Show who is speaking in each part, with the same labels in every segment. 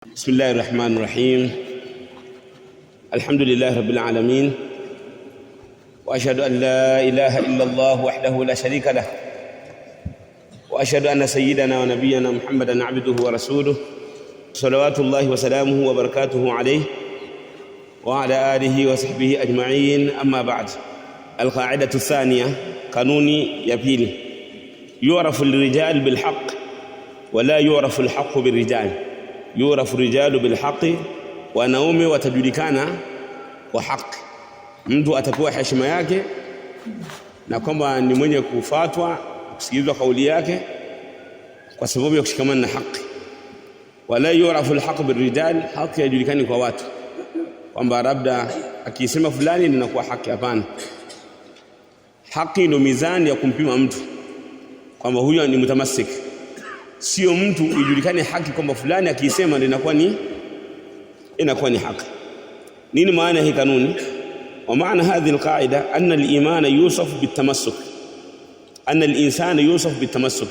Speaker 1: بسم الله الرحمن الرحيم. الحمد لله رب العالمين، وأشهد أن لا إله إلا الله وحده لا شريك له، وأشهد أن سيدنا ونبينا محمدا عبده ورسوله صلوات الله وسلامه وبركاته عليه وعلى آله وصحبه أجمعين. أما بعد، القاعدة الثانية، قانوني ya pili: يعرف الرجال بالحق ولا يعرف الحق بالرجال. يعرف الرجال بالحق، wanaume watajulikana kwa haki. Mtu atapewa heshima yake na kwamba ni mwenye kufuatwa, kusikilizwa kauli yake kwa sababu ya kushikamana na haki. Wala yu'rafu al-haqq bir-rijal, haki yajulikani kwa watu kwamba labda akisema fulani linakuwa haki. Hapana, haki ndio mizani ya kumpima mtu kwamba huyo ni mutamassik. Sio mtu ijulikane haki kwamba fulani akisema linakuwa ni haki. Nini maana hii kanuni? Wa maana hadhi alqaida anna al-iman yusaf bitamassuk, anna al-insana yusaf bitamassuk.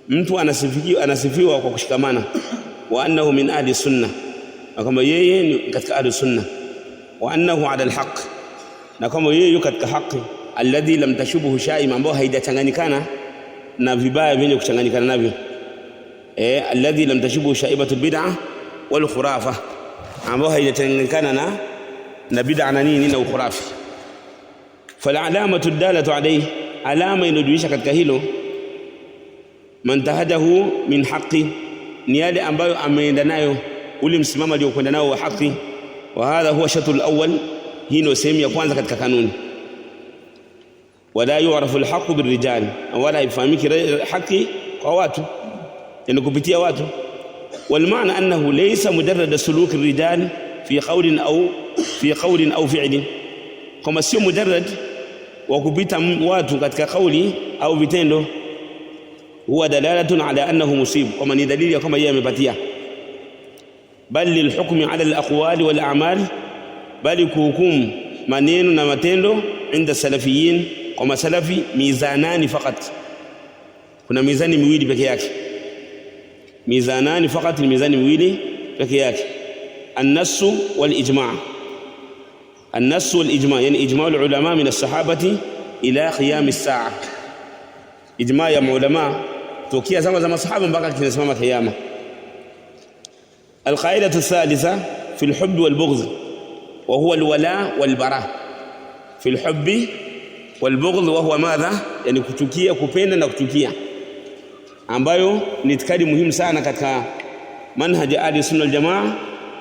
Speaker 1: Mtu anasifiwa kwa kushikamana. Wa annahu min ahli sunnah, na kama yeye ni katika ahli sunnah. Wa annahu ala al-haq, na kama yeye yuko katika haki. Alladhi lam tashubuhu shay'in, ambao haijachanganyikana na vibaya vyenye kuchanganyikana navyo. Alladhi lam tashubuhu shaibatu bid'ah wal khurafa, ambao haijachanganyikana na bid'a na nini na ukhurafi. Fal alamatu dalatu alayhi, alama inayojulisha katika hilo, man tahadahu min haqqi, ni yale ambayo ameenda nayo ule msimamo aliokwenda nao wa haki. Wa hadha huwa shatul awwal, hii ndio sehemu ya kwanza katika kanuni. Wala yu'rafu al-haqqu bir-rijal, wala ifahamiki haki kwa watu, yani kupitia watu. Wal maana annahu laysa mujarrad suluk ar-rijal fi qawlin au fi'lin, kama sio mujarrad wa kupita watu katika kauli au vitendo. Huwa dalalatun ala annahu musib, kama ni dalili ya kama yeye amepatia. Bal lilhukmi ala al-aqwali wal a'mal, bali kuhukumu maneno na matendo inda salafiyin, kwa masalafi mizanani fakat, kuna mizani miwili peke yake. Mizanani fakat, ni mizani miwili peke yake. An-nass wal ijma'. An-nass wal ijma', yani ijma' al-ulama min as-sahabati ila qiyam as-sa'a. Ijma' ya ulama tokea zama za masahaba mpaka kinasimama kiyama. Al-qaidatu ath-thalitha fi al-hubb wal-bughd, wa huwa al-wala wal-bara. Fi al-hubb wal-bughd wa huwa madha, yani kuchukia, kupenda na kuchukia, ambayo ni itikadi muhimu sana katika manhaj ahli sunna wal-jamaa,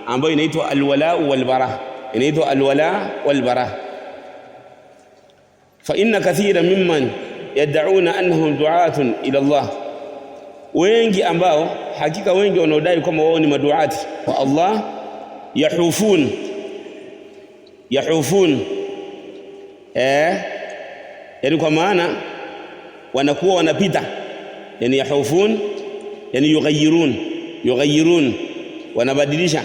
Speaker 1: ambayo inaitwa al-wala wal-bara. Inaitwa al-wala wal-bara. Fa inna kathira mimman yad'una annahum du'atun ila Allah, wengi ambao hakika wengi wanaodai kwamba wao ni maduati wa Allah, yahufun yani kwa maana wanakuwa wanapita, yani yahufun, yani yughayyirun, wanabadilisha.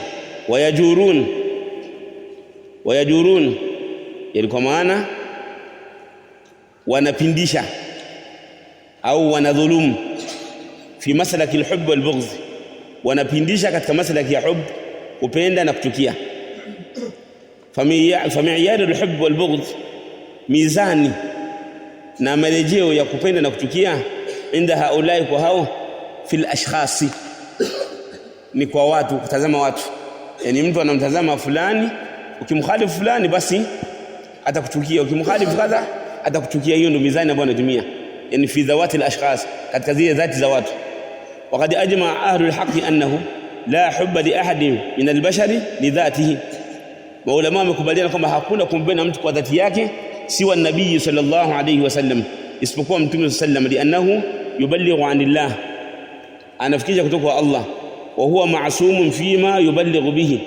Speaker 1: Wayajurun, yani kwa maana wanapindisha au wanadhulumu. Fi maslaki al-hubb wal-bughd, wanapindisha katika maslaki ya hubb, kupenda na kuchukia. Famiyad al-hubb wal-bughd, mizani na marejeo ya kupenda na kuchukia, inda haulai, kwa hao, fil ashkhasi, ni kwa watu, kutazama watu. Yani mtu anamtazama fulani, ukimkhalifu fulani basi atakuchukia, ukimkhalifu kadha atakuchukia. Hiyo ndio mizani ambayo anatumia, yani fi dhawati al-ashkhas, katika zile dhati za watu. Waqad ajma ahlu al-haqq annahu la hubba li ahadin min al-bashari li dhatihi, maulama wamekubaliana kwamba hakuna kumpenda mtu kwa dhati yake siwa nabii sallallahu alayhi wasallam, isipokuwa mtume sallam, li'annahu yuballighu anillah, anafikisha kutoka kwa Allah. Wa huwa ma'sumun fima yuballighu bihi,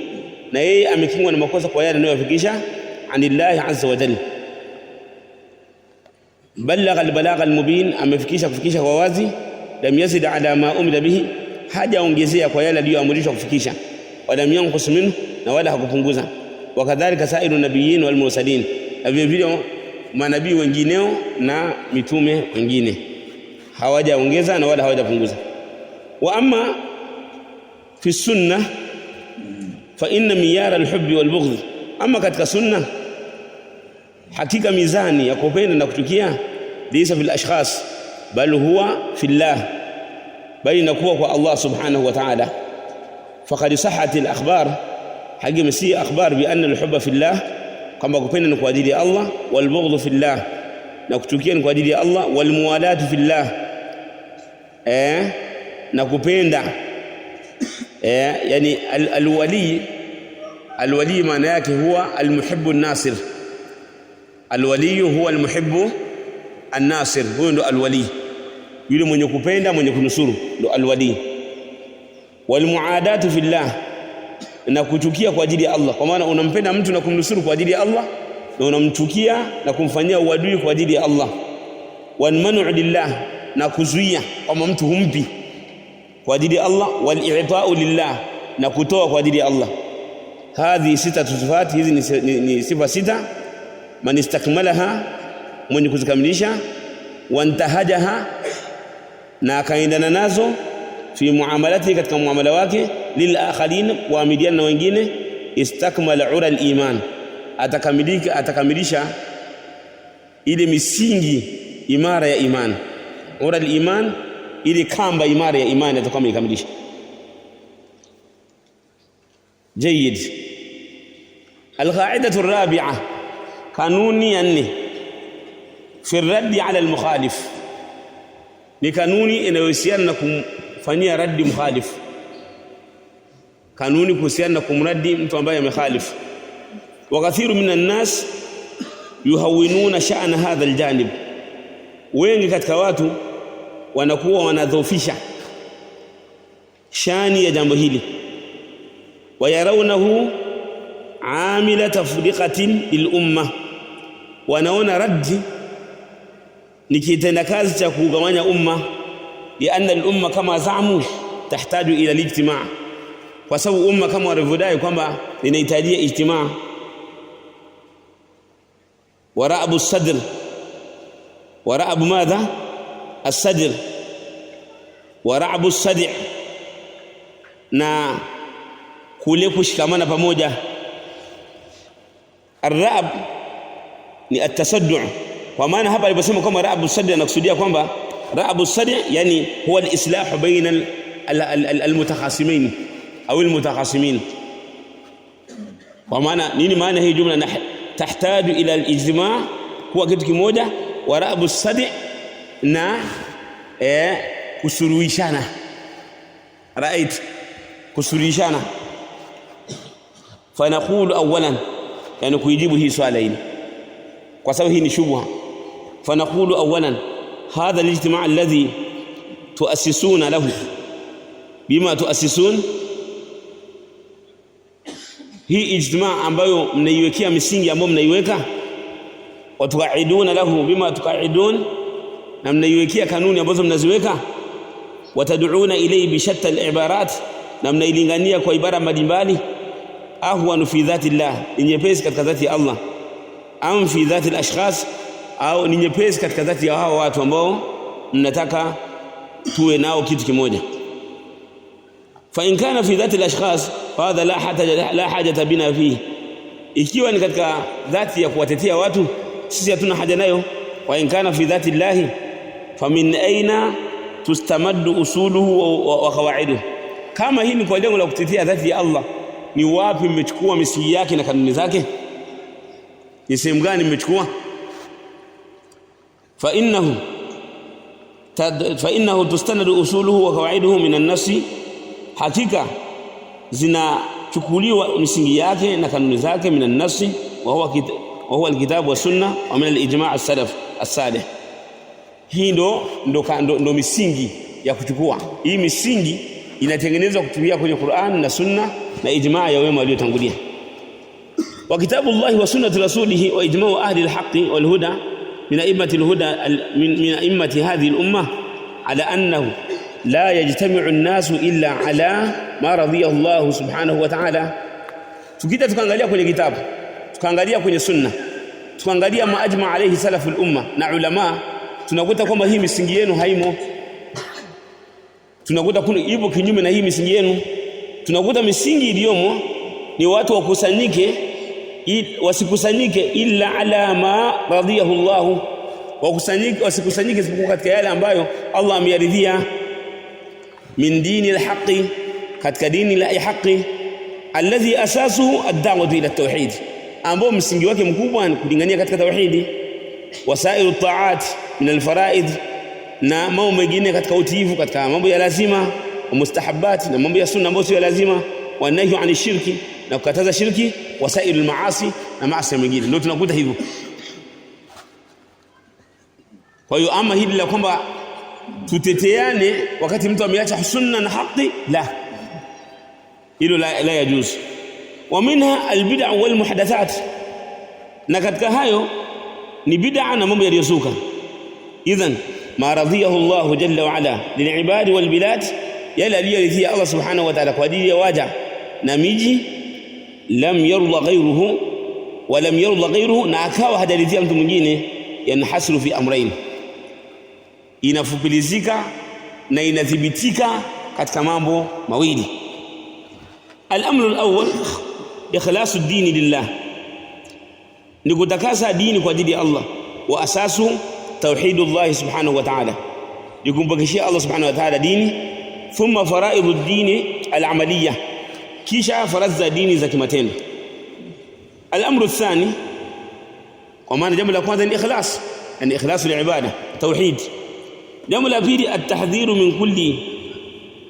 Speaker 1: na yeye amekingwa na makosa kwa yale anayofikisha anillah azza wa jalla. Balagha al-balagha al-mubin, amefikisha kufikisha kwa wazi. Lam yazid ala ma umila bihi, hajaongezea kwa yale aliyoamrishwa kufikisha. Wala yanqus minhu, na wala hakupunguza. Wakadhalika sairu nabiyyin wal mursalin, na vile vile manabii wengineo na mitume wengine hawajaongeza na wala hawajapunguza. Wa amma fi sunnah fa inna miyara al-hubb wal-bughd, ama katika sunna hakika mizani ya kupenda na kuchukia laysa fil ashkhas bal huwa fillah, bali inakuwa kwa Allah subhanahu wa ta'ala. Faqad sahhat al-akhbar, hakika si akhbar bi anna al-hubba fillah, kama kupenda ni kwa ajili ya Allah, wal bughd fillah, na kuchukia ni kwa ajili ya Allah, wal muwalatu fillah, na kupenda yani alwali maana yake huwa almuhibbu an-nasir. Alwali huwa almuhibbu an-nasir, huyo ndo alwali, yule mwenye kupenda mwenye kunusuru ndo alwali. Wal muadatu fillah, na kuchukia kwa ajili ya Allah, kwa maana unampenda mtu na kumnusuru kwa ajili ya Allah, na unamchukia na kumfanyia uadui kwa ajili ya Allah. Wal man'u lillah, na kuzuia kama mtu humpi kwa ajili ya Allah. Wal i'ta'u lillah, na kutoa kwa ajili ya Allah. Hadhi sita sifati, hizi ni sifa sita. Man istakmalaha, mwenye kuzikamilisha. Wantahajaha, na akaendana nazo. Fi muamalati, katika muamala wake. Lil akharin, kuamiliana na wengine. Istakmala ura al-iman, atakamilisha ile misingi imara ya iman. Ura al-iman, ili kamba imara ya imani atakuwa amekamilisha. Jayyid. Al-qa'idatu ar-rabi'ah, kanuni ya 4 fi ar-radd 'ala al-mukhalif, ni kanuni inayohusiana na kumfanyia raddi mukhalif, kanuni kuhusiana na kumraddi mtu ambaye amekhalif. Wa kathiru minan nas yuhawinuna sha'na hadha al-janib, wengi katika watu wanakuwa wanadhoofisha shani ya jambo hili. Wayarawnahu amila tafriqatin lil umma, wanaona raddi ni kitenda kazi cha kugawanya umma. Lianna al umma kama zaamu tahtaju ila al-ijtima', kwa sababu umma kama walivyodai kwamba linahitaji ijtima'. Wara'abu sadr, wara'abu madha الصدر ورعب الصدع, na kule kushikamana pamoja. Ar-ra'b ni at-tasaddu', kwa maana hapa aliposema kama ra'bu sadr anakusudia kwamba ra'bu sadr yani huwa al-islah baina al-mutakhasimin au al-mutakhasimin. Kwa maana nini maana hii jumla? Tahtaju ila al-ijtima', huwa kitu kimoja. Wa ra'bu sadr, na kusuruhishana. Right, kusuruhishana. Fa naqulu awwalan, yani kujibu hii swala hili kwa sababu hii ni shubha. Fa naqulu awwalan hadha al-ijtima' alladhi tuassisuna lahu bima tuassisun, hii ijtima' ambayo mnaiwekea misingi ambayo mnaiweka. Wa tuqaiduna lahu bima tuqaidun, na mnaiwekea kanuni ambazo mnaziweka. Watad'una ilayhi bi shatta al-ibarat, na mnailingania kwa ibara mbalimbali. Ahwanu fi dhati llah, ni nyepesi katika dhati ya Allah. Am fi dhati al-ashkhas, au ni nyepesi katika dhati ya hao watu ambao mnataka tuwe nao kitu kimoja. Fa in kana fi dhati al-ashkhas fa hadha la hajata bina fihi, ikiwa ni katika dhati ya kuwatetea watu sisi hatuna haja nayo. Wa in kana fi dhati llahi famin aina tustamaddu usuluhu wa qawaiduhu, kama hii ni kwa lengo la kutetea dhati ya Allah, ni wapi mmechukua misingi yake na kanuni zake? Ni sehemu gani mmechukua? Fa innahu tustanadu usuluhu wa qawaiduhu min an-nafsi, hakika zinachukuliwa misingi yake na kanuni zake min an-nafsi wa huwa al-kitabu wa sunna wa min al-ijma' as-salaf as-salih. Hii ndo misingi ya kuchukua. Hii misingi inatengenezwa kutumia kwenye Qur'an na sunna na ijma' ya wema waliotangulia. Wa kitabullahi wa sunnatu rasulihi wa ijma'u ahli al-haqqi wal huda min a'immati al-huda min a'immati hadhihi al-ummah ala annahu la yajtami'u an-nasu illa ala ma radiya Allah subhanahu wa ta'ala. Tukita tukaangalia kwenye kitabu, tukaangalia kwenye sunna, tukaangalia maajma alayhi salaful umma na ulama, tunakuta kwamba hii misingi yenu haimo. Tunakuta kuna ipo kinyume na hii misingi yenu.
Speaker 2: tunakuta misingi iliyomo ni watu wasikusanyike illa ala ma radiyahu Allah, wasikusanyike isipokuwa katika yale ambayo Allah ameyaridhia, min dini al-haqi, katika dini la haki, alladhi asasuhu ad-da'watu ila at-tauhid, ambao msingi wake mkubwa ni kulingania katika tauhidi, wasairu ta'at min al-fara'id, na mambo mengine katika utiifu, katika mambo ya lazima, wa mustahabbat, na mambo ya sunna ambayo sio lazima, wa nahyu 'ani shirki, na kukataza shirki, wasairu al-maasi, na maasi mengine. Ndio tunakuta hivyo. Kwa hiyo ama hili la kwamba tuteteane wakati mtu ameacha sunna na haki, la, hilo la yajuz. Wa minha albid'a wal muhdathat, na katika hayo ni bid'a na mambo yaliyozuka. Idhan ma radiyahu Allah jalla wa ala lilibadi wal bilad, yale aliyoridhia Allah subhanahu wa ta'ala kwa ajili ya waja na miji, lam yarda ghayruhu wa lam yarda ghayruhu, na akawa hadaridhia mtu mwingine, yanhasiru fi amrayn, inafupilizika na inathibitika katika mambo mawili. Al-amru al-awwal ikhlasu ad-din lillah, ni kutakasa dini kwa ajili ya Allah, wa asasu tauhidullah subhanahu wa ta'ala, ni kumbakishia Allah subhanahu wa ta'ala dini. Thumma faraidu ad-din al-amaliyah, kisha faradhi za dini za kimatendo. Al-amru ath-thani, kwa maana jambo la kwanza ni ikhlas, yani ikhlasu al-ibada, tauhid. Jambo la pili at-tahdhiru min kulli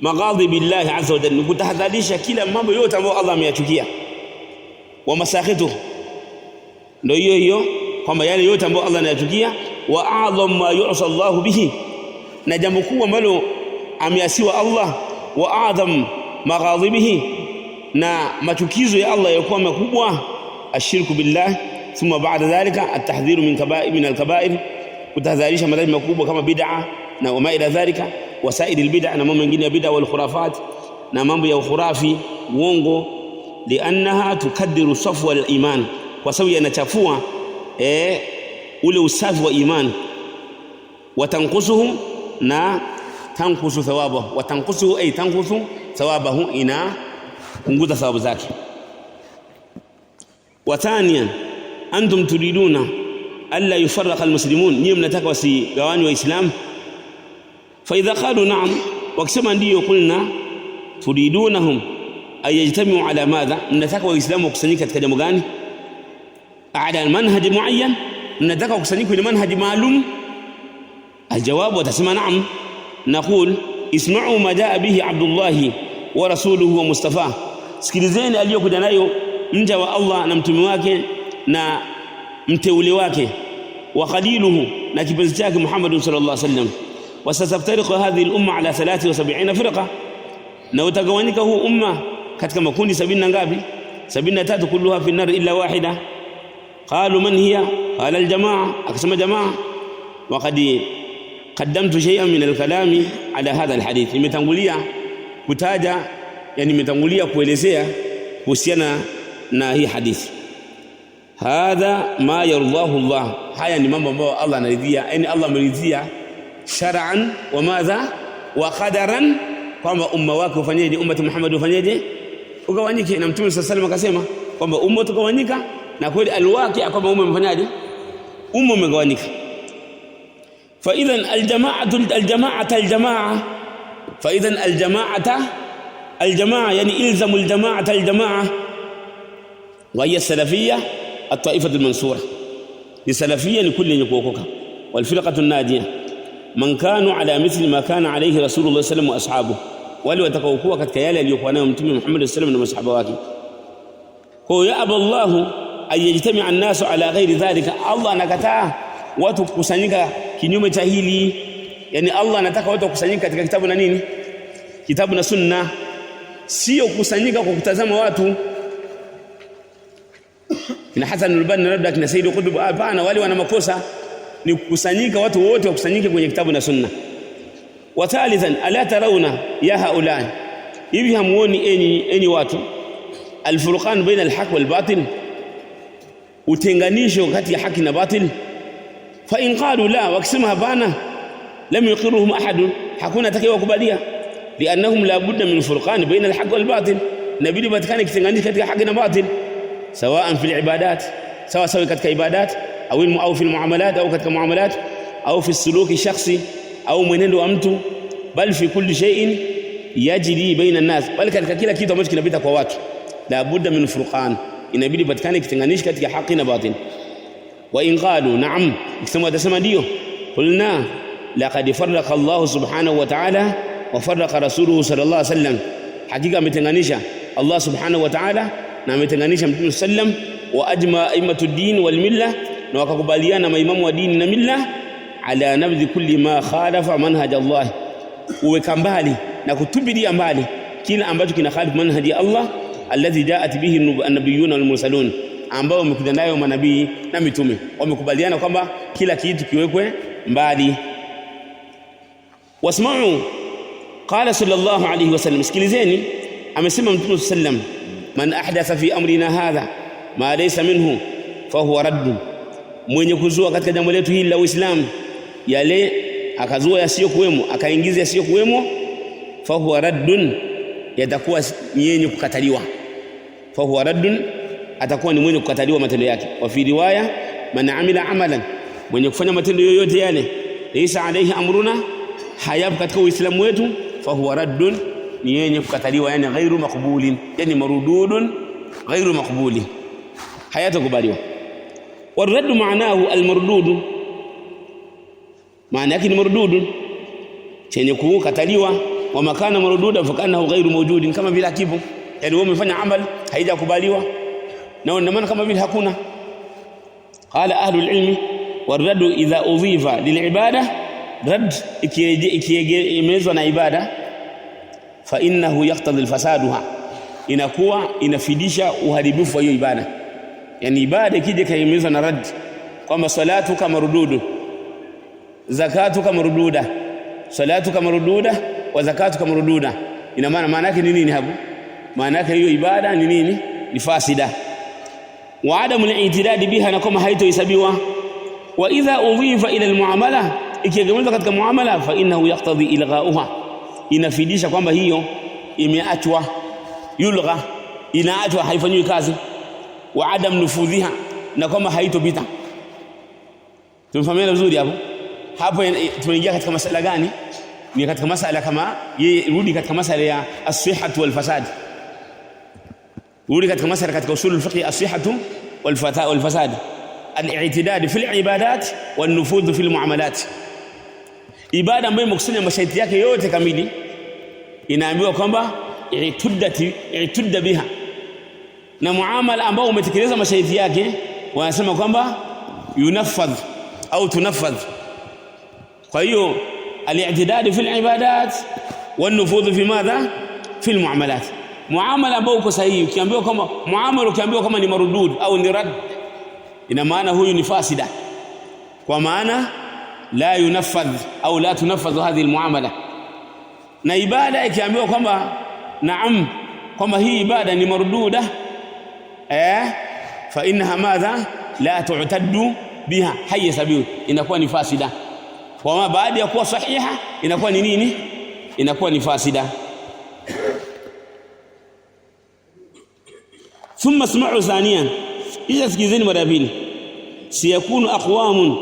Speaker 2: maghadib Allah azza wa jalla, kutahadharisha kila mambo yote ambayo Allah ameyachukia, wa masakhituhu, ndio hiyo kwamba yale yote ambayo Allah anayachukia, wa a'dham ma yu'sa Allah bihi, na jambo kubwa ambalo ameasiwa Allah, wa a'dham maghadibihi, na machukizo ya Allah yakuwa makubwa, ashirku billah. Thumma ba'da dhalika at-tahdhiru min al-kaba'ir, kutahadharisha madhambi makubwa kama bid'a na wama ila dhalika, wasaidi al-bid'a, na mambo mengine ya bid'a wal khurafat, na mambo ya khurafi, uongo, liannaha tukaddiru safwa al-iman, kwa sababu yanachafua ule usafi wa iman, watanqusuhu, na tanqusu thawabahu, watanqusuhu ay tanqusu thawabahu, ina punguza thawabu zake. Wa thaniyan antum turiduna alla yufarraqa almuslimun, nyinyi mnataka wasigawanywe waislamu. Fa idha qalu na'am, wakisema ndio, kulna turidunahum ay yajtami'u ala madha, mnataka waislamu wakusanyike katika jambo gani? Ala manhaj muayyan, mnataka wakusanyike kwenye manhaj maalum? Aljawabu, watasema na'am. Naqul isma'u ma jaa bihi Abdullah wa rasuluhu wa Mustafa, sikilizeni aliyokuja nayo mja wa Allah na mtume wake na mteule wake, wa khaliluhu, na kipenzi chake Muhammad sallallahu alaihi wasallam. Wasataftariqu hadhihi al-umma ala 73 firqa, na utagawanyika huu umma katika makundi 70 na ngapi? 73, kulluha fi an-nar illa wahida. Qalu man hiya? Qala al-jamaa, akasema jamaa. Wa qad qaddamtu shay'an min al-kalami ala hadha al-hadith, nimetangulia kutaja, yani nimetangulia kuelezea kuhusiana na hii hadithi. Hadha ma yardahu Allah, haya ni mambo ambayo Allah anaridhia, yani Allah ameridhia shar'an wa madha wa qadaran, kwamba umma wake ufanyeje, ummati Muhammad ufanyeje, ugawanyike. Na Mtume sallallahu alaihi wasallam akasema kwamba umma utagawanyika, na kweli alwaqi kwamba umma umefanyaje, umma umegawanyika. Fa idhan aljamaa, fa idhan aljamaa, yani ilzamu aljamaa, wa hiya salafiyya الطائفة المنصورة، لسلفية لكل يقوكوكا، والفرقة الناجية، من كانوا على مثل ما كان عليه رسول الله صلى الله عليه وسلم وأصحابه، ولو تقوكوا قد كيالا ليقوانا ومتمي محمد صلى الله عليه وسلم وأصحابه. هو يأبى الله أن يجتمع الناس على غير ذلك، الله نكتاه watu kusanyika kinyume cha hili, yani Allah anataka watu kusanyika katika kitabu na nini, kitabu na sunna, sio kusanyika kwa kutazama watu kina Hasan al-Banna labda kina Said Qutb. Hapana, wale wana makosa, ni kukusanyika watu wote wakusanyike kwenye kitabu na sunna. Wa thalithan ala tarawna ya haula, hivi hamuoni enyi watu, alfurqan baina alhaq wal batil, utenganisho kati ya haki na batil. Fa in qalu la, wakisema hapana, lam yuqiruhum ahad, hakuna atakayewakubalia. liannahum la budda min furqan baina alhaq wal batil, inabidi patikane kitenganisho katika haki na batil, sawaan fil ibadat, sawa sawa katika ibadat au fil muamalat, au katika muamalat, au fi suluki shakhsi, au mwenendo wa mtu, bal fi kulli shay'in yajri baina an-nas, bal katika kila kitu ambacho kinapita kwa watu, la budda min furqan, inabidi patikane kitenganisho katika haki na batil. Wa in qalu na'am, ikisema watasema ndio, qulna laqad farraqa Allah subhanahu wa ta'ala wa farraqa rasuluhu sallallahu alayhi wasallam, hakika ametenganisha Allah subhanahu wa ta'ala na ametenganisha Mtume sallam, wa ajma aimatu din wal milla, na wakakubaliana maimamu wa dini na milla, ala nabdhi kulli ma khalafa manhaj Allah, uweka mbali na kutupilia mbali kila ambacho kinakhalifu manhaji Allah, alladhi ja'at bihi an-nabiyyun wal mursalun, ambao wamekuja nayo manabii na mitume, wamekubaliana kwamba kila kitu kiwekwe mbali. Wasma'u qala sallallahu alayhi wasallam, sikilizeni, amesema Mtume sallam, man ahdatha fi amrina hadha ma laysa minhu fahuwa radd, mwenye kuzua katika jambo letu hili la Uislamu yale akazua yasiyokuwemo, akaingiza yasiyokuwemo, fahuwa raddun, yatakuwa ni yenye kukataliwa. Fahuwa raddun, atakuwa ni mwenye kukataliwa matendo yake. Wa fi riwaya, man amila amalan, mwenye kufanya matendo yoyote yale laysa alayhi amruna, hayapo katika Uislamu wetu, fahuwa raddun, ni yenye kukataliwa, yani ghairu maqbulin, yani marududun ghairu maqbulin, hayatakubaliwa. Waraddu maanahu almardud, maana yake ni mardud, chenye kukataliwa. Wa makana marduda fakanahu ghairu mawjudin, kama vile hakipo, yani wewe umefanya amali haijakubaliwa na ndio maana kama vile hakuna. Qala ahlul ilmi, waraddu idha udhifa lilibada, rad ikiegemezwa na ibada, fa innahu yaqtadi alfasaduha, inakuwa inafidisha uharibifu wa hiyo ibada. Yani ibada ikije kaimezwa na rad, kwamba salatu kama rududu, zakatu kama rududa, salatu kama rududa wa zakatu kama rududa, ina maana yake ni nini hapo? Maana yake hiyo ibada ni nini? Ni fasida. Wa adamu al-i'tidad biha, na kama haitohesabiwa. Wa idha udhifa ila al-muamala, ikiegemezwa katika muamala, fa innahu yaqtadi ilghauha, inafidisha kwamba hiyo imeachwa, yulgha, inaachwa, haifanywi kazi. Wa adam nufudhiha, na kama haitopita. Tumefahamia vizuri hapo. Hapo tunaingia katika masala gani? Ni katika masala kama rudi katika masala ya as-sihhatu wal fasad, rudi katika masala katika usul al-fiqh, as-sihhatu wal fasad, al-i'tidad fi al-ibadat wan nufudh fi al-muamalat. Ibada ambayo imekusanya masharti yake yote kamili, inaambiwa kwamba i'tudda biha, na muamala ambao umetekeleza masharti yake wanasema kwamba yunaffadh au tunaffadh. Kwa hiyo al-i'tidad fi al-ibadat wan nufudh fi madha, fi al-muamalat. Muamala ambao uko sahihi, ukiambiwa kama muamala, ukiambiwa kama ni marudud au ni rad, ina maana huyu ni fasida, kwa maana la yunaffadh au la tunaffadh hadhihi al-muamala. Na ibada ikiambiwa kwamba naam, kwamba hii ibada ni marududa, fa innaha madha la tu'taddu biha, hayasabihu, inakuwa ni fasida. Kwa baada ya kuwa sahiha inakuwa ni nini? Inakuwa ni fasida. Thumma isma'u thaniyan, kisha sikizeni mara pili, siyakunu aqwamun,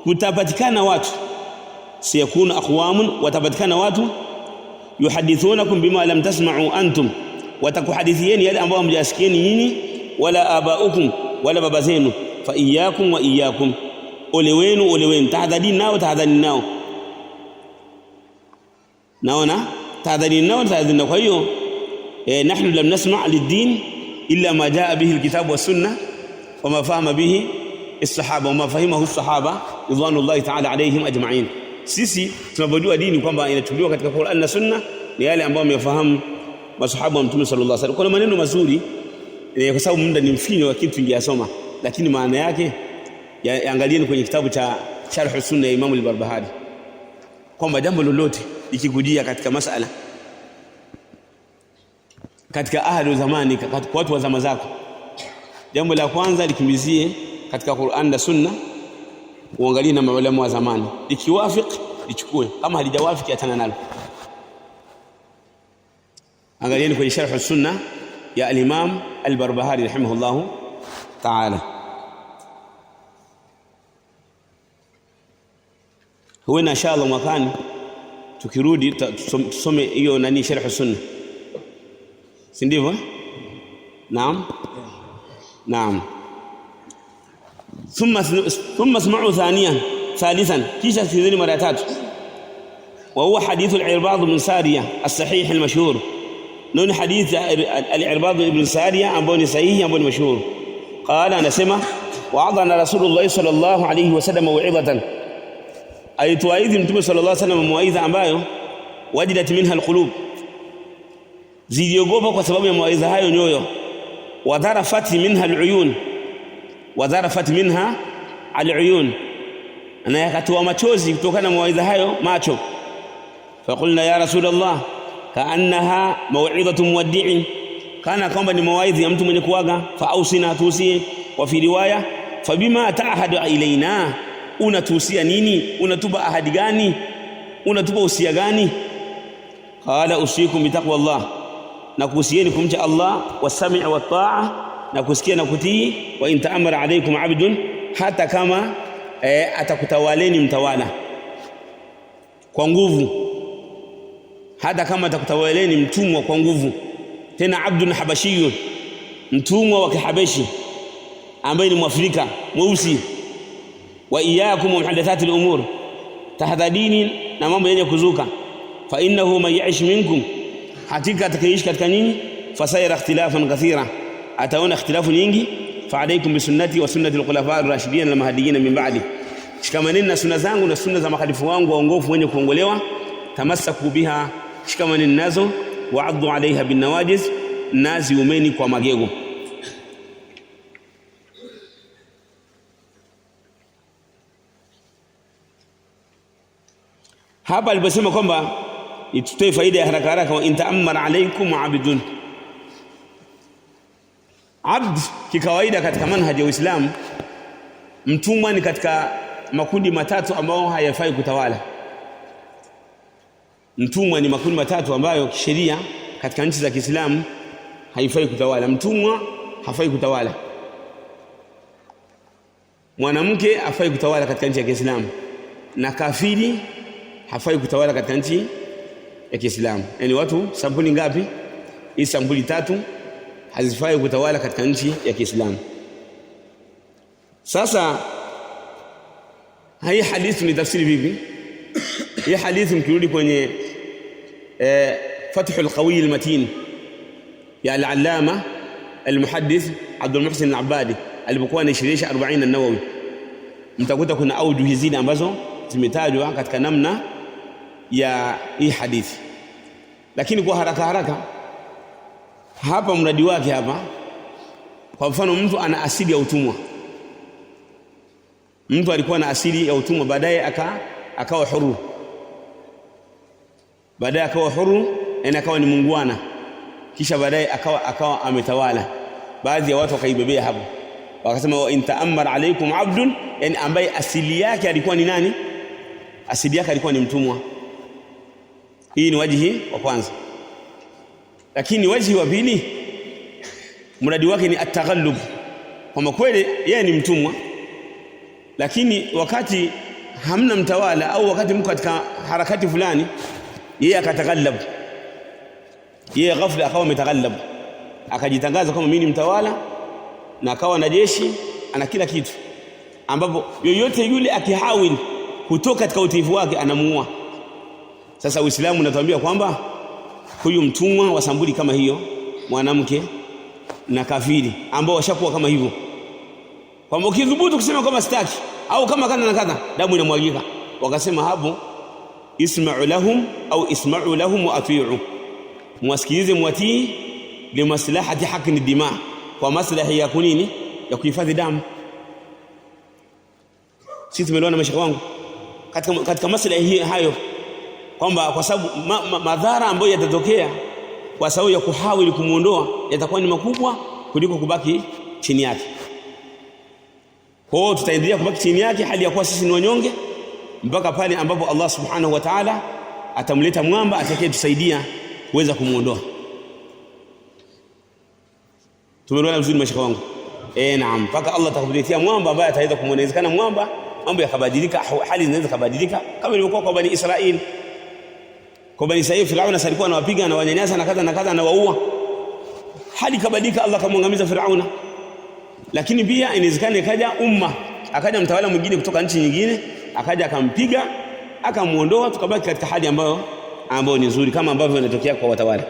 Speaker 2: kutapatikana watu, siyakunu aqwamun, watapatikana watu, yuhadithunakum bima lam tasma'u antum, watakuhadithieni yale ambao hamjasikieni nyinyi, wala abaukum, wala baba zenu, fa iyyakum wa iyyakum, ole wenu, tahadharini nao, naona tahadharini nao. Kwa hiyo nahnu lam nasma' lid-din illa ma jaa bihi al-kitab wa sunnah wa ma fahama bihi as-sahaba wa ma fahimahu as-sahaba ridwanullahi ta'ala alayhim ajma'in. Sisi tunapojua dini kwamba inachukuliwa katika Qur'an na Sunna ni yale ambayo wamefahamu masahaba wa Mtume sallallahu alaihi wasallam. Kuna maneno mazuri kwa sababu muda ni mfinyo, lakini tungesoma, lakini maana yake yaangalieni kwenye kitabu cha Sharh Sunna ya Imam al-Barbahari, kwamba jambo lolote likikujia katika masala katika ahlu zamani, katika watu wa zama zako, jambo la kwanza likimbizie katika Qur'an na Sunna, uangalie na maulama wa zamani, likiwafiki lichukue, kama halijawafiki achana nalo. Angalieni kwenye Sharh Sunna ya al-Imam al-Barbahari rahimahullahu ta'ala. Huwa inshallah mwakani tukirudi tusome hiyo Sharh Sunna, si ndivyo? Naam. ثم اسمعوا ثالثا كيش تذكرني مرة ثالث، وهو حديث العرباض بن سارية الصحيح المشهور. نون حديث العرباض بن سارية أبوني صحيح أبوني مشهور. قال أنا سمع وعظنا رسول الله صلى الله عليه وسلم موعظة، أي توعيذ متى صلى الله عليه وسلم موعظة ambayo wajidat minha alqulub, ziliogopa kwa sababu ya mawaidha hayo nyoyo. Wadharafat minha aluyun, na yakatoa machozi kutokana na mawaidha hayo macho. Faqulna ya Rasulullah kaannaha maw'idhatu muwaddi'in, kana kwamba ni mawaidhi ya mtu mwenye kuaga. Faausina, tuusie. Wa fi riwaya fabima ta'ahadu ilaina, unatuusia nini? Unatupa ahadi gani? Unatupa usia gani? Qala usikum bitaqwallah, na kuhusieni kumcha Allah, wasami' wa ta'a, na kusikia na kutii. Wa in ta'amara alaykum 'abdun, hata kama atakutawaleni mtawala kwa nguvu, hata kama atakutawaleni mtumwa kwa nguvu, tena abdun habashiyun, mtumwa wa Kihabeshi ambaye ni Mwafrika mweusi. Wa iyyakum muhdathatil umur, tahadharini na mambo yenye kuzuka. Fa innahu man ya'ish minkum, hakika atakayeishi katika nyinyi, fasayara ikhtilafan kathira, ataona ikhtilafu nyingi. Fa alaykum bi sunnati wa sunnati al-khulafa ar-rashidin al-mahdiyyin min ba'di, shikamaneni na sunna zangu na sunna za makhalifu wangu waongofu wenye kuongolewa. Tamassaku biha, shikamaneni nazo. Wa'addu 'alayha bin nawajiz, nazi umeni kwa magego. Hapa aliposema kwamba itutoe faida ya haraka haraka, wa in ta'ammara alaykum 'abdun. Abd kikawaida katika manhaji ya Uislamu, mtumwa ni katika makundi matatu ambao hayafai kutawala. Mtumwa ni makundi matatu ambayo kisheria katika nchi za Kiislamu haifai kutawala. Mtumwa hafai kutawala, mwanamke hafai kutawala katika nchi ya Kiislamu, na kafiri hafai kutawala katika nchi ya Kiislamu. Yaani watu sampuli ngapi? Hii sampuli tatu hazifai kutawala katika nchi ya Kiislamu. Sasa hii hadithi ni tafsiri vipi? Hii hadithi mkirudi kwenye Fathul Qawi al-Matin ya al-Allama al-Muhaddith Abdul Muhsin al-Abbadi alipokuwa anashirisha 40 an-Nawawi, mtakuta kuna aujuhi zile ambazo zimetajwa katika namna ya hii hadithi. Lakini kwa haraka haraka hapa mradi wake hapa, kwa mfano mtu ana asili ya utumwa. Mtu alikuwa na asili ya utumwa, baadaye akawa huru. Baadaye akawa huru, na akawa ni muungwana. Kisha baadaye akawa ametawala. Baadhi ya watu wakaibebea hapo, wakasema wa in ta'ammara alaykum 'abdun, yani ambaye asili yake alikuwa ni nani? Asili yake alikuwa ni mtumwa. Hii ni wajihi wa kwanza. Lakini wajihi wa pili, mradi wake ni at-taghallub, kwamba kweli yeye ni mtumwa, lakini wakati hamna mtawala au wakati mko katika harakati fulani, yeye akataghallab, yeye ghafla akawa mtaghallab, akajitangaza kama mimi ni mtawala, na akawa na jeshi, ana kila kitu, ambapo yoyote yule akihawili kutoka katika utiifu wake anamuua. Sasa Uislamu unatuambia kwamba huyu mtumwa wa sambuli kama hiyo, mwanamke na kafiri ambao washakuwa kama hivyo, kwamba ukidhubutu kusema kama sitaki au kama kana na kadha, damu inamwagika. Wakasema hapo isma'u lahum au isma'u lahum wa ati'u, mwasikilize mwatii, li maslahati haqqi dima, kwa maslahi ya kunini, ya kuhifadhi damu. Sisi tumeelewana mashaka wangu katika maslahi hayo, kwamba kwa sababu madhara ambayo yatatokea kwa sababu ya kuhawili kumuondoa yatakuwa ni makubwa kuliko kubaki chini yake. Kwa hiyo tutaendelea kubaki chini yake hali ya kuwa sisi ni wanyonge mpaka pale ambapo Allah subhanahu wa ta'ala atamleta mwamba atakayetusaidia kuweza kumuondoa. Tumeelewana vizuri mashaka wangu? Naam, mpaka Allah atakuletea mwamba ambaye ataweza kumuonekana mwamba, mambo yakabadilika, hali zinaweza kubadilika kama ilivyokuwa kwa Bani Israeli. Kwa Bani Israeli Firauna alikuwa anawapiga na wanyanyasa na kadha na kadha na waua. Hali kabadilika, Allah kamwangamiza Firauna. Lakini pia inawezekana ikaja akaja mtawala mwingine kutoka nchi nyingine, akaja akampiga, akamuondoa, tukabaki katika hali ambayo ni nzuri kama ambavyo inatokea kwa watawala.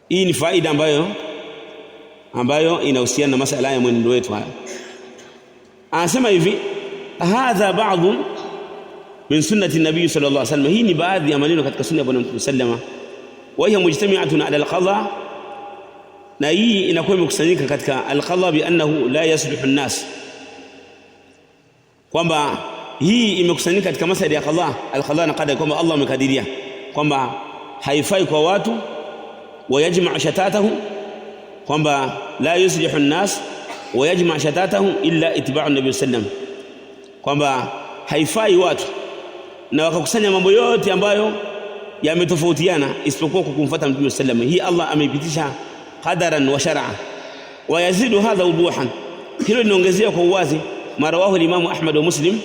Speaker 2: Hii ni faida ambayo inahusiana na masuala ya mwenendo wetu haya. Anasema hivi, hadha ba'd min sunnati nabii sallallahu alaihi wasallam, hii ni baadhi ya maneno katika sunna ya Bwana Mtume sallama, wa hiya mujtami'atun ala al-qadha, na hii inakuwa imekusanyika katika al-qadha bi annahu la yasluhu an-nas, kwamba hii imekusanyika katika masala ya qadha, al-qadha na qadar, kwamba Allah amekadiria kwamba haifai kwa watu, wa yajma'u shatatahu, kwamba la yuslihu an-nas wa yajma' shatatahum illa itba'u nabii sallam, kwamba haifai watu na wakakusanya mambo yote ambayo yametofautiana isipokuwa kumfuata Mtume sallam. Hii Allah ameipitisha qadaran wa shar'a, wa yazidu hadha wuduhan, hilo linaongezea kwa uwazi. Marawahu al-Imam Ahmad wa Muslim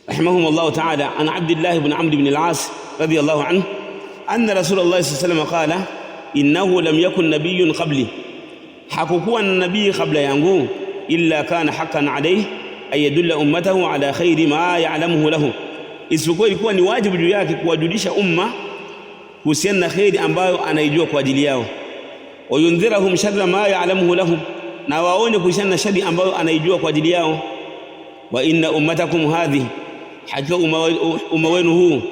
Speaker 2: rahimahumullah ta'ala an Abdullah ibn Amr ibn al-As radiyallahu anhu anna Rasulullah sallallahu alayhi wasallam qala innahu lam yakun nabiyyun qabli, hakukuwa na nabii kabla yangu, illa kana haqqan alayhi ay yadulla ummatahu ala khairi ma ya'lamuhu lahu, isipokuwa ilikuwa ni wajibu juu yake kuwajulisha umma kuhusiana na khairi ambayo anaijua kwa ajili yao, wa yundhirahum sharra ma ya'lamuhu lahu, na waone kuhusiana na shari ambayo anaijua kwa ajili yao. Wa inna ummatakum hadhihi, hakika umma wenu huu,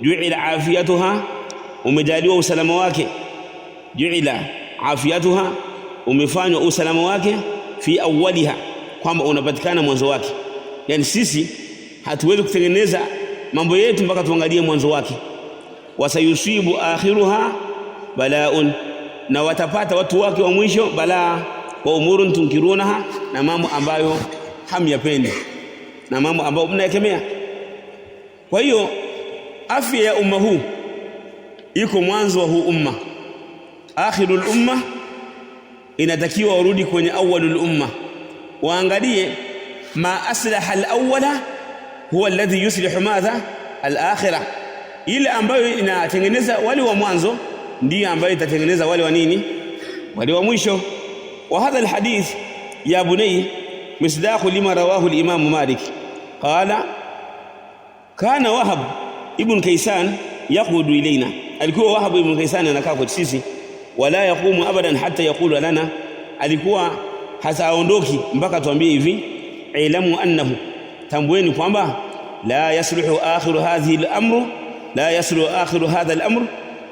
Speaker 2: ju'ila afiyatuha, umejaliwa usalama wake, ju'ila afiyatuha, umefanywa usalama wake, fi awwaliha, kwamba unapatikana mwanzo wake. Yani sisi hatuwezi kutengeneza mambo yetu mpaka tuangalie mwanzo wake. Wasayusibu akhiruha bala'un, na watapata watu wake wa mwisho balaa, wa umurun tunkirunaha, na mambo ambayo hamyapendi na mambo ambayo mnayakemea. Kwa hiyo afya ya umma huu iko mwanzo wa huu umma. Akhirul umma inatakiwa warudi kwenye awwalul umma, waangalie ma aslaha al-awwala huwa alladhi yuslihu madha al-akhirah, ile ambayo inatengeneza wale wa mwanzo ndiyo ambayo itatengeneza wale wa nini, wale wa mwisho. Wa hadha al-hadith ya bunay misdaqu lima rawahu al-imam Malik qala kana Wahab ibn Kaysan yaqudu ilaina, alikuwa Wahab ibn Kaysan anakaa kwa sisi, wala yaqumu abadan hatta yaqulu lana, alikuwa hasaondoki mpaka tuambie hivi, ilamu annahu, tambueni kwamba la yasluhu akhiru hadhihi al-amru, la yasluhu akhiru hadha al-amr,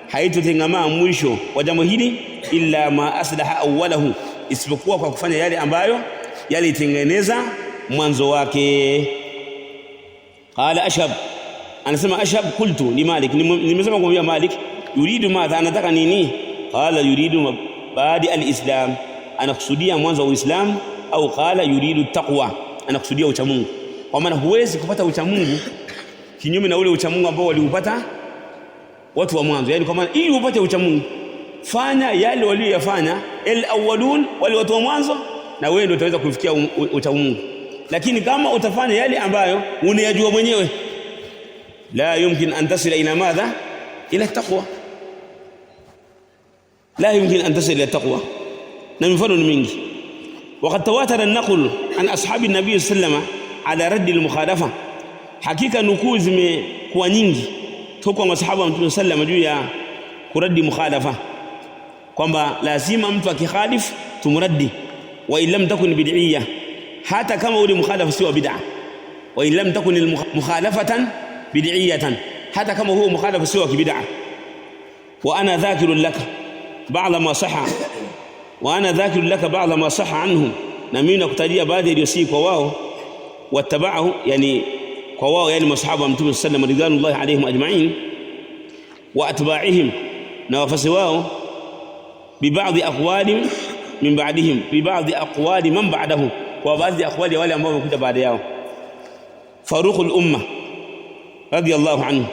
Speaker 2: haitotengamaa mwisho wa jambo hili illa ma aslaha awwalahu, isipokuwa kwa kufanya yale ambayo yalitengeneza mwanzo wake. Qala Ashab, anasema Ashab, qultu li Malik, nimesema kumwambia Malik, yuridu madha, anataka nini? Qala yuridu badi al-islam, anakusudia mwanzo wa Uislamu, au qala yuridu taqwa, anakusudia uchamungu. Kwa maana huwezi kupata uchamungu kinyume na ule uchamungu ambao waliupata watu wa mwanzo. Yani kwa maana ili upate uchamungu, fanya yale waliyofanya al-awwalun, wale watu wa mwanzo, na wewe ndio utaweza kufikia uchamungu. Lakini kama utafanya yale ambayo unayajua mwenyewe, la yumkin an tasila ila madha, ila taqwa, la yumkin an tasila ila taqwa. Na mifano ni mingi. Waqad tawatara an-naql an ashabi an-nabiy sallallahu ala radd al-mukhalafa, hakika nukuu zimekuwa nyingi toka kwa masahaba wa Mtume sallallahu juu ya kuradi mukhalafa, kwamba lazima mtu akikhalif tumraddi, wa illam takun bid'iyya, hata kama ule mukhalafa sio bid'a, wa illam takun mukhalafatan bid'iyatan, hata kama huo mukhalafa sio kibid'a. Wa ana dhakirun laka ba'da ma sahha, wa ana dhakirun laka ba'da ma sahha anhum, na mimi nakutajia baadhi yaliyosii kwa wao, wattaba'ahu, yani kwa wao, yani masahaba wa Mtume sallallahu alayhi wasallam ridwanullahi alayhim ajma'in, wa atba'ihim, na wafasi wao, bi ba'dhi aqwali min ba'dihim, bi ba'dhi aqwali man ba'dahu, kwa baadhi ya aqwali wale ambao wamekuja baada yao. Faruqul umma radiyallahu anhu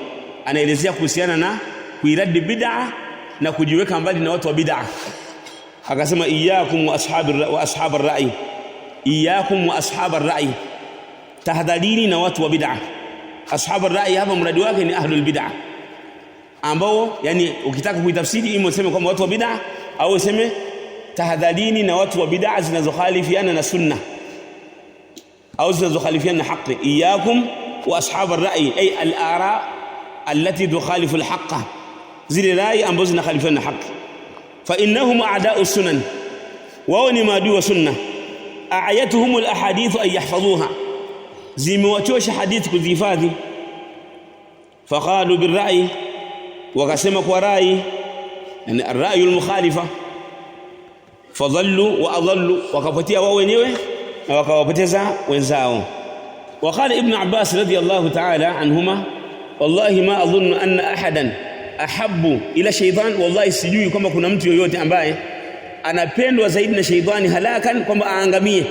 Speaker 2: anaelezea kuhusiana na kuiradi bid'a na kujiweka mbali na watu wa bid'a. akasema iyyakum wa ashabar ra'i, iyyakum wa ashabar ra'i, tahadharini na watu wa bid'ah. Ashabar ra'i hapa mradi wake ni ahlul bid'ah, ambao yani ukitaka kuitafsiri imo useme kwamba watu wa bid'ah, au useme tahadharini na watu wa bid'ah zinazokhalifiana na sunna au zinazokhalifiana na haki. Iyyakum wa ashabar ra'i ay al-ara allati tukhalifu al-haqqa, zile rai ambazo zinakhalifiana na haki. Fa innahum a'da'u sunan, wao ni maadui wa sunna. A'ayatuhum al-ahadith ay yahfazuha, zimewachosha hadithi kuzihifadhi. Faqalu bil-ra'i, wakasema kwa rai, yani ar-ra'yu al-mukhalifa. Fadhallu wa adhallu, wakapotea wao wenyewe na wakawapoteza wenzao. Waqala Ibn Abbas radiyallahu ta'ala anhuma, wallahi ma adhunnu anna ahadan ahabbu ila shaytan, wallahi sijui kwamba kuna mtu yoyote ambaye anapendwa zaidi na shaytani halakan, kwamba aangamie.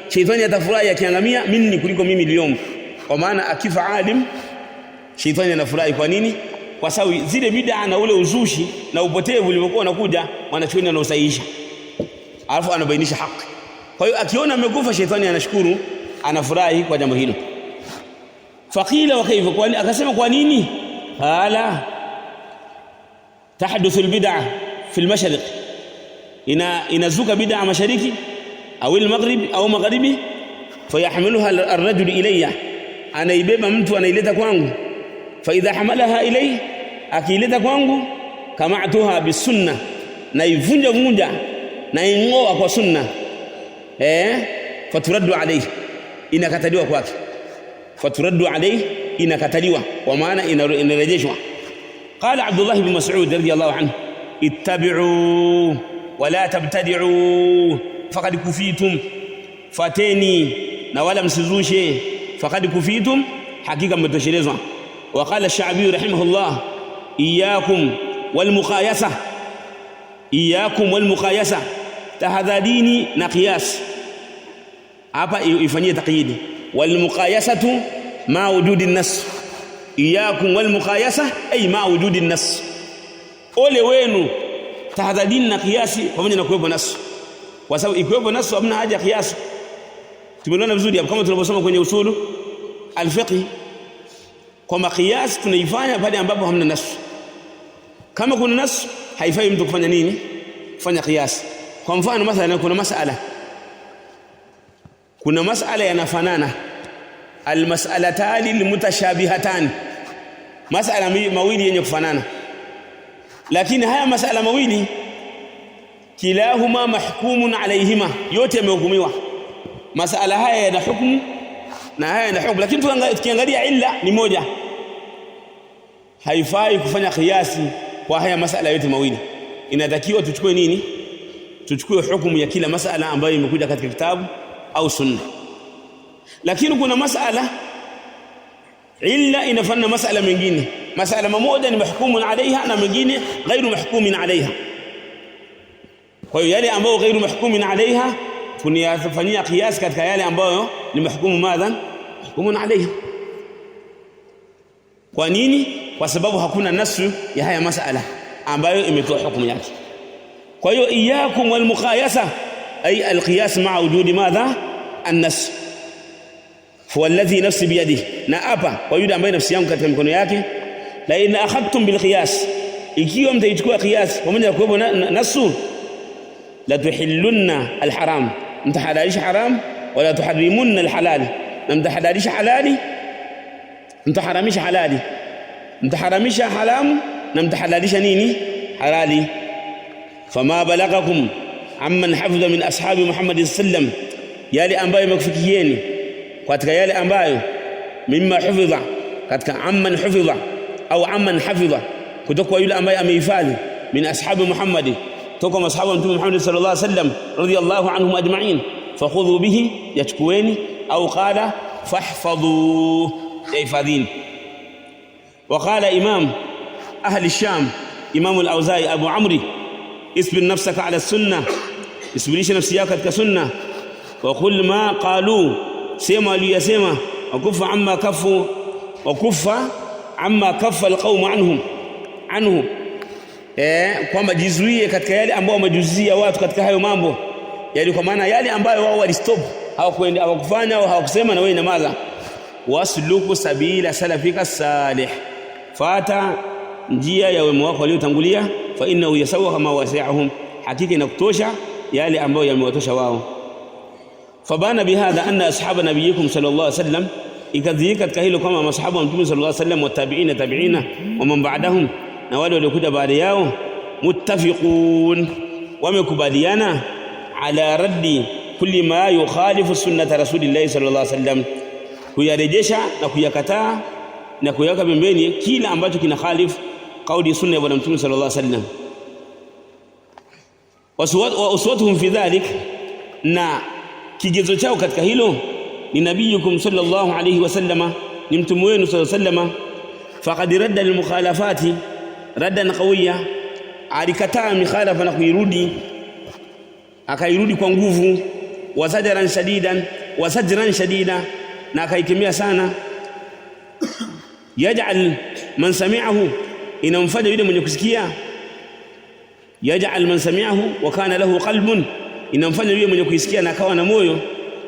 Speaker 2: Shaytani atafurahi akiangamia minni, kuliko mimi leo. Kwa maana akifa alim shaytani anafurahi. Kwa nini? Kwa sababu zile bid'a na ule uzushi na upotevu ulivyokuwa unakuja, wanachuoni wanaosahihisha, alafu anabainisha haki. Kwa hiyo akiona amekufa shaytani anashukuru, anafurahi kwa jambo hilo. Faqila wa kayfa, kwani akasema kwa nini? Hala tahduthu albid'a fi almashriq, inazuka bid'a mashariki au almaghrib au magharibi. Fayahmiluha arrajul ilayya, anaibeba mtu anaileta kwangu. Fa idha hamalaha ilayhi, akileta kwangu, kama'tuha bisunna, naivunja vunja na ingoa kwa sunna. Faturaddu alayhi, inakataliwa kwake. Faturaddu alayhi, inakataliwa, kwa maana inarejeshwa. Qala Abdullah ibn Mas'ud radiyallahu anhu, ittabi'u wa la tabtadi'u faqad kufitum, fateni na wala msizushe, faqad kufitum, hakika mmetoshelezwa. Wa qala ash-Sha'bi rahimahullah, iyyakum wal muqayasa, iyyakum wal muqayasa, tahadharini na qiyas. Hapa ifanyie taqyidi, wal muqayasatu ma wujudi an-nas. Iyyakum wal muqayasa ay ma wujudi an-nas, ole wenu tahadharini na qiyasi pamoja na kuwepo nas, kwa sababu ikiwepo nas hamna haja qiyas. Tumeona vizuri hapo kama tulivyosoma kwenye usulu al-fiqh, kwa qiyas tunaifanya pale ambapo hamna nas. Kama kuna nas haifai mtu kufanya nini? Kufanya qiyas. Kwa mfano mathalan kuna masala yanafanana, almas'alatani almutashabihatani, masala mawili yenye kufanana, lakini haya masala mawili kilahuma mahkumun alayhima, yote yamehukumiwa. Masala haya yana hukumu na haya yana hukumu, lakini tukiangalia illa ni moja. Haifai kufanya kiasi kwa haya masala yote mawili. Inatakiwa tuchukue nini? Tuchukue hukumu ya kila masala ambayo imekuja katika kitabu au sunna. Lakini kuna masala illa inafanana masala mengine, masala mmoja ni mahkumun alaiha na mengine ghairu mahkumin alaiha. Kwa hiyo yale ambayo ghairu mahkumin alaiha tunayafanyia qiyas katika yale ambayo ni mahkumu madhan, mahkumun alaiha. Kwa nini? Kwa sababu hakuna nasu ya haya masala ambayo imetoa hukumu yake. Kwa hiyo iyyakum wal muqayasa ay al-qiyas ma'a wujudi madha an-nas. Huwa alladhi nafsi biyadihi, na hapa kwa yule ambaye nafsi yangu katika mikono yake, la in akhadtum bil qiyas, ikiwa mtaichukua qiyas pamoja na kuwepo nasu, la tuhillunna al-haram, mtahalalisha haram, wala tuharrimunna al-halal, na mtahalalisha halali, mtaharamisha halali, mtaharamisha haramu na mtahalalisha nini? Halali. Fama balaghakum amman hafidha min ashabi Muhammad sallam, yale ambayo yamekufikieni katika yale ambayo mimma hufidha, katika amman hufidha au amman hafidha, kutoka yule ambaye amehifadhi min ashabi Muhammad, toka masahaba wa Mtume Muhammad sallallahu alaihi wasallam radiyallahu anhum ajma'in, fakhudhu bihi, yachukueni, au qala fahfadhu, yahifadhini. وقال إمام أهل الشام إمام الأوزاعي أبو عمرو، اصبر نفسك على السنة، اسبريش نفسيك كسنة، وقل ما قالوا، سيما ليسيما، وكف عما كف القوم عنه، kwamba jizuie katika yale ambao wamejuzia watu katika hayo mambo, yani kwa maana yale ambayo wao walistop hawakwenda hawakufanya au hawakusema, na wewe nyamaza. Wasluku sabila salafika salih, fata njia ya wema wako waliotangulia, fa innahu yasawa kama wasi'ahum, hakika inakutosha yale ambayo yamewatosha wao. Fabana bihadha anna ashaba nabiyikum sallallahu alayhi wasallam, ikadhihirika katika hilo kama masahaba wa mtume sallallahu alayhi wasallam wa tabi'ina wa man ba'dahum, na wale waliokuja baada yao, muttafiqun, wamekubaliana ala raddi kulli ma yukhalifu sunnata rasulillahi sallallahu alayhi wasallam, kuyarejesha na kuyakataa na kuyaweka pembeni kila ambacho kina khalifu kauli sunna ya bwana mtume sallallahu alayhi wasallam. Wa uswatuhum fi dhalik, na kigezo chao katika hilo ni nabiyukum sallallahu alayhi wasallam, ni mtume wenu sallallahu alayhi wasallam. Faqad radda lil mukhalafati raddan qawiyya, alikataa mikhalafa na kuirudi, akairudi kwa nguvu. Wasajran shadidan, na akaikemea sana. Yaj'al man sami'ahu, inamfanya yule mwenye kusikia. Yaj'al man sami'ahu wa kana lahu qalbun, inamfanya yule mwenye kusikia na akawa na moyo.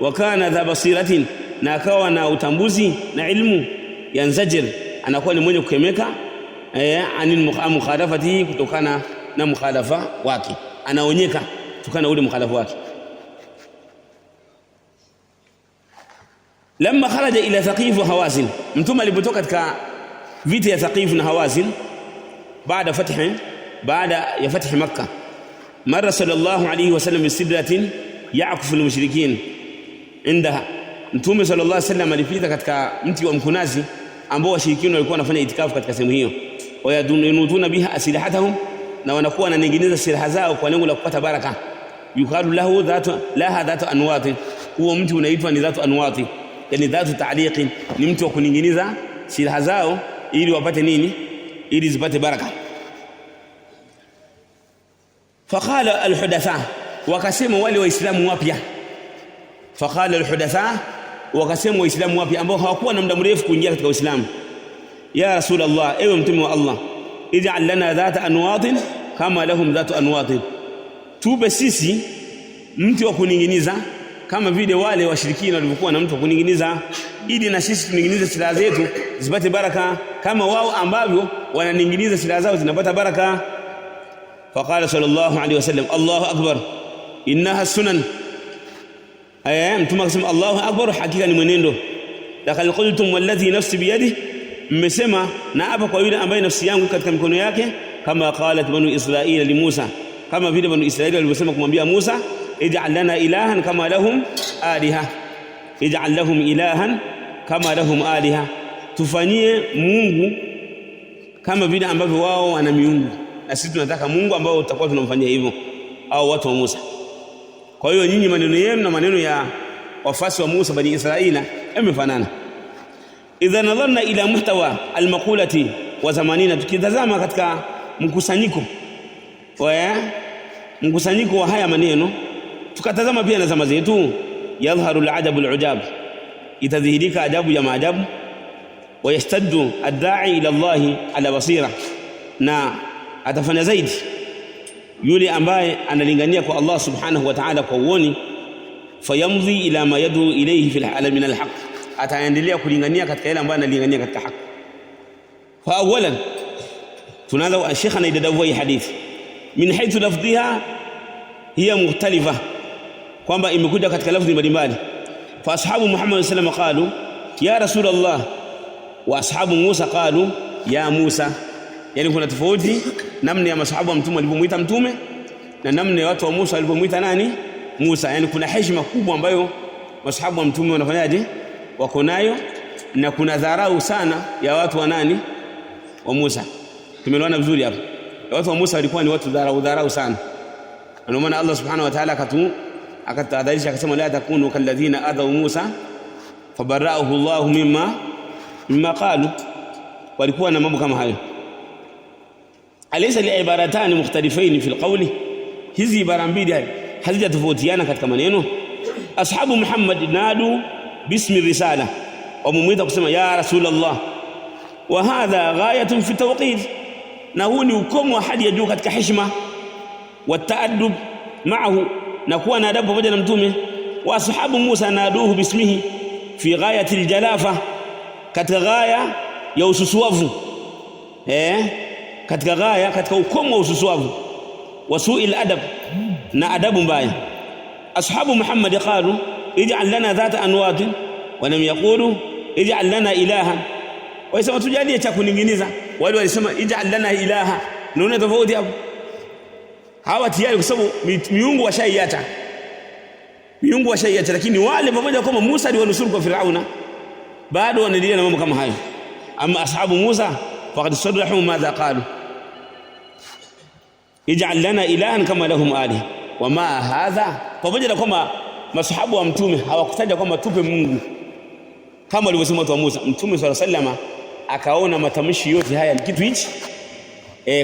Speaker 2: Wa kana dha basiratin, na akawa na utambuzi na ilmu. Yanzajir, anakuwa ni mwenye kukemeka anil mukhalafati, kutokana na mukhalafa wake, anaonyeka kutokana na ule mukhalafa wake. Lamma kharaja ila Thaqif wa Hawazin, mtume alipotoka katika vita ya Thaqif na Hawazin baada ya fath Makkah, mara sallallahu alayhi wasallam bisidratin ya'kufu almushrikin indaha, mtume sallallahu alayhi wasallam alipita katika mti wa mkunazi ambao washirikina walikuwa wanafanya itikafu katika sehemu hiyo. Wayadunutuna biha asilahatahum, na wanakuwa wananinginiza silaha zao kwa lengo la kupata baraka. Yuqalu lahu dhatu anwati, huo mti unaitwa ni dhatu anwati, yani dhatu ta'liqin, ni mtu wa kuninginiza silaha zao ili wapate nini? Ili zipate baraka. Faqala alhudatha, wakasema wale waislamu wapya. Faqala alhudatha, wakasema waislamu wapya ambao hawakuwa na muda mrefu kuingia katika Uislamu, ya Rasulullah, ewe mtume wa Allah, ij'al lana dhata anwatin kama lahum dhatu anwatin, tupe sisi mti wa kuninginiza kama vile wale washirikina walivyokuwa na mtu wa kuninginiza, ili na sisi tuninginize silaha zetu zipate baraka kama wao ambavyo wananinginiza silaha zao zinapata baraka. Faqala sallallahu alayhi wasallam, Allahu akbar innaha sunan, mtume akasema Allahu akbar, hakika ni mwenendo. Laqad qultum walladhi nafsi biyadihi, mmesema na hapa kwa yule ambaye nafsi yangu katika mikono yake, kama qalat banu Israila li Musa, kama vile banu Israila walivyosema kumwambia Musa, ij'al lana ilahan kama lahum aliha, ij'al lahum ilahan kama lahum aliha, tufanyie Mungu kama vile ambavyo wao wana miungu, na sisi tunataka Mungu ambao tutakuwa tunamfanyia hivyo, au watu wa Musa. Kwa hiyo nyinyi maneno yenu na maneno ya wafasi wa Musa bani Israila yamefanana. Idha nadharna ila muhtawa almaqulati wa zamanina, tukitazama katika mkusanyiko wa haya maneno, tukatazama pia na zama zetu, yadhharu aladabu alujab, itadhihirika adabu ya maajabu. Wa yastaddu ad-da'i ila Allah ala basira, na atafanya zaidi yule ambaye analingania kwa Allah subhanahu wa ta'ala kwa uoni. Fayamdhi ila ma yad'u ilayhi fil halal min alhaq, ataendelea kulingania katika yale ambayo analingania katika haki. Fa awalan, tunaanza Sheikh anaidadavua hii hadithi min haythu lafdhiha hiya mukhtalifa, kwamba imekuja katika lafzi mbalimbali. Fa ashabu Muhammad sallallahu alayhi wasallam qalu ya Rasulullah, wa ashabu Musa qalu ya Musa. Yani kuna tofauti namna ya masahaba wa mtume walipomuita mtume na namna ya watu wa Musa walipomuita nani? Musa. Yani kuna heshima kubwa ambayo masahaba wa mtume wanafanyaje? Wako nayo, na kuna dharau sana ya watu wa nani? Wa Musa. Tumeelewana vizuri hapo. Watu wa Musa walikuwa ni watu dharau sana. Ndio maana Allah subhanahu wa ta'ala akatahadharisha akasema, la takunu kalladhina adhaw Musa fabarra'ahu Allah mimma qalu. Walikuwa na mambo kama hayo. Alaysa liibaratani mukhtalifain fi alqawli, hizi ibara mbili hazijatofautiana katika maneno. Ashabu Muhammad nadu bismi risala, wamemwita kusema ya Rasulullah, wa hadha ghayatun fi tawqid, na huu ni ukomo wa hali ya juu katika heshima wa taadub ma'ahu, na kuwa na adabu pamoja na mtume. Wa ashabu Musa naduhu bismihi fi ghayati aljalafa, katika ghaya ya ususuavu, katika ghaya, katika ukomo wa ususuavu, wa su'il adab, na adabu mbaya. Ashabu Muhammad qalu ij'al lana dhata anwat wa lam yaqulu ij'al lana ilaha, waisema tujalie cha kuninginiza, wale walisema ij'al lana ilaha. Unaona tofauti hapo? Hawa tayari kwa sababu miungu washaiacha, lakini wale pamoja kama Musa aliwanusuru kwa Firauna bado wanaendelea na mambo kama hayo. Ama ashabu Musa faqad sadahu madha qalu ij'al lana ilahan kama lahum alih wama hadha, pamoja na kwamba masahabu wa mtume hawakutaja kwamba tupe Mungu kama walivyosema watu wa Musa. Mtume sallallahu alaihi wasallam akaona matamshi yote haya ni kitu hichi,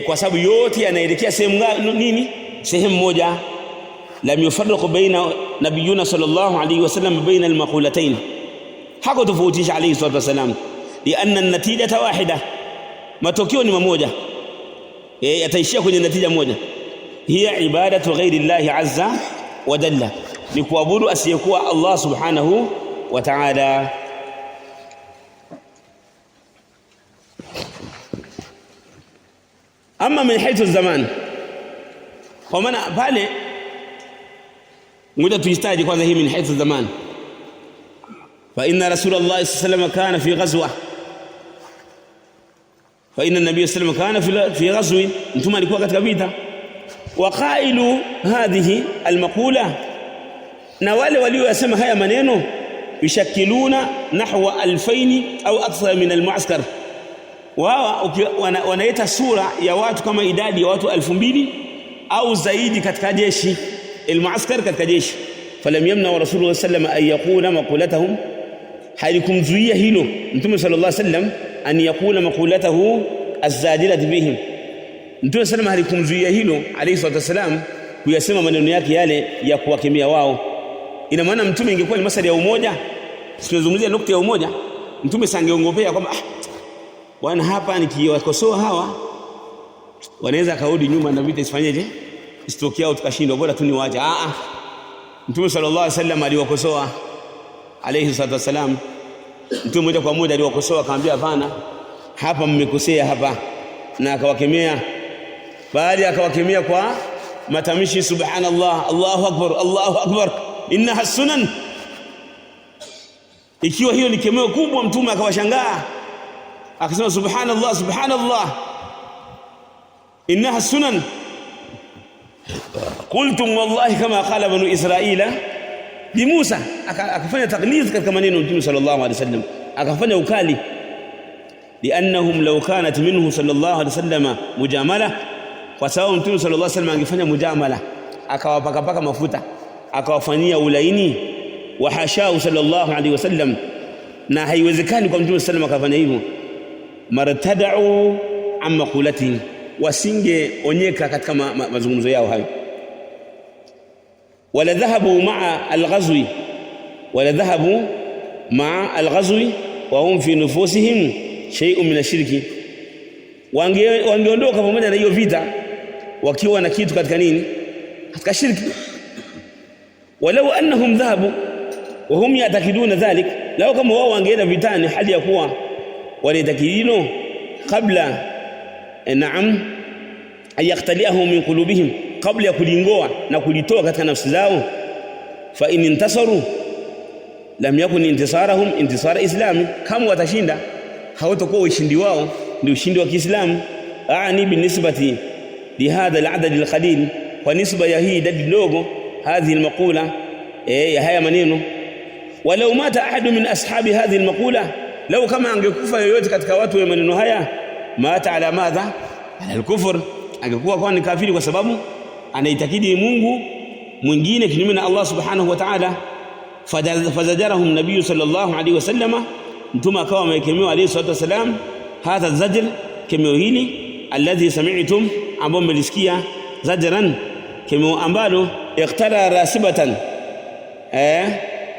Speaker 2: kwa sababu yote yanaelekea sehemu nini? Sehemu moja. Lam yufarriqu baina nabiyuna sallallahu alaihi wasallam baina almaqulatayn, hako tofautisha alayhi salatu wasallam, lianna an-natijata wahida, matokeo ni mamoja, yataishia kwenye natija moja. Hiya ibadatu ghairi llahi azza wa jalla, ni kuabudu asiyekuwa Allah subhanahu wa ta'ala. Ama min haythu zaman, kwa maana pale ngoja tuistaji kwanza hii min haythu zaman. Fa inna rasulullah sallallahu alayhi wasallam kana fi ghazwa, fa inna nabiy sallallahu alayhi wasallam kana fi ghazwin, mtume alikuwa katika vita. Wa qailu hadhihi almaqula, na wale waliosema haya maneno, yashakiluna nahwa 2000 au akthar min almu'askar, wao wanaita sura ya watu kama idadi ya watu 2000 au zaidi katika jeshi, almu'askar, katika jeshi. Falam yamna wa rasulullah sallallahu alayhi wasallam an yaqula maqulatahu, halikumzuia hilo mtume sallallahu alayhi wasallam an yaqula maqulatahu az-zadilati bihim. Mtume sallallahu alayhi wasallam halikumzuia hilo alayhi salatu wasallam kuyasema maneno yake yale ya kuwakemea wao. Ina maana mtume ingekuwa ni masala ya umoja, tunazungumzia nukta ya umoja, mtume sangeongopea kwamba bwana, hapa nikiwakosoa hawa wanaweza kaudi nyuma na vita isifanyeje, isitokea au tukashindwa, bora tu niwaache. Mtume sallallahu alayhi wasallam aliwakosoa alayhi salatu wasallam. Mtume moja kwa moja aliwakosoa, akamwambia hapana, hapa mmekosea hapa, na akawakemea. Bali akawakemea kwa matamshi subhanallah, Allahu akbar, Allahu akbar, innaha sunan. Ikiwa hiyo ni kemeo kubwa, mtume akawashangaa akasema subhanallah, subhanallah, innaha sunan. Qultum wallahi kama qala banu israila li Musa, akafanya taklid katika maneno mtume sallallahu alaihi wasallam, akafanya ukali. Liannahum law kanat minhu sallallahu alaihi wasallam mujamala, kwa sababu mtume sallallahu alaihi wasallam angefanya mujamala, akawapaka mafuta, akawafanyia ulaini, wa hasha sallallahu alaihi wasallam, na haiwezekani kwa mtume sallallahu alaihi wasallam akafanya hivyo. Martada'u amma qulati, wasingeonyeka katika mazungumzo yao hayo. Wala dhahabu ma'a al-ghazwi, wala dhahabu ma'a al-ghazwi wa hum fi nufusihim shay'un min ash-shirki, wangeondoka pamoja na hiyo vita wakiwa na kitu katika nini? Katika shirki. Walau annahum dhahabu wa hum ya'takiduna dhalik, lao kama wao wangeenda vitani hali ya kuwa walitakidino kabla ayaktaliahu min qulubihim, kabla ya kulingoa na kulitoa katika nafsi zao. Fa in intasaru lam yakun intisarahum intisara islami, kama watashinda hawatakuwa ushindi wao ndio ushindi wa Kiislamu. Aani binisbati lihadha aladad alqalil, kwa nisba ya hii idadi ndogo, hadhihi almaqula, ya haya maneno. Walau mata ahadu min ashabi hadhihi almaqula, lau kama angekufa yoyote katika watu wa maneno haya, mata ala madha, ala alkufr, angekuwa kwa ni kafiri, kwa sababu anaitakidi Mungu mwingine kinyume na Allah subhanahu wa ta'ala. Fazajarahum nabiy sallallahu alaihi wasallam, mtume akawa amekemewa alayhi salatu wasalam, hadha zajr, kemeo hili, alladhi sami'tum, ambao mlisikia, zajran, kemeo ambalo iqtara rasibatan,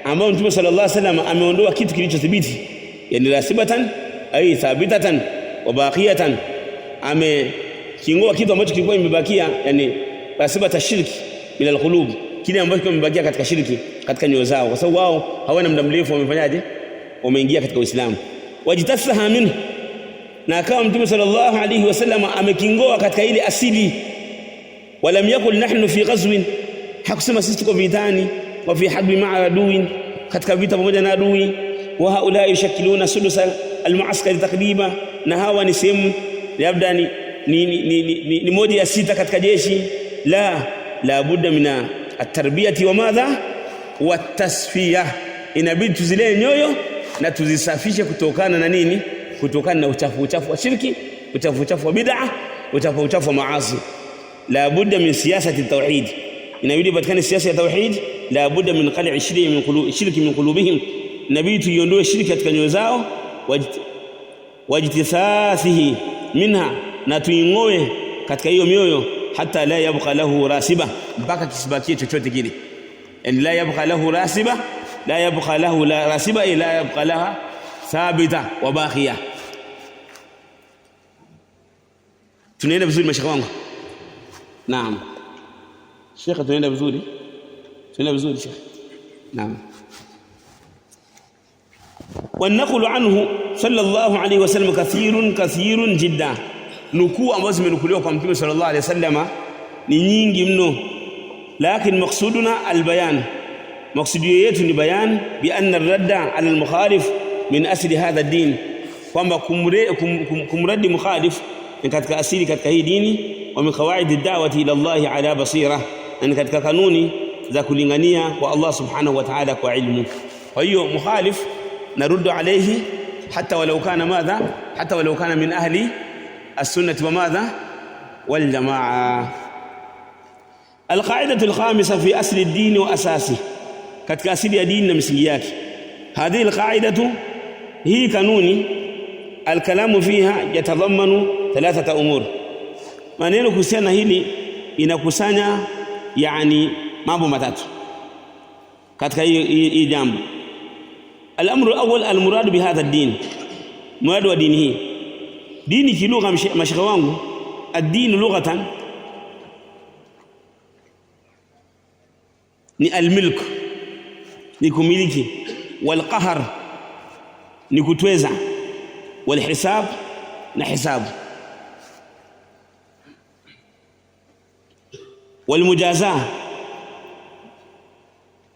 Speaker 2: ambao mtume sallallahu alaihi wasallam ameondoa kitu kilichothibiti, yani rasibatan ay thabitatan wa baqiyatan, kingoa kitu ambacho kilikuwa kimebakia, yani basibata shirki min alqulub, kile ambacho kilikuwa kimebakia katika shirki katika nyoyo zao, kwa sababu wao hawana muda mrefu wamefanyaje, wameingia katika Uislamu. Wajitasaha minhu, na akawa Mtume sallallahu alayhi wasallam amekingoa katika ile asili. Walam yakul nahnu fi ghazwin, hakusema sisi tuko vitani, wa fi harbi ma'a aduwin, katika vita pamoja na adui. Wa haula yashakiluna sulusa almuaskari takriban, na hawa ni sehemu labda ni moja ya sita katika jeshi. La budda mina at-tarbiyati wa madha wa tasfiyah, inabidi tuzilee nyoyo na tuzisafishe kutokana na nini? Kutokana na uchafu wa shirki, uchafu wa bid'a, uchafu wa maasi. La budda min siyasati at-tauhid, inabidi patikane siasa ya tauhid. La budda min qal'i shirki min qulubihim, inabidi tuiondoe shirki katika nyoyo zao. Wajtisathihi minha, na tuingoe katika hiyo mioyo. Hata la yabqa lahu rasiba, mpaka kisibakie chochote kile. Yani la yabqa lahu rasiba, la yabqa lahu la rasiba ila yabqa laha thabita wa baqiya. Tunaenda vizuri mashaka wangu? Naam Sheikh, tunaenda vizuri? Tunaenda vizuri Sheikh? Naam. والنقل عنه صلى الله عليه وسلم كثير جدا, nukuu ambazo zimenukuliwa kwa Mtume sallallahu alaihi wasallam ni nyingi mno. Lakini maksuduna albayan, maksudio yetu ni bayan bi anna ar-radda ala al-mukhalif min asli hadha ad-din, kwamba kumradi mukhalif ni katika asili katika hii dini. Wa min qawaid ad-da'wati ila Allah ala basira, ni katika kanuni za kulingania kwa Allah subhanahu wa ta'ala kwa ilmu. Kwa hiyo mukhalif naruddu alayhi hatta walau kana madha, hatta walau kana min ahli as-sunnah wa madha wal jamaa. Al-qa'idatu al-khamisa fi asli ad-din wa asasi, katika asili ya dini na misingi yake. Hadhihi al-qa'idatu, hii kanuni, al-kalamu fiha yatadhammanu thalathata umur, maneno kuhusiana hili inakusanya yani mambo matatu katika hii jambo. الأمر الأول المراد بهذا الدين, مراد ودينه. ديني في لغة مشغى wangu, الدين لغة ni almilk, ni kumiliki, walqahar ni kutweza, walhisab na hisabu, walmujaza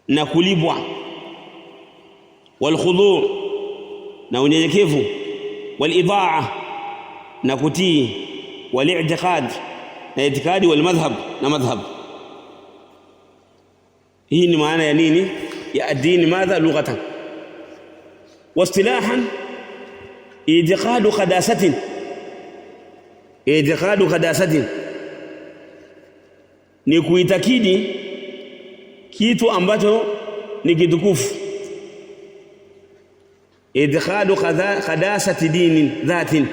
Speaker 2: na kulibwa, والخضوع na unyenyekevu, walidaa na kutii, wali'tiqad na itikadi, walmadhhab na madhhab. Hii ni maana ya nini ya ad-din madha lughatan. Wastilahan i'tiqadu qadasatin ni kuitakidi kitu ambacho ni kitukufu. Idkhadu qadasati dinin dhatin,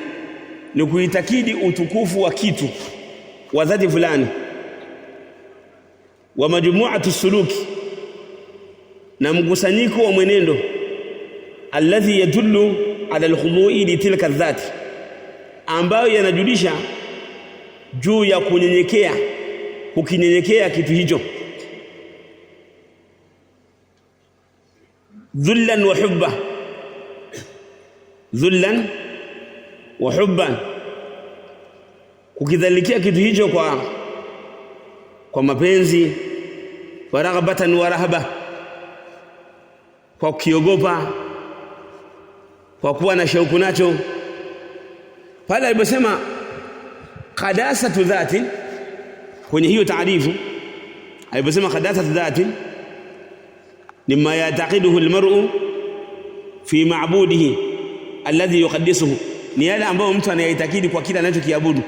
Speaker 2: ni kuitakidi utukufu wa kitu wa dhati fulani. Wa majmu'atu suluki, na mkusanyiko wa mwenendo. Alladhi yadullu ala al-khudu'i li tilka dhati, ambayo yanajulisha juu ya kunyenyekea, kukinyenyekea kitu hicho. Dhullan wa hubba, dhullan wa hubban, kukidhalikia kitu hicho kwa mapenzi, wa raghbatan wa rahaba, kwa kiogopa, kwa kuwa na shauku nacho. Pale aliposema qadasatu dhati, kwenye hiyo taarifu aliposema qadasatu dhati ni ma yataqiduhu almar'u fi ma'budihi alladhi yuqaddisuhu, ni yale ambayo mtu anayaitakidi kwa kila anachokiabudu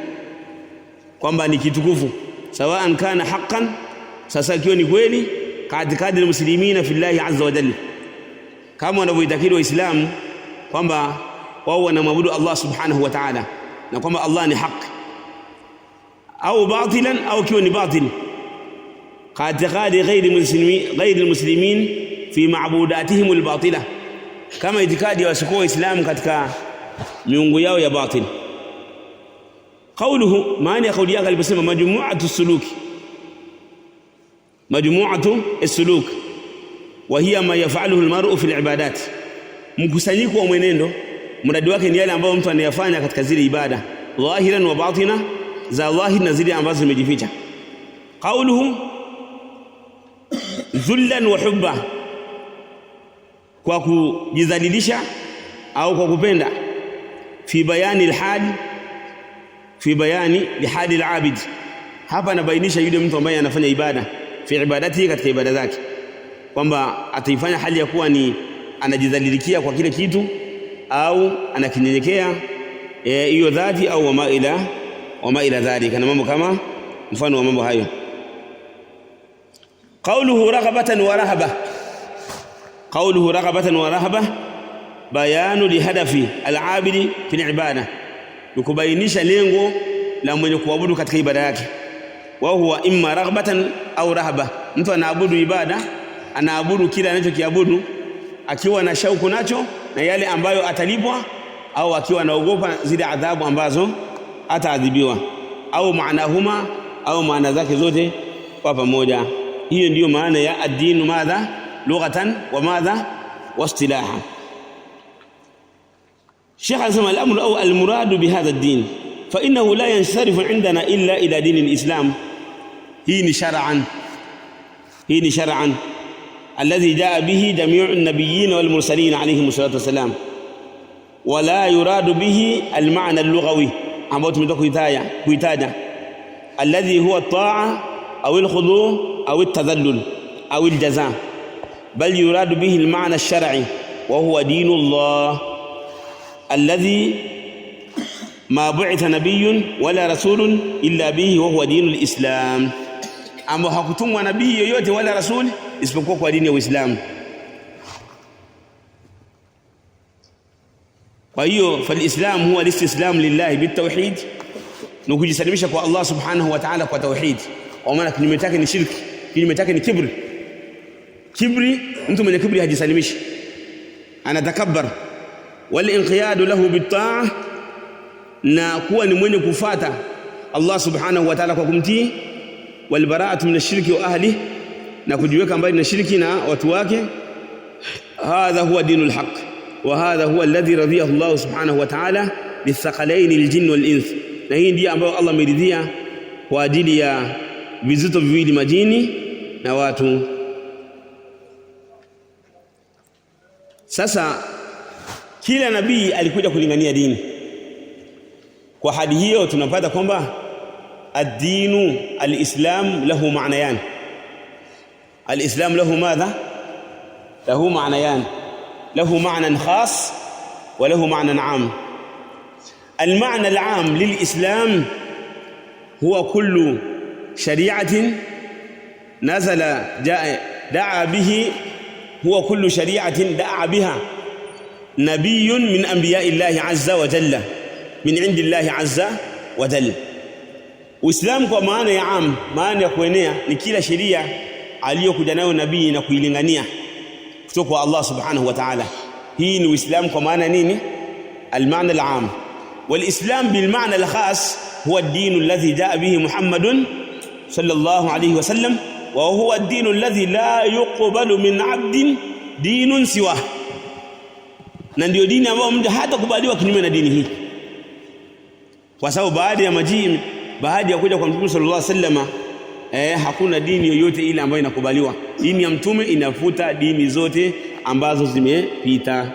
Speaker 2: kwamba ni kitukufu, sawaan kana haqqan, sasa ikiwa ni kweli, katikadi almuslimina fillahi azza wa jalla, kama wanavyoitakidi waislamu kwamba wao wanamwabudu Allah subhanahu wa ta'ala na kwamba Allah ni haki, au batilan, au kiwa ni batil, katikadi ghairi almuslimin fi ma'budatihim albatila, kama itikadi ya wasikuwa waislamu katika miungu yao ya batil. Qawluhu, maana ya kauli yake aliposema majmu'atu suluki, majmu'atu as-suluk wa hiya ma yaf'aluhu al-mar'u fi al-ibadat, mkusanyiko wa mwenendo mradi wake ni yale ambayo mtu anayafanya katika zile ibada dhahiran wa batina, za dhahir na zile ambazo zimejificha. Qawluhu dhullan wa hubba, kwa kujidhalilisha au kwa kupenda. Fi bayani al-hal, fi bayani lihali al-abid, hapa anabainisha yule mtu ambaye anafanya ibada fi ibadati, katika ibada zake, kwamba ataifanya hali ya kuwa ni anajidhalilikia kwa kile kitu au anakinyenyekea hiyo dhati au wama ila dhalika, na mambo kama mfano wa mambo hayo. Qawluhu raghabatan wa rahaba, qawluhu raghabatan wa rahaba bayanu lihadafi al-abidi fi al-ibada, nikubainisha lengo la mwenye kuabudu katika ibada yake. Wa huwa imma raghbatan au rahaba, mtu anaabudu ibada, anaabudu kile anachokiabudu akiwa na shauku nacho na yale ambayo atalipwa, au akiwa anaogopa zile adhabu ambazo ataadhibiwa, au maanahuma, au maana zake zote kwa pamoja. Hiyo ndiyo maana ya ad-din madha lughatan wa madha wastilaha. Sheikh anasema al-amru au al-muradu bihadha ad-din fa innahu la yansarifu indana illa ila din al-islam. Hii ni shar'an alladhi jaa bihi jami'u an-nabiyyin wal mursalin alayhim salatu wassalam, wa la yuradu bihi al-ma'na al-lughawi ambao tumetoka kuitaja, alladhi huwa at-ta'a au al-khudu' au at-tadhallul au al-jazaa, bal yuradu bihi al-ma'na ash-shar'i wa huwa dinullah alladhi ma bu'itha nabiyyun wala rasulun illa bihi wa huwa dinul islam, ambao hakutumwa nabii yoyote wala rasul isipokuwa kwa dini ya Uislamu. Kwa hiyo falislam huwa alistislam lillahi bitawhid, ni kujisalimisha kwa Allah subhanahu wa ta'ala kwa tauhid, kwa maana kinyume chake ni shirki, kinyume chake ni kibri. Kibri, mtu mwenye kibri hajisalimishi, anatakabbar. Wal inqiyadu lahu bitta'ah, na kuwa ni mwenye kufuata Allah subhanahu wa ta'ala kwa kumtii. Wal bara'atu min ash-shirki wa ahlihi, na kujiweka mbali na shirki na watu wake. Hadha huwa dinul haqq wa hadha huwa alladhi radiyahu Allah subhanahu wa ta'ala lithaqalaini al-jinn wal ins, na hii ndiyo ambayo Allah ameridhia kwa ajili ya vizito viwili, majini na watu. Sasa kila nabii alikuja kulingania dini. Kwa hadi hiyo tunapata kwamba ad-dinu al-islam lahu ma'nayan. Al-islam lahu madha? Lahu ma'nayan, lahu ma'nan khas wa lahu ma'nan 'am. Al-ma'na al-'am lil-islam huwa kullu shari'atin nazala da'a bihi, huwa kullu shari'atin da'a biha nabiyyun min anbiya'i Allahi 'azza wa jalla, min 'indi Allahi 'azza wa jalla. Uislamu kwa maana ya am, maana ya kuenea, ni kila sheria aliyokuja nayo nabii na kuilingania kutoka kwa Allah subhanahu wa ta'ala. Hii ni Uislamu kwa maana nini? Al-ma'na al-'am. Wal-islam bil-ma'na al-khas huwa ad-din alladhi jaa bihi Muhammadun sallallahu alayhi wa sallam, wa huwa ad-din alladhi la yuqbalu min 'abdin dinun siwa, na ndio dini ambayo mtu hata kubaliwa kinyume na dini hii, kwa sababu baada ya kuja kwa Mtume sallallahu alayhi wasallam hakuna dini yoyote ile ambayo inakubaliwa. Dini ya Mtume inafuta dini zote ambazo zimepita.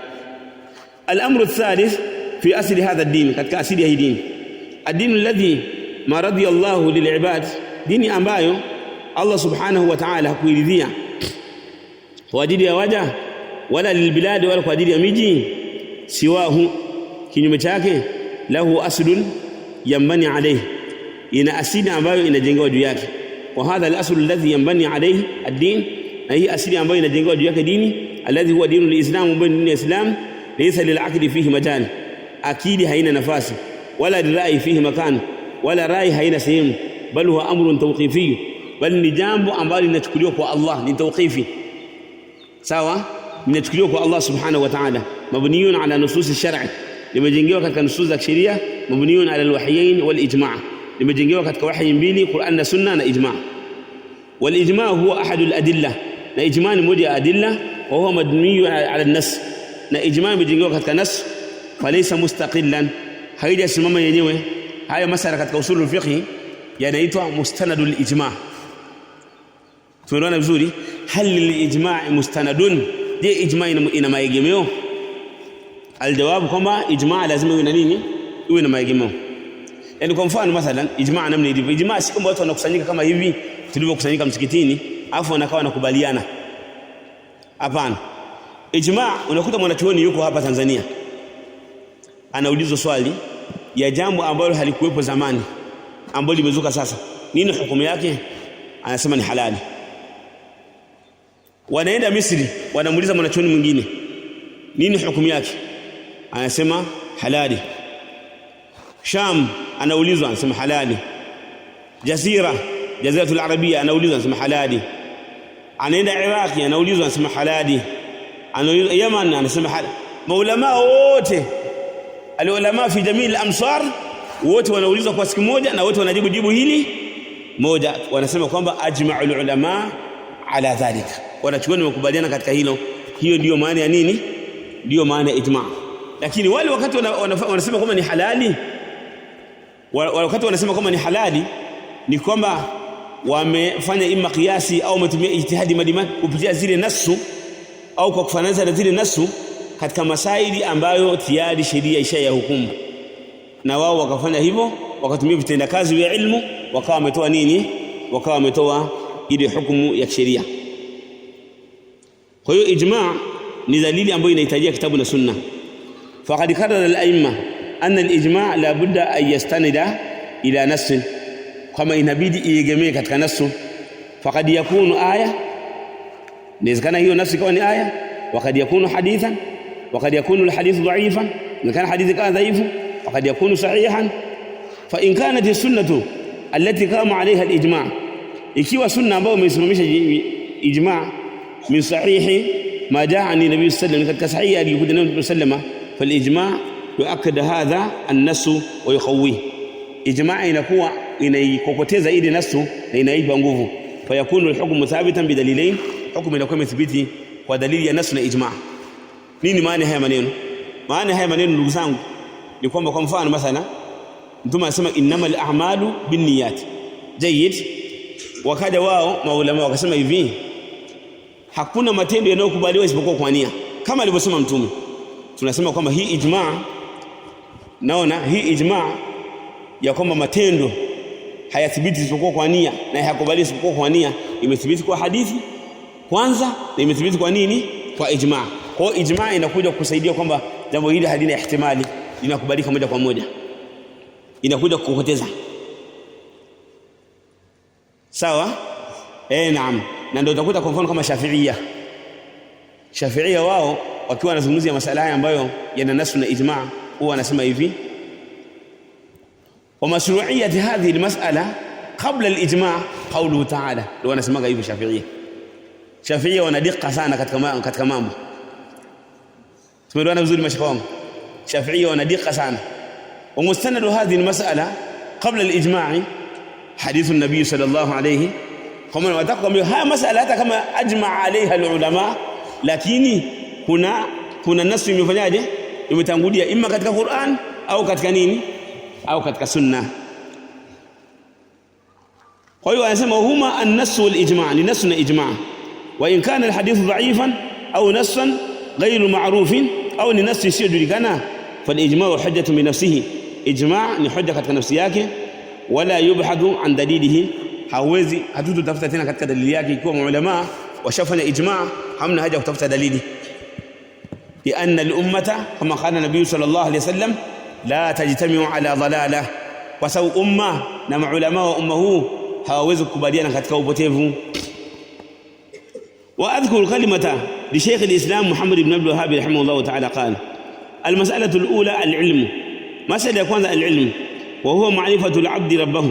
Speaker 2: Al-amru ath-thalith fi asli hadha ad-din, katika asili ya hii dini, ad-din alladhi ma radiya Allahu lil-ibad, dini ambayo Allah subhanahu wa ta'ala hakuiridhia kwa ajili ya waja, wala lilbilad, wala kwa ajili ya miji, siwahu, kinyume chake, lahu aslun yambani alayhi, ina asili ambayo inajengewa juu yake. Wa hadha al-asl alladhi yambani alayhi ad-din, na hii asili ambayo inajengewa juu yake dini, alladhi huwa dinul islam, ambayo dini ya Islam, laysa lil-aqli fihi majal, akili haina nafasi, wala lirai fihi makan, wala rai haina sehemu, bal huwa amrun tawqifi, bal ni jambo ambalo linachukuliwa kwa Allah, ni tawqifi, sawa, linachukuliwa kwa Allah subhanahu wa ta'ala, mabniyun ala nusus ash-shar'i, limejengewa katika nusus za sheria mabniun ala alwahyayn wal ijma', limejengewa katika wahyi mbili, Qur'an na sunna na ijma'. Wal ijma' huwa ahadul adilla, na ijma' ni moja ya adilla, wa huwa mabniun ala an-nas, na ijma' imejengewa katika nas, falaysa mustaqillan, haijasimama yenyewe. Haya masala katika usulul fiqh yanaitwa mustanadul ijma'. Tumeona vizuri, hal al-ijma' mustanadun, je ijma' ina maegemeo? Aljawabu kwamba ijma' lazima iwe na nini? Iwe na maegemeo. Yani kwa mfano mathalan ijma' namna ilivyo, ijma' si kwamba watu wanakusanyika kama hivi tulivyokusanyika msikitini afu wanakaa wanakubaliana. Hapana. Ijma' unakuta mwanachuoni yuko hapa Tanzania, anaulizwa swali ya jambo ambalo halikuwepo zamani, ambalo limezuka sasa, nini hukumu yake? Anasema ni halali. Wanaenda Misri, wanamuuliza mwanachuoni mwingine, nini hukumu yake? Anasema halali. Sham anaulizwa, anasema halali. Jaziratul Arabia anaulizwa, anasema halali. Anaenda Iraq, anaulizwa, anasema halali. Anaulizwa Yaman, anasema halali. Maulama wote alulama fi jamii al-amsar wote wanaulizwa kwa siku moja, na wote wanajibu jibu hili moja. Wanasema kwamba ajma'ul ulama ala dhalika, wanachuoni wakubaliana katika hilo. Hiyo ndio maana ya nini? Ndio maana ya ijma'. Lakini wale wakati wanasema kwamba ni halali, wakati wanasema kwamba ni halali ni kwamba wamefanya imma qiyasi au wametumia ijtihadi madima kupitia zile nasu au kwa kufananisha na zile nasu katika masaili ambayo tayari sheria ishayahukumu, na wao wakafanya hivyo, wakatumia vitenda kazi vya ilmu, wakawa wametoa nini? Wakawa wametoa ile hukumu ya sheria. Kwa hiyo ijma' ni dalili ambayo inahitajia kitabu na sunna. Faqad qarrara al-a'imma anna al-ijma' la budda an yastanida ila nass, kama inabidi iegemee katika nasu. Faqad yakunu aya, inawezekana hiyo nasu ikawa ni aya, waqad yakunu hadithan, waqad yakunu al-hadith dha'ifan, na kana hadithi kana dhaifu, waqad yakunu sahihan. Fa in kanat as-sunnatu allati qama 'alayha al-ijma', ikiwa sunna ambayo imesimamisha ijma' min sahihi ma jaa an nabii sallallahu katika sahihi alikuja nabii sallallahu, fal ijma' yuakkid hadha an-nass wa yuqawwi, ijma' inakuwa inaikokoteza ile nasu na inaipa nguvu. Fa yakunu al-hukmu thabitan bi dalilain, hukumu inakuwa imethibiti kwa dalili ya nasu na ijma'. Nini maana haya maneno? Maana haya maneno ndugu zangu ni kwamba, kwa mfano mathalan Mtume anasema innamal a'malu binniyat, jayyid. Wakaja wao maulama wakasema hivi, hakuna matendo yanayokubaliwa isipokuwa kwa nia, kama alivyosema Mtume. Tunasema kwamba hii ijma', naona hii ijma' ya kwamba matendo hayathibiti isipokuwa kwa nia na hayakubaliwi isipokuwa kwa nia, imethibiti kwa hadithi kwanza, na imethibiti kwa nini? Kwa ijma'. Kwa hiyo ijma' inakuja kusaidia kwamba jambo hili halina ihtimali, linakubalika moja kwa moja, inakuja kukokoteza. Sawa? Naam. Na ndio utakuta kwa mfano kama Shafi'ia wao wakiwa wanazungumzia masala haya ambayo yana nasu na ijma', huwa wanasema hivi, wa mashru'iyyati hadhihi almas'ala qabla alijma' qawluhu ta'ala. Ndio wanasemaga hivi Shafi'ia wanadika sana katika mambo. Tumeelewana vizuri mashaka wangu? Shafi'ia wanadika sana. Wa mustanadu hadhihi almas'ala qabla alijma' hadithu an-nabii sallallahu alayhi, kama watakwambia haya masala hata kama ajma' alayha alulama, lakini kuna nasu imefanyaje, imetangulia imma katika Qur'an au katika nini, au katika sunna. Kwa hiyo anasema huma an-nass wal ijma', ni nasu na ijma'. Wa in kana al-hadith dha'ifan au nassan ghayru ma'rufin, au ni nasu isiyojulikana, fa al-ijma' hujjatun bi nafsihi, ijma' ni hujja katika nafsi yake. Wala yubhadu an dalilihi, hawezi hatutafuta tena katika dalili yake. Ikiwa maulama washafanya ijma', hamna haja kutafuta dalili. لأن الأمة كما قال النبي صلى الله عليه وسلم لا تجتمع على ضلالة، وسو أمة نمع علماء وأمه hawawezi kukubaliana katika upotevu. وأذكر كلمة لشيخ الإسلام محمد بن عبد الوهاب رحمه الله تعالى قال: المسألة الأولى العلم، مسألة ya kwanza العلم، وهو معرفة العبد ربه،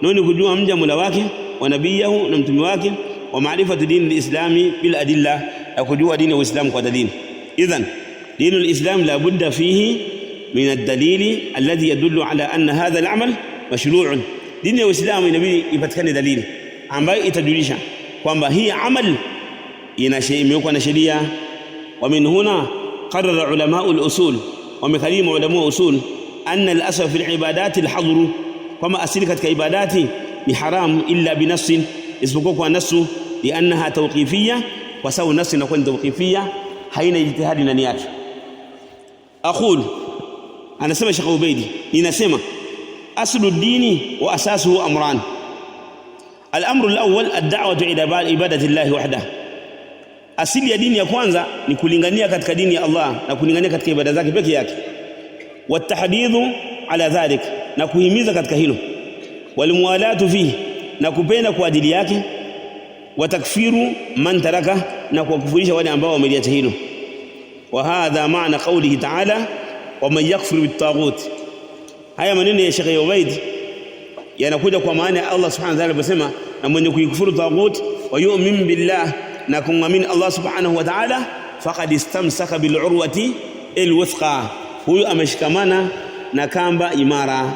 Speaker 2: نوني kujua mja Mola wake wa nabiyahu na mtume wake, wa maarifatu dini al-islami bil adilla, na kujua dini ya Uislamu kwa dalili. Idhan dini al-islam la budda fihi
Speaker 1: min ad-dalili alladhi yadullu ala anna hadha al-amal mashru'un. Dini ya Uislamu inabidi ipatikane dalili ambayo itajulisha kwamba hii amal imewekwa na sheria. Wa min huna qarrara ulama al-usul, wamekalimu ulama usul anna al-asl fi al-ibadat al-hadr, kama asili katika ibadati ni haram illa binafsin, isipokuwa kwa nasu, liannaha tawqifiyya, kwa sababu nasu inakuwa ni tawqifiyya, haina ijtihadi ndani yake. Aqul, anasema Sheikh Ubaidi, ninasema aslu ad-dini wa asasuhu amran. Al-amru al-awwal ad-da'watu ila ibadati Allah wahdahu. Asili ya dini ya kwanza ni kulingania katika dini ya Allah na kulingania katika ibada zake peke yake. Watahdidhu ala dhalik, na kuhimiza katika hilo. Walmuwalatu fihi, na kupenda kwa ajili yake. Watakfiru man taraka, na kuwakufurisha wale ambao wameliacha hilo. Wa hadha maana qawlihi ta'ala wa man yakfur bit-taghut. Haya maneno ya Sheikh Ubaid yanakuja kwa maana ya Allah subhanahu wa ta'ala aliposema, na mwenye kuikufuru taghut wa yu'min billah, na kumwamini Allah subhanahu wa ta'ala, faqad istamsaka bil urwati al-wuthqa, huyu ameshikamana na kamba imara.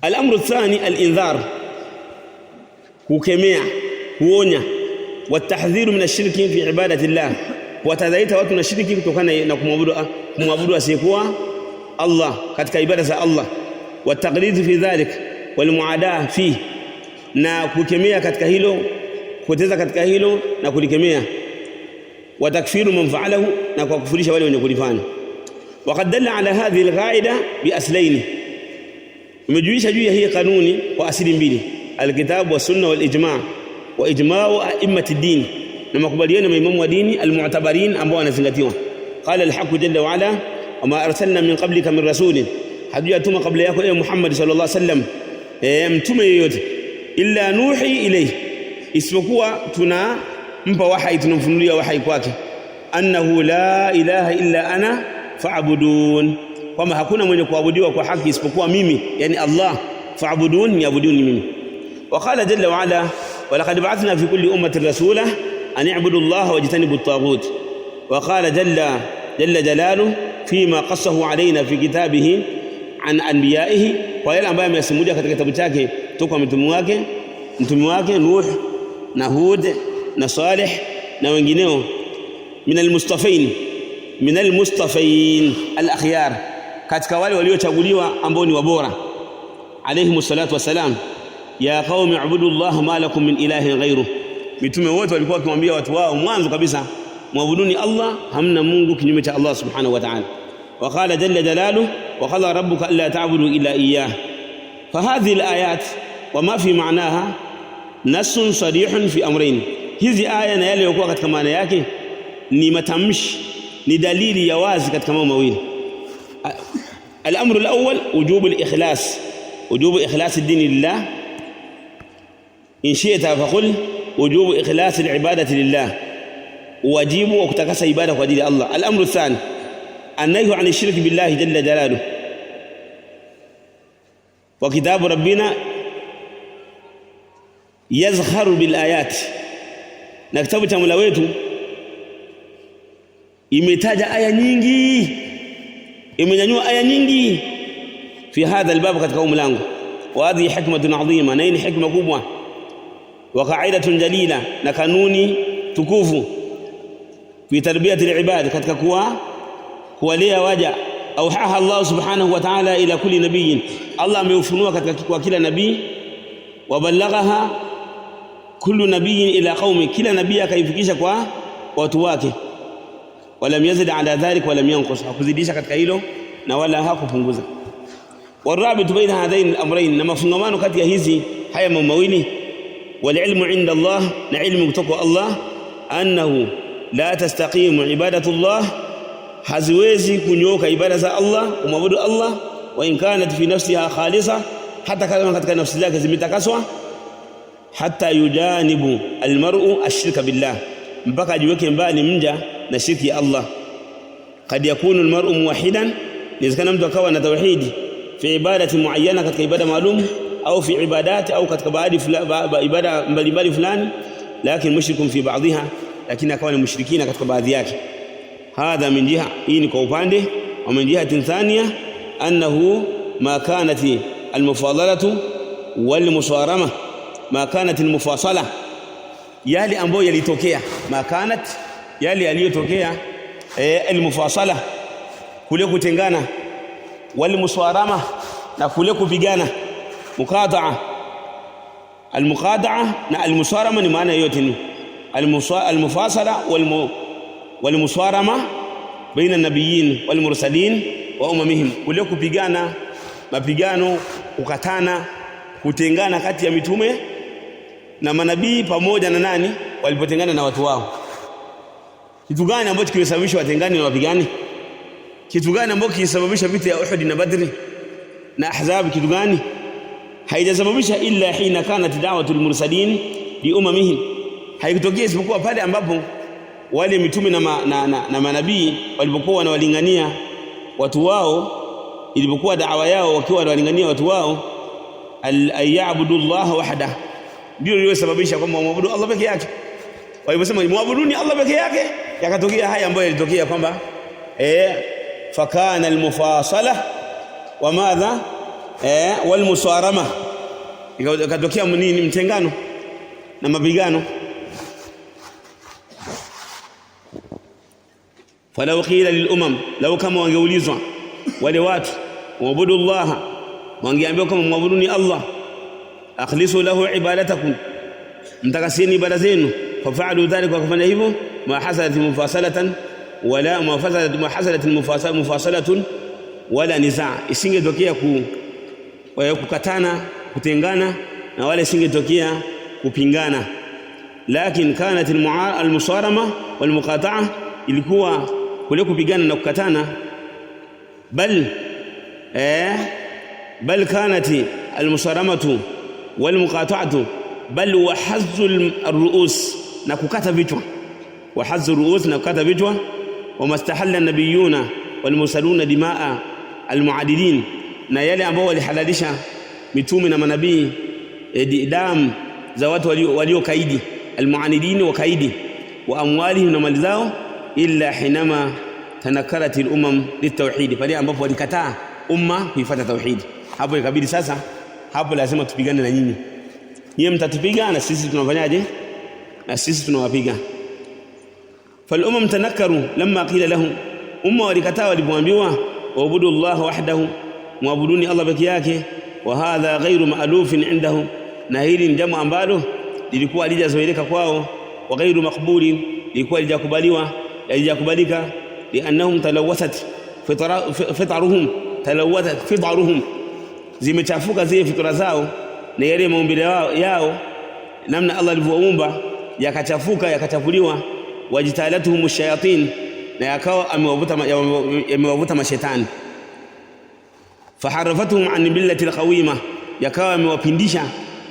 Speaker 1: Al-amru athani al-indhar, kukemea, kuonya. Watahdhiru min ash-shirki fi ibadati Allah, watadhaita watu na shiriki kutokana na kumwabudu asiyekuwa Allah katika ibada za Allah. Wataqlid fi dhalik wal muadaa fi, na kukemea katika hilo, kuteza katika hilo na kulikemea. Watakfiru man fa'alahu, na kwa kufurisha wale wenye kulifanya. Waqad dalla ala hadhihi al-qaida bi aslaini, umejulisha juu ya hii kanuni kwa asili mbili: alkitabu wa sunna wal ijma', wa ijma'u a'immati ad-din, na makubaliano ya maimamu wa dini almu'tabarin ambao wanazingatiwa. Qala al-haqq jalla wa ala, wama arsalna min qablika min rasulin, hatujatuma kabla yako ewe Muhammad sallallahu alaihi wasallam mtume yoyote, illa nuhi ilayhi, isipokuwa tunampa wahyi, tunamfunulia wahyi kwake, annahu la ilaha illa ana fa'budun, kwamba hakuna mwenye kuabudiwa kwa haki isipokuwa mimi, yani Allah, fa'budun, niabuduni mimi. Wa qala jalla wa ala, wa laqad ba'athna fi kulli ummatin rasula an i'budu Allah wajtanibu at-taghut. Wa qala jalla jalaluhu fima qassahu alayna fi kitabihi an anbiya'ihi, kwa yale ambayo amesimulia katika kitabu chake toka mtume wake Nuh na Hud na Salih na wengineo, min al-mustafain al-akhyar, katika wale waliochaguliwa ambao ni wabora, alayhi salatu wasalam. Ya qaumi ibudu Allah ma lakum min ilahin ghayruh, mitume wote walikuwa wakimwambia watu wao mwanzo kabisa, muabuduni Allah, hamna Mungu kinyume cha Allah subhanahu wa ta'ala. Wa qala jalla jalaluhu, wa qala rabbuka alla ta'budu illa iyyah. Fahadhihi al-ayat wa ma fi ma'naha nasun sarihun fi amrayn, hizi aya na yale yaliokuwa katika maana yake ni matamshi, ni dalili ya wazi katika mambo mawili. Al-amru al-awwal wujubu al-ikhlas, wujubu ikhlas ad-din lillah. In shi'ta faqul wujubu ikhlas al-ibadati lillah, wajibu wa kutakasa ibada kwa ajili ya Allah. Al-amru ath-thani an-nahyu 'an ash-shirk billahi jalla jalaluhu, wa kitabu rabbina yazkharu bil ayat, na kitabu cha Mola wetu imetaja aya nyingi, imenyanyua aya nyingi fi hadha albab, katika mlango. Wa hadhi hikmatun adhima, na hii ni hikma kubwa. Wa qa'idatun jalila, na kanuni tukufu. Fi tarbiyati alibad, katika kuwalea waja. Auhaha Allah subhanahu wa ta'ala ila kulli nabiyyin, Allah ameufunua katika kwa kila nabii. Wa ballaghaha kullu nabiyyin ila qaumi, kila nabii akaifikisha kwa watu wake. Walam yazid ala dhalik walam yanqus, hakuzidisha katika hilo na wala hakupunguza. Warabitu baina hadain al-amrayn, na mafungamano kati ya hizi haya mambo mawili. Wal ilmu inda Allah, na ilmu kutoka Allah, annahu la tastaqimu ibadatu Allah, haziwezi kunyoka ibada za Allah, kumwabudu Allah, wa in kanat fi nafsiha khalisa, hata kama katika nafsi zake zimetakaswa, hatta yujanibu almar'u ashirka billah, mpaka ajiweke mbali mja na shirki ya Allah. Kad yakunu almar'u muwahhidan, inawezekana mtu akawa na tauhidi fi ibadati muayyana, katika ibada maalum, au fi ibadati, au katika baadhi ibada mbalimbali fulani, lakini mushrikun fi ba'dihha, lakini akawa ni mushrikina katika baadhi yake.
Speaker 2: hadha min jiha, hii ni kwa upande wa min jihatin thaniya annahu ma kanat almufadalatu wal musarama, ma kanat almufasala, yale ambayo yalitokea, ma kanat, yale yaliyotokea, almufasala, kule kutengana, wal musarama, na kule kupigana, muqata'a, almuqata'a na almusarama ni maana yote ni almufasala wal musarama baina an-nabiyyin wal mursalin wa umamihim, kule kupigana, mapigano, kukatana, kutengana kati ya mitume na manabii pamoja na nani walipotengana na watu wao. Kitu gani ambacho kilisababisha watengane na wapigane? Kitu gani ambacho kilisababisha vita ya Uhud na Badr na Ahzab? Kitu gani? Haijasababisha illa hina kanat da'watul mursalin li umamihim, haikutokea isipokuwa pale ambapo wale mitume na manabii walipokuwa wanawalingania watu wao, ilipokuwa da'wa yao wakiwa wanawalingania watu wao, ayabudu Allah wahda, ndio iliyosababisha kwamba muabudu Allah peke yake. Waliposema muabuduni Allah peke yake, yakatokea haya ambayo yalitokea kwamba fakana almufasala wa madha wal musarama, ikatokea nini? Mtengano na mapigano. Falau qila lil umam, lau kama wangeulizwa wale watu muabudu Allah, wangeambiwa kama muabuduni Allah, akhlisu lahu ibadatakum, mtakasieni ibada zenu, fafa'alu dhalika, wakafanya hivyo, ma hasalat mufasalatan wala ma hasalat mufasalatun wala nizaa, isingetokea kukatana, kutengana, na wala isingetokea kupingana. Lakin kanat almusarama walmuqata'a, ilikuwa kule kupigana na kukatana, bal kanat almusaramatu walmuqata'atu bal wa hazzul arruus, na kukata vichwa, wa hazzul ruus, na kukata vichwa, wa mastahalla nabiyuna wal mursaluna dimaa almuadilin, na yale ambao walihalalisha mitume na manabii damu za watu waliokaidi, almuanidin wa kaidi, wa amwalihim, na mali zao, illa hinama tanakarat al-umam litawhid, pale ambapo walikataa umma kuifuata tauhid. Hapo ikabidi sasa, hapo lazima tupigane na nyinyi, nyinyi mtatupiga na sisi tunafanyaje? Na sisi tunawapiga. Fal-umam tanakkaru lamma qila lahum, umma walikataa walipoambiwa waabudu Allah wahdahu, muabuduni Allah peke yake, wa hadha ghairu ma'lufin indahum, na hili ni jambo ambalo lilikuwa halijazoeleka kwao, wa ghairu maqbuli, lilikuwa halijakubalika, liannahum talawathat fitruhum, zimechafuka zile fitra zao na yale maumbile yao, namna Allah alivyoumba yakachafuka, yakachafuliwa, wajitalatuhum ash-shayatin, na yakawa amewavuta mashetani, faharafatuhum an millati alqawima, yakawa amewapindisha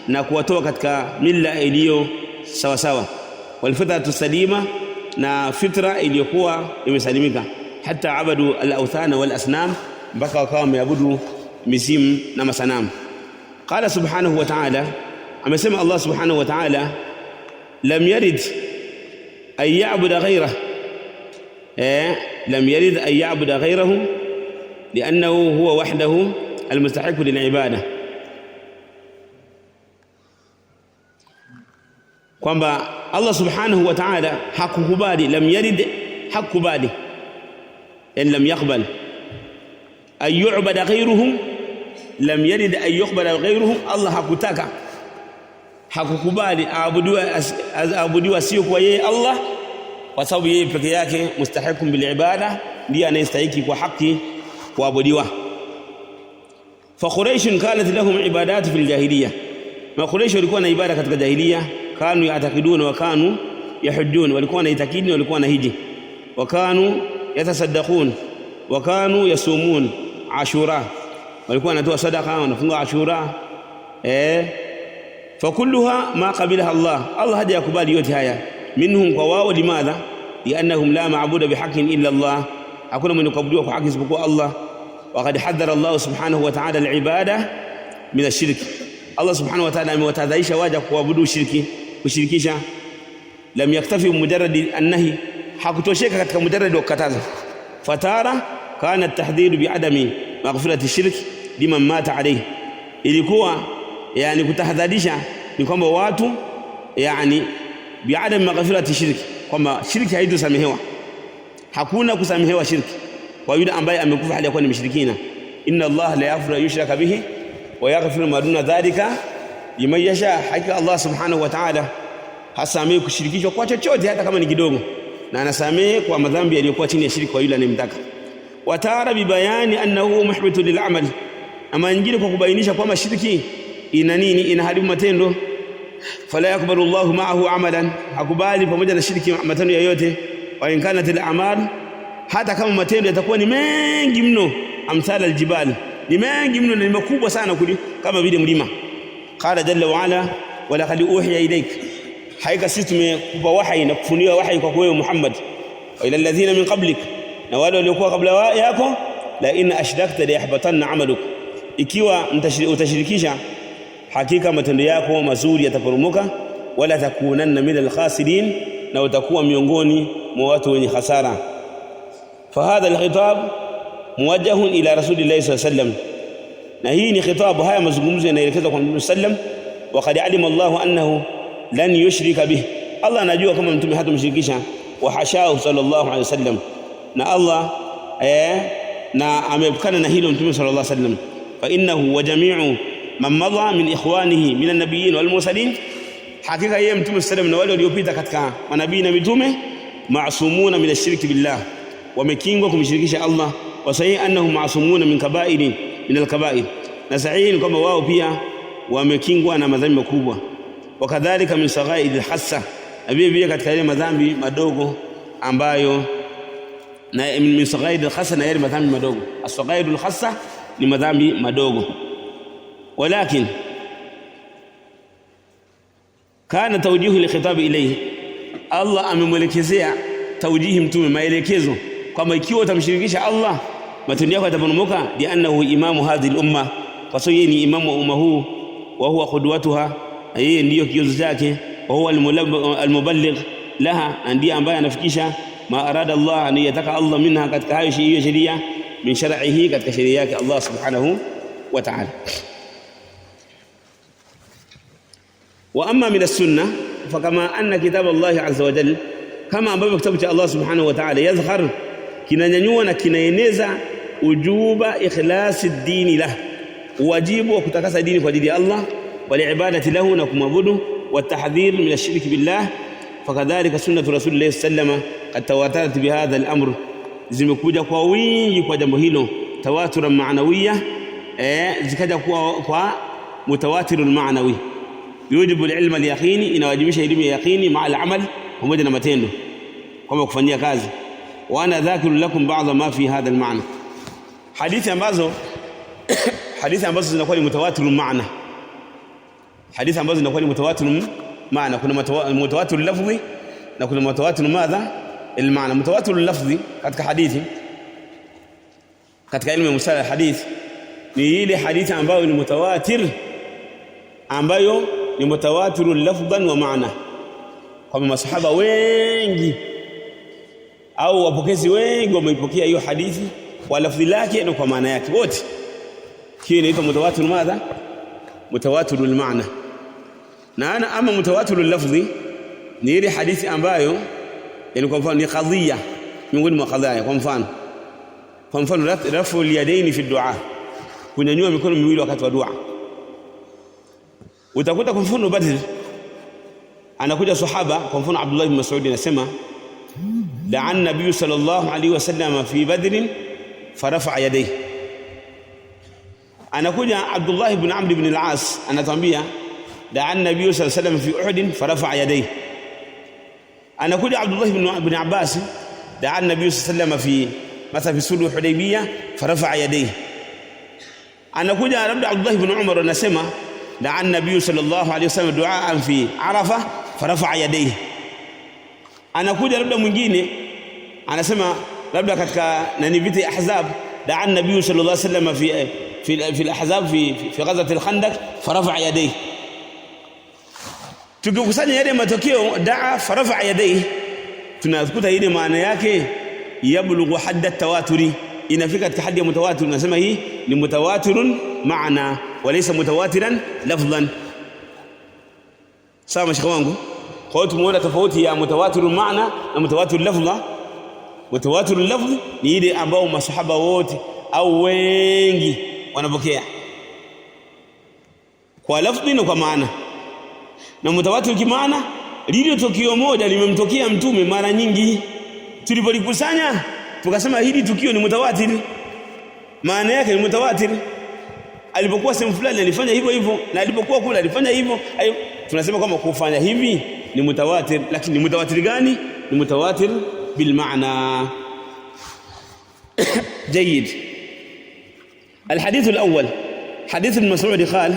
Speaker 2: na kuwatoa katika milla iliyo sawa sawa, walfitratu salima, na fitra iliyokuwa imesalimika, hata abadu al-awthana wal asnam, mpaka wakawa wameabudu mizimu na masanamu. Qala subhanahu wa ta'ala, amesema Allah subhanahu wa ta'ala, lam yarid an ya'budu ghayrahu, lam yarid an ya'budu ghayrahu li'annahu huwa wahdahu almustahiq lil'ibada, kwamba Allah subhanahu wa ta'ala hakukubali, lam yarid, hakubali, yani lam yaqbal an yu'bada ghayruhum, lam yarid an yuqbala ghayruhum, Allah hakutaka, hakukubali aabudiwa sio kwa yeye Allah, kwa sababu yeye peke yake mustahiqun bil ibada, ndiye anayestahili kwa haki kuabudiwa. Fa Quraysh kanat lahum ibadat fil jahiliya, ma Quraysh walikuwa na ibada katika jahiliya, kanu yaatakiduna wa kanu yahujjun, walikuwa na itakidi, walikuwa na hiji, wa kanu yatasaddaqun, wa kanu yasumun ashura, walikuwa wanatoa sadaqa, wanafunga ashura. Fa kulluha ma qabilaha Allah haja yakubali yote haya, minhum kwa wao, limadha, liannahum la ma'budu bihaqqin illa Allah, hakuna mwenye kuabudiwa kwa haki isipokuwa Allah. Wa qad hadhara Allah subhanahu wa ta'ala al-ibada min ash-shirk, Allah subhanahu wa ta'ala amewatahadharisha waja kuabudu shirki, kushirikisha. Lam yaktafi mujarrad an-nahi, hakutosheka katika mujarrad wa kukataza. Fatara kana at-tahdhir bi'adami maghfirati shirk liman mata alayhi, ilikuwa yani kutahadharisha ni kwamba watu yani bi'adami maghfirati shirk, kwamba shirki haitosamehewa, hakuna kusamehewa shirki kwa yule ambaye amekufa hali ya kuwa ni mshirikina. Inna Allah la yaghfiru yushraka bihi wa yaghfiru ma duna dhalika liman yasha, hakika Allah subhanahu wa ta'ala hasamehi kushirikishwa kwa chochote hata kama ni kidogo, na anasamehe kwa madhambi yaliyokuwa chini ya shirki kwa yule anemtaka. Wa ta'ara bi bayani annahu muhbitu lil amal, ama nyingine kwa kubainisha kwamba shirki ina nini, inaharibu matendo. Fala yakbalu Allahu ma'ahu amalan, hakubali pamoja na shirki matendo yoyote. Wa in kanat al a'mal, hata kama matendo yatakuwa ni mengi mno, amsala aljibal, ni mengi mno na ni makubwa sana kama vile mlima. Qala jalla wa ala wa laqad uhiya ilayk, haika sisi tumekupa wahi na kufuniwa wahi kwa wewe Muhammad, wa ila alladhina min qablik, na wale waliokuwa kabla yako, la in ashrakta la yahbatanna amaluk, ikiwa utashirikisha hakika matendo yako mazuri yataporomoka, wala takunanna minal khasirin, na utakuwa miongoni mwa watu wenye hasara. Fahadha alkhitab muwajjahun ila rasulillahi sallallahu alayhi wasallam, na hii ni khitabu, haya mazungumzo yanaelekezwa kwa Mtume sallam. Wa qad alima Allahu annahu lan yushrika bih, Allah anajua kama mtume hatamshirikisha. Wa hashahu sallallahu alayhi wasallam, na Allah na amepukana na hilo Mtume sallallahu alayhi wasallam. Fa innahu wa jami'u man madha min ikhwanihi min an-nabiyyin wal mursalin, hakika yeye Mtume sallam na wale waliopita katika manabii na mitume, ma'sumuna min ash-shirki billah, wamekingwa kumshirikisha Allah. Wa sahih annahum ma'sumuna min kaba'iri min al-kaba'ir, na sahihi kwamba wao pia wamekingwa na madhambi makubwa. Wakadhalika min saghaid al-hassa, na vile katika yale madhambi madogo ambayo na min saghaid al-hassa, na yale madhambi madogo. As-saghaid al-hassa ni madhambi madogo. Walakin kana tawjihu li-khitab ilayhi, Allah amemwelekezea tawjihi mtume, maelekezo kwamba ikiwa utamshirikisha Allah matendo yako yataporomoka. Li'annahu imamu hadhihi al-umma, kwa sababu yeye ni imamu wa umma huu. Wa huwa qudwatuha, yeye ndiyo kiongozi chake. Wa huwa al-muballigh laha, ndiye ambaye anafikisha ma arada Allah, anayataka Allah minha, katika hayo hiyo sheria, min shar'ihi, katika sheria yake Allah subhanahu wa ta'ala. Wa amma min as-sunnah, fakama anna kitab Allah azza wa jalla, kama ambavyo kitabu cha Allah subhanahu wa ta'ala yazhar, kinanyanyua na kinaeneza ujuba ikhlasi dini lah, wajibu wa kutakasa dini kwa ajili ya Allah, wal ibadati lahu, na kumwabudu, wa tahdhir min ash-shirk billah. Fakadhalika sunnatu rasulillah sallallahu qad tawatarat bihadha al-amr, zimekuja kwa wingi kwa jambo hilo, tawaturan ma'nawiyya, zikaja kwa mutawatirul ma'nawi. Yujibu al-ilma al-yaqini, inawajibisha elimu ya yaqini, ma'a al-amal, pamoja na matendo, kama kufanyia kazi. Wa ana dhakiru lakum ba'dha ma fi hadha al-ma'na, hadithi ambazo zinakuwa ni mutawatirul maana, hadithi ambazo zinakuwa ni mutawatirul maana. Kuna mutawatirul lafzi na kuna mutawatirul madha al-maana. Mutawatirul lafzi katika hadithi, katika ilmu ya mustalah hadith, ni ile hadithi ambayo ni mutawatir, ambayo ni mutawatirul lafdhan wa maana, kwa masahaba wengi au wapokezi wengi wameipokea hiyo hadithi kwa lafzi lake na kwa maana yake wote. Hii inaitwa mutawatir madha, mutawatirul maana. Na ama mutawatirul lafzi ni ile hadithi ambayo yani kwa mfano ni qadhiya miongoni mwa qadhaya. Kwa mfano rafu al-yadaini fi du'a, kunyanyua mikono miwili wakati wa dua. Utakuta kwa mfano Badr, anakuja sahaba, kwa mfano Abdullah ibn Mas'ud anasema da'a an-nabiy sallallahu alayhi wasallam fi Badr farafa'a yadayhi. Anakuja Abdullah ibn Amr ibn al-As anatuambia da'a an-nabiy sallallahu alayhi wasallam fi Uhud farafa'a yadayhi. Anakuja Abdullah ibn Abbas da'a an-nabiy sallallahu alayhi wasallam fi مثلا في sulh Hudaybiyah farafa'a yadayhi. Anakuja labda Abdullah ibn Umar anasema da'a an-nabiy sallallahu alayhi wasallam du'aan fi Arafah farafa'a yadayhi. Anakuja labda mwingine anasema labda katika nani vita Ahzab da'a an-nabiy sallallahu alayhi wasallam fi al-ahzab fi ghazwat al-Khandaq farafa'a yadayhi. Tukikusanya yale matokeo da'a farafa'a yadayhi, tunakuta ile maana yake yablughu hadda tawaturi, inafika katika hadi ya mutawatir. Tunasema hii ni mutawatirun maana walaysa mutawatiran lafdhan. Sawa mashaka wangu? Kwa hiyo tumeona tofauti ya mutawatirun maana na mutawatir lafdha. Mutawatir lafdh ni ile ambao masahaba wote au wengi wanapokea kwa lafdhi na kwa maana, na mutawatir kimaana lile tukio moja limemtokea mtume mara nyingi, tulipolikusanya tukasema hili tukio ni mutawatir, maana yake ni mutawatir. Alipokuwa sehemu fulani alifanya hivyo hivyo, na alipokuwa kule alifanya hivyo. Tunasema kama kufanya hivi ni mutawatir. Lakini ni mutawatir gani? Ni mutawatir bil maana. جيد. الحديث الأول حديث ابن مسعود قال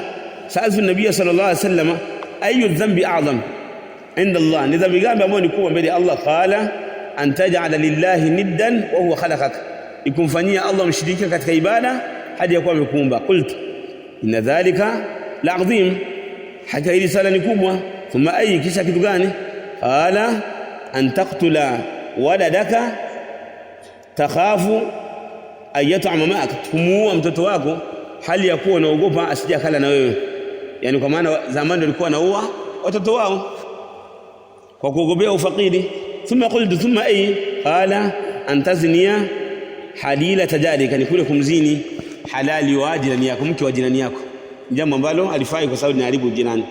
Speaker 2: سألت النبي صلى الله عليه وسلم أي الذنب أعظم عند الله؟ نذنب قام بأمون يكون بيد الله. قال أن تجعل لله ندا وهو خلقك، يكون فنيا الله مشريكا katika ibada hadi yakuwa amekuumba. قلت إن ذلك لعظيم، حكى hili sala ni kubwa. ثم أي kisha kitu gani؟ قال أن تقتل ولدك takhafu ayat'ama ma'ak, kumuua mtoto wako hali ya kuwa unaogopa asije kala na wewe. Yani kwa maana zamani walikuwa naua watoto wao kwa kuogopea ufakiri. Thumma qultu thumma ay, qala antazniya halila tajarika, ni kule kumzini halali wa jirani yako, mke wa jirani yako, jambo ambalo alifai kwa sababu ni haribu jirani,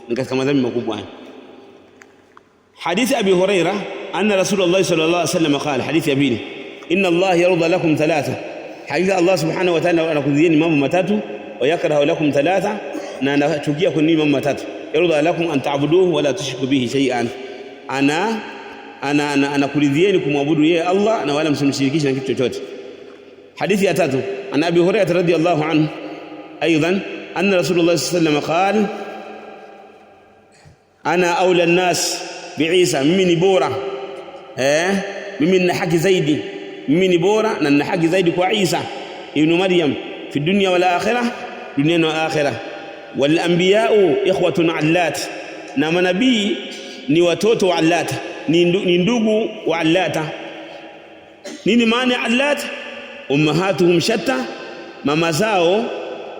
Speaker 2: ni katika madhambi makubwa. Hadithi Abi Huraira anna Rasulullah sallallahu alaihi wasallam qala, hadithi Abi, inna Allah yarda lakum thalatha, hakika Allah subhanahu wa ta'ala anakudhieni mambo matatu, wa yakrahu lakum thalatha, na anachukia kunini mambo matatu. Yarda lakum an ta'buduhu wa la tushriku bihi shay'an, anakuridhieni kumwabudu yeye Allah na wala msimshirikishe na kitu chochote. Hadithi ya tatu, an Abi Hurairah radhiyallahu anhu aidan anna Rasulullah sallallahu alayhi wasallam qala ana awla an-nas bi'isa, mimi ni bora mimi nina haki zaidi, mimi ni bora na nina haki zaidi kwa Isa ibn Maryam fi dunya wal akhirah, dunia na akhirah. Wal anbiya'u ikhwatun allat, na manabii ni watoto wa allata, ni ndugu wa allata. Nini maana allat? Ummahatuhum shatta, mama zao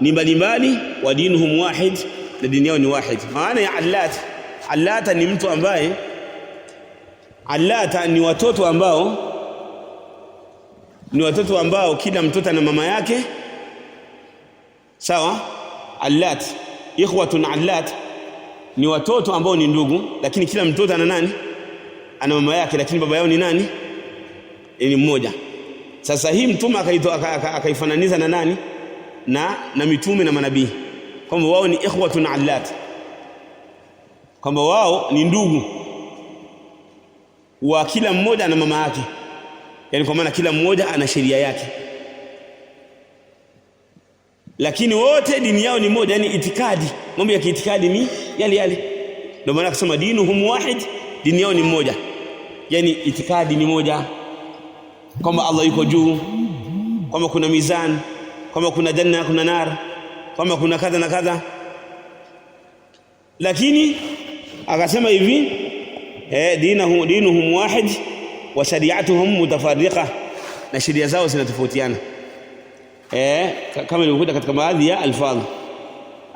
Speaker 2: ni mbalimbali, wa dinuhum wahid, na dini yao ni wahid. Maana ya allata, allata ni mtu ambaye, allata ni watoto ambao kila mtoto na mama yake, sawa. Allat ikhwatun allat ni watoto ambao ni ndugu, lakini kila mtoto ana nani? Ana mama yake, lakini baba yao ni nani? Ni mmoja. Sasa hii mtume akaifananiza na nani? Na mitume na manabii, kwamba wao ni ikhwatun allat, kwamba wao ni ndugu wa kila mmoja na mama yake, yani kwa maana kila mmoja ana sheria yake, lakini wote dini yao ni moja, yani itikadi, mambo ya kiitikadi ni yale. Ndio maana kusema dinuhum wahid, dini yao ni moja, yani itikadi ni moja, kwamba Allah yuko juu, kwamba kuna mizani, kwamba kuna janna, kuna nar, kwamba kuna kadha na kadha. Lakini akasema hivi dinuhum wahid wa shari'atuhum mutafarriqa, na sheria zao zinatofautiana. Kama ilivyokuja katika baadhi ya alfadhi,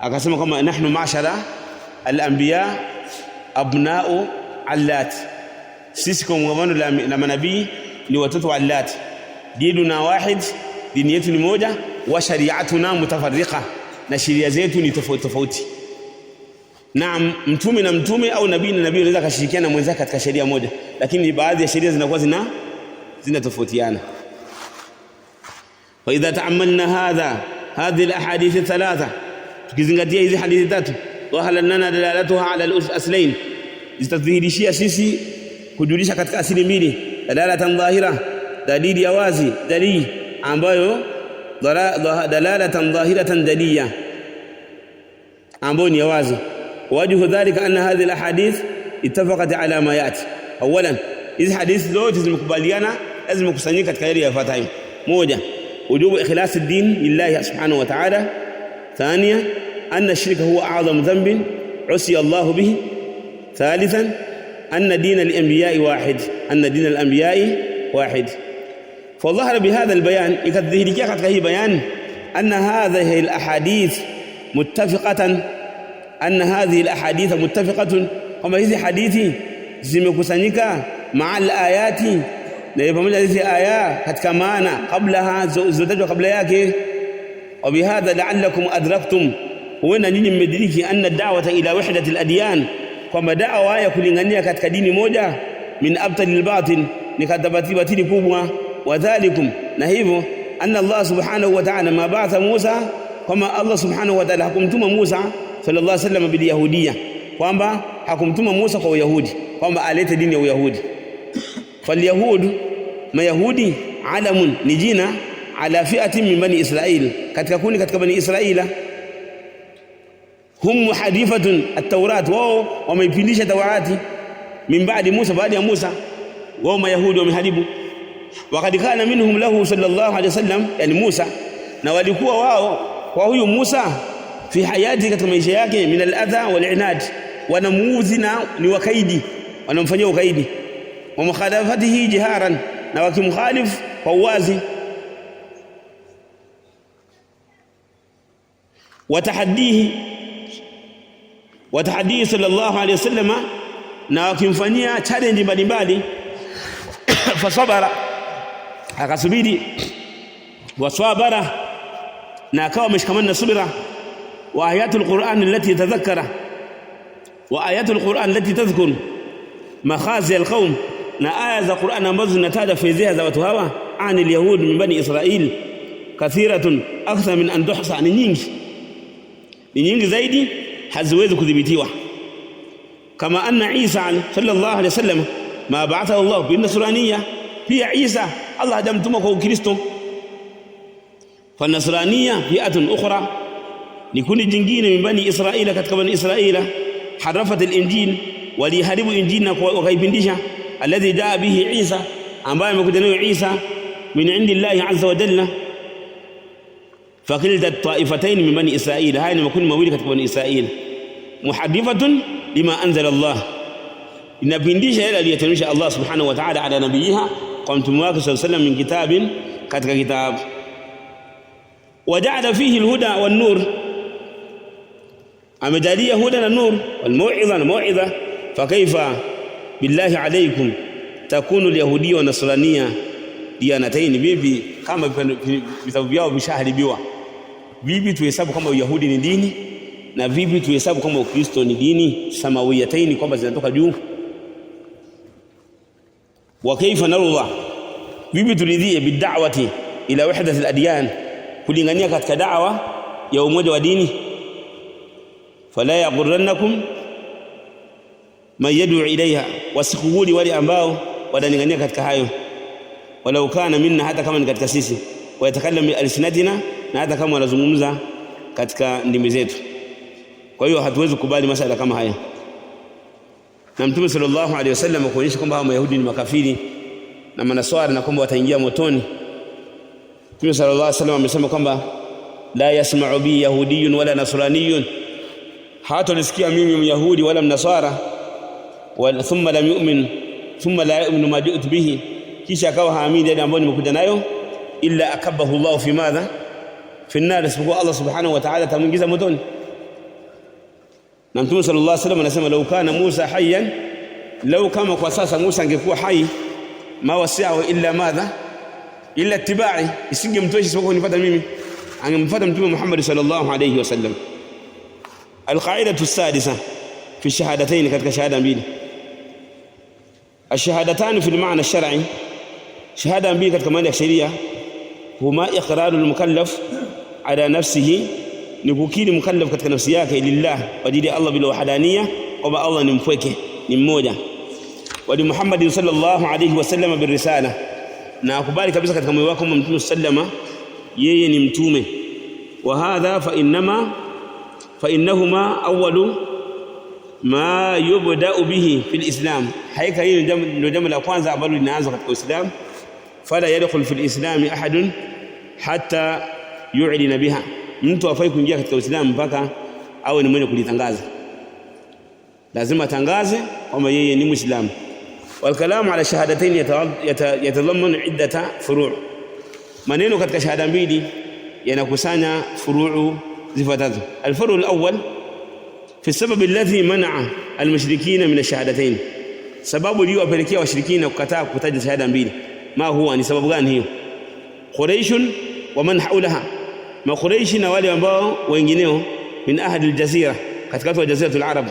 Speaker 2: akasema kama nahnu ma'shara al-anbiya abna'u allat, sisi kwa muungano la manabii ni watoto wa allat. Dinuna wahid, dini yetu ni moja, wa shari'atuna mutafarriqa, na sheria zetu ni tofauti tofauti. Naam, mtume na mtume au nabii na nabii wanaweza kushirikiana na mwenzake katika sheria moja, lakini baadhi ya sheria zinakuwa zinatofautiana. Wa idha ta'ammalna hadhihi al-ahadith thalatha, tukizingatia hizi hadithi tatu, wahala lana dalalatuha ala al-aslain, zitadhihirishia sisi kujulisha katika asili mbili, dalalatan dhahira, dalili ya wazi, dalili ambayo dalalatan dhahiratan daliya, ambayo ni wazi. Wajhu dhalika anna hadhihi al-ahadith ittafaqat ala ma yati. Awalan, hizi hadithi zote zimekubaliana, lazima kusanyika katika yale yafuatayo. Moja, wujubu ikhlas ad-din lillahi subhanahu wa ta'ala. Thaniya, anna ash-shirka huwa a'zamu dhanbin usiya Allah bihi. Thalithan, أن دين الأنبياء واحد فظهر بهذا البيان يكذلك katika hii bayan أن هذه الأحاديث متفقة kama hizi hadithi zimekusanyika ma'al ayati na pamoja hizi aya katika maana kabla zotajwa kabla yake. Wa bihadha la'allakum adraktum, huenda nyinyi mmediriki anna da'wata ila wahdati al-adyan, kwamba da'wa ya kulingania katika dini moja min abtalil batil, ni kadhabati batili kubwa. Wadhalikum, na hivyo anna Allah subhanahu wa ta'ala ma ba'atha Musa, kama Allah subhanahu wa ta'ala hakumtuma Musa sallallahu alayhi wasallam bil yahudiyya, kwamba hakumtuma Musa kwa Uyahudi, kwamba alete dini ya Uyahudi. Falyahud, mayahudi, alamun, ni jina ala fi'atin min bani Israil, katika kundi katika bani Israila. Hum muhadifatun at-Taurat, wao wameipindisha Taurati min ba'di Musa, baada ya Musa wao mayahudi wameharibu. Wakati kana minhum lahu sallallahu alayhi wasallam, yani Musa, na walikuwa wao kwa huyu Musa fi hayati, katika maisha yake, min al-adha wal-inad, wanamuudhi na ni wakaidi, wanamfanyia ukaidi. Wa mukhalafatihi jiharan, na wakimkhalif kwa uwazi. Watahaddihi sallallahu alayhi wasallam, na wakimfanyia challenge mbalimbali. Fasabara, akasubiri. Wasabara, na akawa ameshikamana na subira. Wa ayatul Qur'an allati tadhakkara, wa ayatul Qur'an allati tadhkur makhazi alqaum, na aya za Qur'an ambazo zinataja fedheha za watu hawa, anil yahud min bani Israil, kathiratun akthar min an tuhsa, ni nyingi zaidi, haziwezi kudhibitiwa. Kama anna Isa sallallahu alayhi wasallam ma ba'atha Allah bin nasraniyya, pia Isa Allah hajamtuma kwa Ukristo. Fa nasraniyya fi'atun ukhra, ni kundi jingine min bani Israila, katika bani Israila. Harafat al-injil, waliharibu injili na wakaipindisha. Alladhi jaa bihi Isa, ambaye amekuja nayo Isa min indillahi azza wa jalla. Fakilta taifatayn min bani Israil, haya ni makundi mawili katika bani Israil. Muhadifatun lima anzala Allah, inapindisha yale aliyoteremsha Allah subhanahu wa ta'ala ala nabiyiha, kwa mtume wake sallallahu alayhi wasallam, min kitabin, katika kitabu. Waja'ala fihi alhuda wan nur, amejalia huda na nur, wal mau'iza na mau'iza. Fakaifa billahi alaykum takunu alyahudiyya wa nasraniyya diyanatayn, vipi kama vitabu vyao vishaharibiwa, vipi tuhesabu kama Uyahudi ni dini, na vipi tuhesabu kama Ukristo ni dini samawiyatayn, kwamba zinatoka juu. Wa kaifa narudha, vipi turidhie bid'awati ila wahdati al-adyan, kulingania katika da'wa ya umoja wa dini. Fala yaghurrannakum man yad'u ilayha, wasikughuri wale ambao wanalingania katika hayo. Walau kana minna, hata kama ni katika sisi. Wayatakallamu bi alsinatina, na hata kama wanazungumza katika ndimi zetu. Kwa hiyo hatuwezi kukubali masala kama haya. Na Mtume sallallahu alaihi wasallam kuonyesha kwamba Wayahudi ni makafiri na manaswara, na kwamba wataingia motoni. Mtume sallallahu alaihi wasallam amesema kwamba la yasma'u bi yahudiyyun wala nasraniyyun, hatanisikia mimi myahudi wala mnaswara, wala thumma lam yu'min, thumma la yu'minu ma ji'tu bihi, kisha akawa haamini yale ambayo nimekuja nayo, illa akabahu Allah fi madha fi an-nar, isipokuwa Allah subhanahu wa ta'ala atamuingiza motoni. Na Mtume sallallahu alaihi wasallam anasema lau kana Musa hayyan, lau kama kwa sasa Musa angekuwa hai, ma wasi'ahu illa madha, illa ittiba'i, isingemtosha isipokuwa kunifuata mimi, angemfuata Mtume Muhammad sallallahu alaihi wasallam. Alqaidatu as-sadisa fi shahadatayn, katika shahada mbili. Ash-shahadatan fi al-ma'na ash-shar'i, shahada mbili katika maana ya sheria. Huma iqraru al-mukallaf ala nafsihi, ni kukiri mukallaf katika nafsi yake, lillah, kwa ajili ya Allah, bila wahdaniyya, kwamba Allah ni mpweke, ni mmoja. Wa li Muhammad sallallahu alayhi wasallam bir risala, na akubali kabisa katika moyo wake kwamba Mtume sallama yeye ni mtume. Wa hadha fa innahuma awwalu ma yubda'u bihi fil islam, haika hili ndio jambo la kwanza ambalo linaanza katika Uislamu. Fala yadkhul fil islam ahadun hatta yu'lina biha, mtu afai kuingia katika Uislamu mpaka awe ni mwenye kulitangaza. lazima tangaze kwamba yeye ni Muislamu. Walkalamu ala shahadatayn yatadhammanu iddata furu', maneno katika shahada mbili yanakusanya furu' zifuatazo. Alfuru' alawwal fi sababi alladhi mana'a almushrikina min ashahadatayn, sababu iliyowapelekea washirikina kukataa kutaja shahada mbili. Ma huwa, ni sababu gani hiyo? Quraish wa man haulaha, ma Quraish na wale ambao wengineo, min ahli aljazira, katika watu wa jaziratul arab,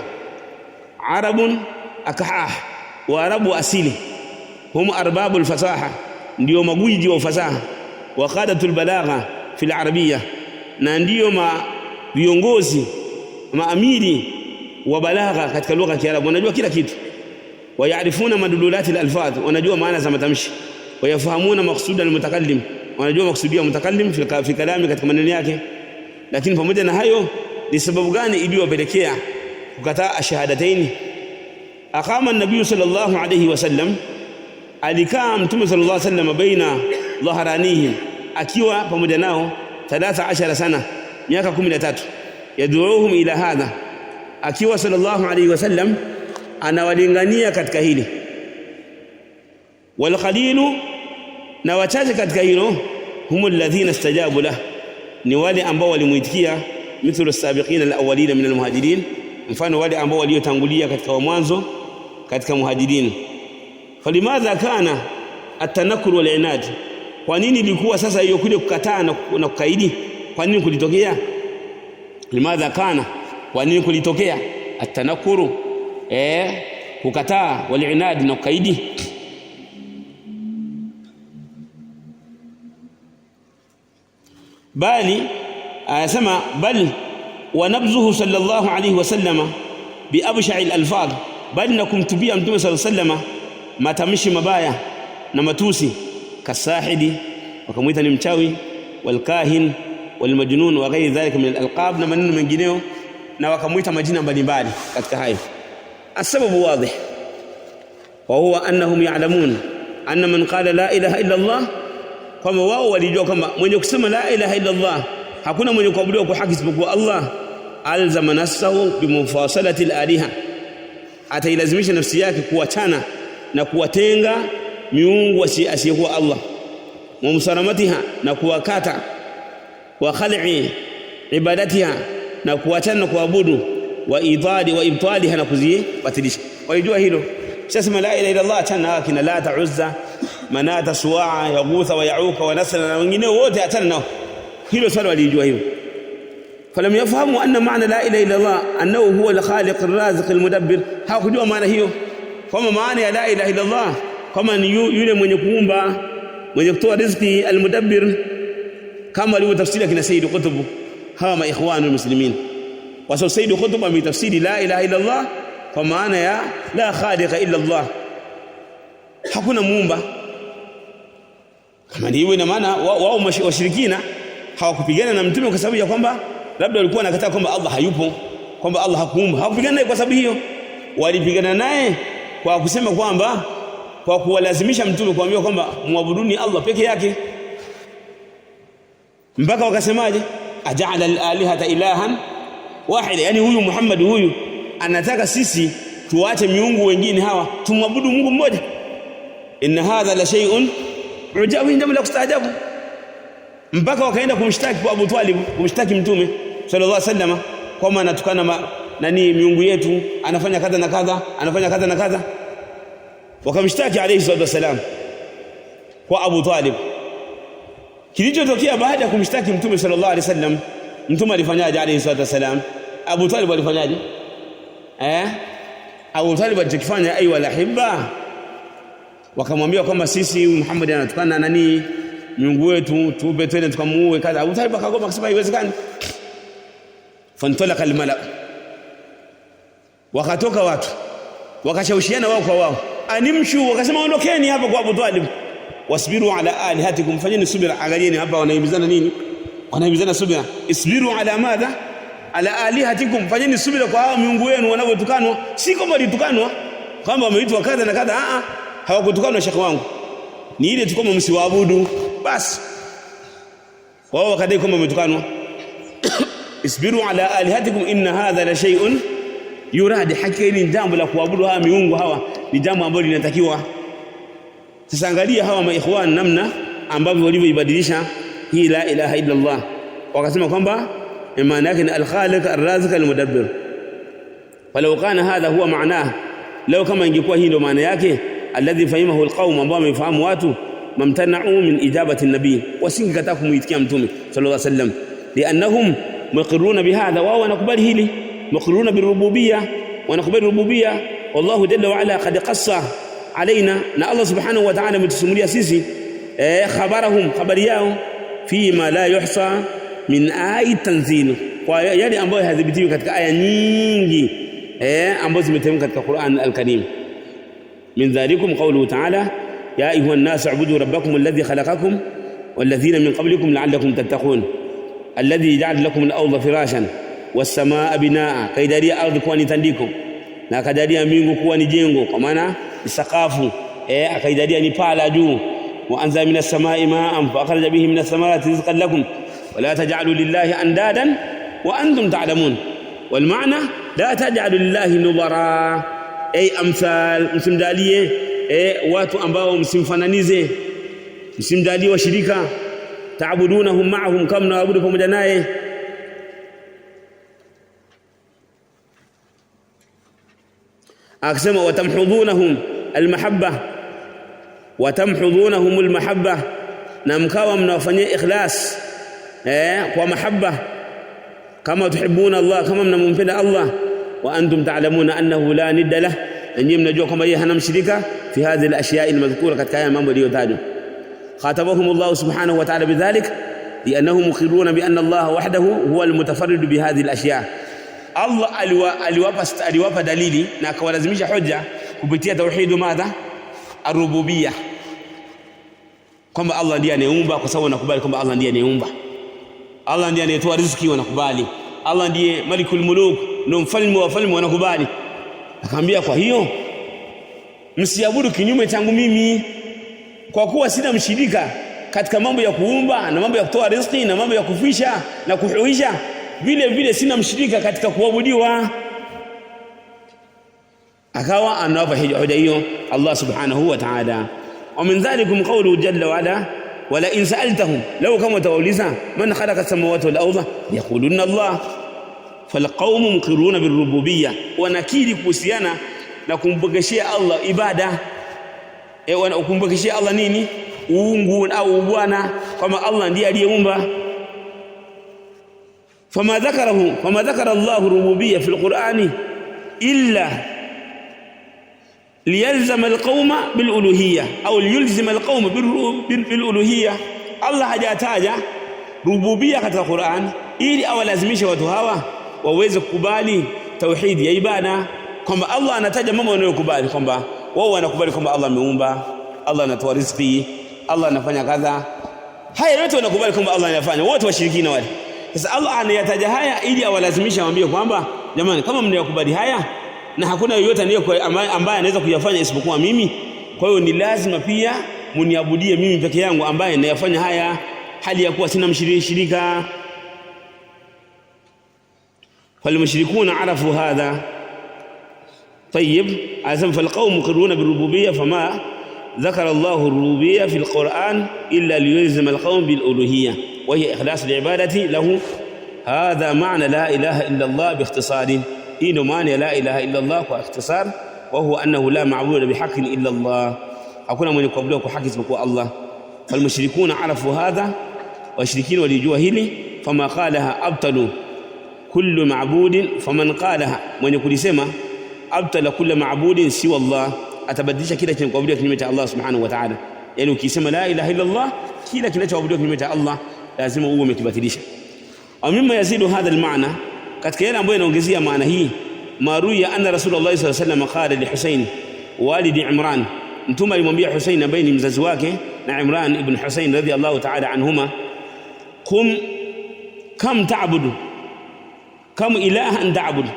Speaker 2: arabun akahah, wa arabu asili, hum arbabul fasaha, ndio magwiji wa fasaha, wa qadatul balagha fil arabiyya, na ndio viongozi maamiri wa balagha katika lugha ya Kiarabu, wanajua kila kitu. Wayaarifuna madlulati alalfaz, wanajua maana za matamshi. Wayafahamuna maqsuda almutakallim, wanajua maksudia mutakallim fi kalami, katika maneno yake. Lakini pamoja na hayo, ni sababu gani iliyowapelekea kukataa ashahadataini? Aqama an-nabiy sallallahu alayhi wasallam, alikaa mtume sallallahu alayhi wasallam baina dhaharanihim, akiwa pamoja nao 13 sana, miaka 13, yad'uuhum ila hadha, akiwa sallallahu alayhi wasallam anawalingania katika hili. Wal qalilu, na wachache katika hilo, humul ladhina istajabu lah, ni wale ambao walimuitikia, mithlu as-sabiqina al-awwalina min al-muhajirin, mfano wale ambao waliotangulia katika wa mwanzo katika muhajirin. Falimadha kana at-tanakkul wal inad, kwa nini ilikuwa sasa hiyo kule kukataa na kukaidi? Kwa nini kulitokea? Limadha kana, kwa nini kulitokea at-tanakkuru, kukataa, wal inad, na kukaidi? Bali anasema bal wa nabzuhu sallallahu alayhi wasallam bi absha'il alfaz, bali na kumtubia mtume sallallahu alayhi wasallam matamshi mabaya na matusi, kasahidi, wakamuita ni mchawi, walkahin walmajnun wa ghairi dhalika min alalqab, na maneno mengineo, na wakamuita majina mbalimbali katika hayo. Asababu wadih, wa huwa annahum ya'lamun anna man qala la ilaha illa Allah, kwamba wao walijua kwamba mwenye kusema la ilaha illa Allah, hakuna mwenye kuabudiwa kwa haki isipokuwa Allah, alzama nafsahu bimufasalati alaliha, atailazimisha nafsi yake kuachana na kuwatenga miungu asiyekuwa Allah, wa musaramatiha, na kuwakata, wa khali'i ibadatiha, na kuachana na kuabudu, wa ibtaliha, na kuzibatilisha. Walijua hilo. Sasa la ilaha illa Allah, achana kina Lata, Uzza, Manata, Suwaa, Yaghutha wa Yauka wa Nasra na wengine wote, achana nao. Hilo swala walijua hilo. Falam yafahamu anna maana la ilaha illa Allah annahu huwa al-khaliq ar-raziq al-mudabbir, hawakujua maana hiyo, kama maana ya la ilaha illa Allah kama ni yule mwenye kuumba, mwenye kutoa riziki, al-mudabbir, kama alivyotafsiri kina Sayyid Qutb, hawa maikhwanul muslimin. Wa Sayyid Qutb ametafsiri la ilaha illa Allah kwa maana ya la khaliqa illa Allah, hakuna muumba. Kama ndivyo, ina maana wao washirikina hawakupigana na mtume kwa sababu ya kwamba labda walikuwa wanakataa kwamba Allah hayupo, kwamba Allah hakuumba. Hawakupigana naye kwa sababu hiyo, walipigana naye kwa kusema kwamba, kwa kuwalazimisha mtume kuambia kwamba muabuduni Allah peke yake. Mpaka wakasemaje? Aja'ala al-alihata ilahan wahida, yani huyu Muhammad huyu anataka sisi tuache miungu wengine hawa, tumwabudu Mungu mmoja. Inna hadha la shay'un ujabu, jambo la kustaajabu. Mpaka wakaenda kumshtaki kwa Abu Talib, kumshtaki mtume sallallahu alaihi wasallam kwamba anatukana nani miungu yetu, anafanya kadha na kadha, anafanya kadha na kadha. Wakamshtaki alayhi salatu wasalam kwa Abu Talib. Kilichotokea baada ya kumshtaki mtume sallallahu alaihi wasallam, mtume alifanyaje alayhi salatu wasalam? Abu Talib alifanyaje? Abu Talib alichokifanya, ayu alahibba, wakamwambia kwamba sisi Muhammad anatukana nani miungu wetu, tupe twende tukamuue kadha. Abu Talib akagoma akasema haiwezekani. Fantalaka almala, wakatoka watu wakashawishiana wao kwa wao, animshu, wakasema ondokeni hapa kwa Abu Talib. Wasbiru ala alihatikum, fanyeni subira. Angalieni hapa wanaibizana nini? Wanaibizana subira. Isbiru ala madha? Ala alihatikum, fanyeni subira kwa hao miungu wenu wanavyotukanwa. Si kwamba walitukanwa kwamba wameitwa kadha na kadha, hawakutukanwa shekhi wangu, ni ile tu kama msiwaabudu basi. Wao wakadai kwamba wametukanwa. Isbiru ala alihatikum inna hadha la shay'un yuradi, hakika hili ni jambo la kuabudu hawa miungu hawa ni jambo ambalo linatakiwa. Sasa angalia hawa maikhwan namna ambavyo walivyoibadilisha hii la ilaha illa Allah, wakasema kwamba maana yake ni al-khaliq ar-raziq al-mudabbir. Walau kana hadha huwa maanaha, lao kama ingekuwa hii ndio maana yake, alladhi fahimahu al-qaum, ambao wamefahamu watu, mamtana'u min ijabati an-nabi, wasingekataa kumuitikia mtume sallallahu alayhi wasallam, li'annahum muqirruna bihadha, wao wanakubali hili, muqirruna birububiyya, wanakubali rububiyya. Wallahu jalla wa ala qad qassa alaina, na Allah subhanahu wa ta'ala ametusimulia sisi khabarahum, habari yao, fi ma la yuhsa min ayat tanzil, kwa yale ambayo hadhibitiwi katika aya nyingi ambazo zimeteremka katika Qur'an al-Karim. Min dhalikum qawluhu ta'ala ya ayuha an-nas u'budu rabbakum alladhi khalaqakum walladhina min qablikum la'allakum tattaqun alladhi ja'ala lakum al-ardha firashan was-samaa'a binaa'a, kaidalia ardhi kuwa ni tandiko na kaidalia mbingu kuwa ni jengo, kwa maana sakafu, akaidalia ni paa la juu. Wa anza minas samaa'i ma'an fa akhraja bihi minas thamarati rizqan lakum wa la taj'alu lillahi andadan wa antum ta'lamun. Wal ma'na la taj'alu lillahi nubara, ay amsal, msimdalie watu ambao msimfananize, msimdalie washirika, ta'budunahum ma'ahum, kama mnaabudu pamoja naye. Akasema watamhudhunahum almahabba, watamhudhunahum almahabba, na mkawa mnawafanyia ikhlas kwa mahabba, kama tuhibuna Allah, kama mnampenda Allah. Wa antum ta'lamuna annahu la nidda lah, na nyinyi mnajua kwamba yeye hana mshirika fi hadhihi al-ashya'i al-madhkura, katika haya mambo yaliyotajwa. Khatabahum Allah subhanahu wa ta'ala bidhalik li'annahum muqirruna bi anna Allah wahdahu huwa al-mutafarrid bi hadhihi al-ashya'. Allah aliwapa dalili na akawalazimisha hoja kupitia tauhid madha ar-rububiyyah, kwamba Allah ndiye anayeumba, kwa sababu wanakubali kwamba Allah ndiye anayeumba, Allah ndiye anayetoa riziki, wanakubali Allah ndiye malikul muluk, ndio mfalme wa wafalme, wanakubali. Akamwambia kwa hiyo msiabudu kinyume changu mimi, kwa kuwa sina mshirika katika mambo ya kuumba na mambo ya kutoa riziki na mambo ya kufisha na kuhuisha, vile vile sina mshirika katika kuabudiwa. Akawa anawapa hoja hiyo Allah subhanahu wa ta'ala. Wa min dhalikum qawluhu jalla wa ala wala in sa'altahum, law kama tawauliza man khalaqa as-samawati wal arda yaquluna Allah. Falqaumu muqirruna birrububiyyah, wanakiri kuhusiana na kumbakishia Allah ibada, kumbakishia Allah nini? Uungu au bwana, kama Allah ndiye aliyeumba. فما ذكر الله الربوبية في القرآن إلا ليلزم القوم بالألوهية أو ليلزم القوم بالألوهية. الله hajataja rububia katika Qur'an ili awalazimishe watu hawa waweze kukubali tauhid ya ibada, kwamba Allah anataja mambo wanayokubali, kwamba wao wanakubali kwamba Allah ameumba, Allah anatoa riziki, Allah anafanya kadha. Haya yote wanakubali kwamba Allah anafanya, wote washirikina wale. Sasa Allah anayataja haya ili awalazimisha, waambie kwamba jamani, kama mnayakubali haya na hakuna yoyote ambaye anaweza kuyafanya isipokuwa mimi, kwa hiyo ni lazima pia mniabudie mimi peke yangu ambaye nayafanya haya, hali ya kuwa sina mshirika. فالمشركون عرفوا هذا. طيب أعزم فالقوم مقرون بالربوبية، فما ذكر الله الربوبية في القرآن إلا ليلزم القوم بالألوهية وهي إخلاص العبادة له. هذا معنى لا إله إلا الله باختصار. إنه معنى لا إله إلا الله باختصار، وهو أنه لا معبود بحق إلا الله، hakuna mwenye kuabudiwa kwa haki isipokuwa Allah. Falmushrikuna arafu hadha, washirikina walijua hili. Fama qalaha abtalu kullu ma'budin, faman qalaha, mwenye kulisema abtala kullu ma'budin siwa Allah, atabadilisha kila kinachoabudiwa kinyume cha Allah subhanahu wa ta'ala. Yani ukisema la ilaha illa Allah, kila kinachoabudiwa kinyume cha Allah lazima uwe umekibatilisha. Au mimma yazidu hadha almaana, katika yale ambayo yanaongezea maana hii, maruya anna Rasulullah sallallahu alayhi wasallam qala li Husayn walidi Imran, mtume alimwambia Husayn ambaye ni mzazi wake na Imran ibn Husayn radhiyallahu ta'ala anhuma, kam ta'budu, kam ilahan ta'budu,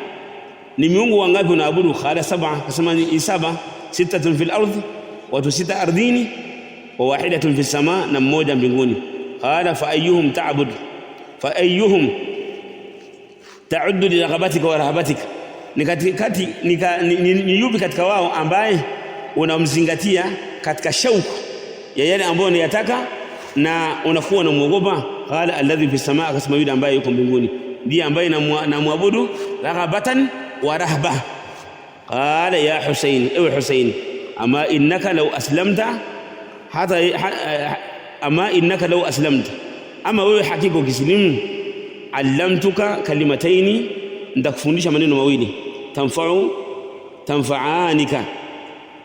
Speaker 2: ni miungu wangapi unaabudu? Qala sab'a, kasema ni saba. Sittatun fil ardh, watu sita ardhini, wa wahidatun fis samaa, na mmoja mbinguni. Qala fa ayyuhum ta'bud, fa ayyuhum ta'uddu li raghabatika wa rahabatika, ni yupi katika wao ambaye unamzingatia katika shauku ya yale ambayo unayataka na unakuwa unamuogopa? Qala alladhi fi samaa, akasema yule ambaye yuko mbinguni ndiye ambaye namwabudu raghabatan wa rahba. Qala ya Husayn, ewe Husayn, ama innaka law aslamta ama wewe hakika ukislimu, allamtuka kalimataini, nitakufundisha maneno mawili, tanfa'anika,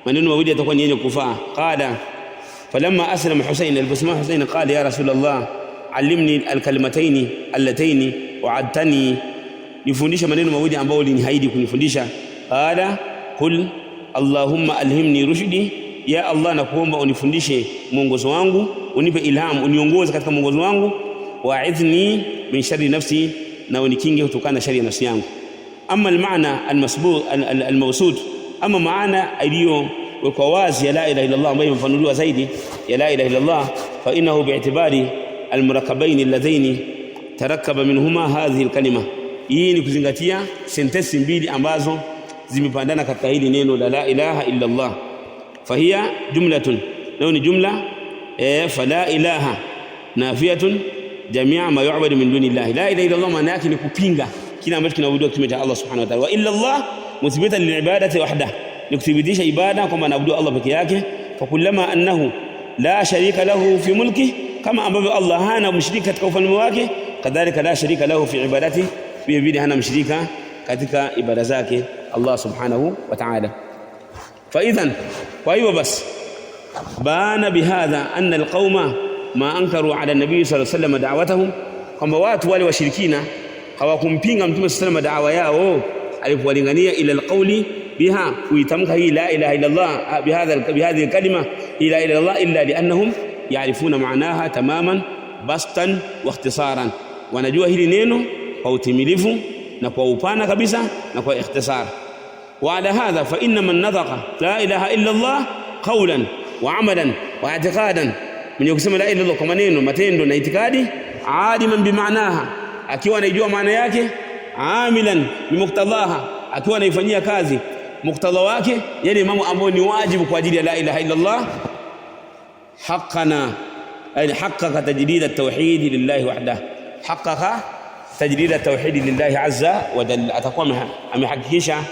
Speaker 2: maneno mawili yatakuwa ni yenye kufaa. Qala falamma aslama Husayn, aliposema Husayn, qala ya Rasulullah allimni alkalimataini allataini wa'adtani, nifundisha maneno mawili ambayo uliniahidi kunifundisha. Qala qul allahumma alhimni rushdi, ya Allah nakuomba unifundishe mwongozo wangu, unipe ilham, uniongoze katika mwongozo wangu. Wa'idhni min sharri nafsi, na unikinge kutokana na shari ya nafsi yangu. Ama almaana almawsud, ama maana iliyo kwa wazi ya la ilaha illa Allah ambayo imefanuliwa zaidi ya la ilaha illa Allah, fa innahu bi'tibari almurakabain alladhaini tarakkaba minhuma hadhihi alkalima. Hii ni kuzingatia sentensi mbili ambazo zimepandana katika hili neno la ilaha illa Allah. Fahiya jumlatun, nao ni jumla, fala ilaha nafiyatun jamia ma yu'badu min duni Allah. La ilaha illa Allah maana yake ni kupinga kile ambacho kinaabudiwa kinyume cha Allah subhanahu wa ta'ala. Wa illa Allah muthbitan lilibadati wahdahu, ni kuthibitisha ibada kwamba anaabudu Allah peke yake. Fa kullama annahu la sharika lahu fi mulki, kama ambavyo Allah hana mshirika katika ufalme wake, kadhalika la sharika lahu fi ibadati, vile vile hana mshirika katika ibada zake Allah subhanahu wa ta'ala. Fa idhan, kwa hivyo basi bana bihadha anna alqauma ma ankaru ala nabii sallallahu alayhi wasallam da'watahum, kwamba watu wale washirikina hawakumpinga mtume sallallahu alayhi wasallam da'wa yao alipowalingania ila alqawli biha, kuitamka hii la ilaha illa Allah bihadhihi alkalima la ilaha illa Allah, illa liannahum yaarifuna maanaha tamaman bastan wa ikhtisaran, wanajua hili neno kwa utimilifu na kwa upana kabisa na kwa ikhtisar. Wa ala hadha fa inna man nadhaqa la ilaha illa Allah qawlan wa amalan wa i'tiqadan, mwenye kusema la ilaha illa Allah kwa maneno, matendo na itikadi, aliman bimaanaha, akiwa anajua maana yake, amilan bimuqtadaha, akiwa anaifanyia kazi muktadha wake, yale mambo ambayo ni wajibu kwa ajili ya la ilaha illa Allah, haqqaqa tajdid at-tauhid lillahi wahdahu, haqqaqa tajdid at-tauhid lillahi azza wa jalla, atakuwa amehakikisha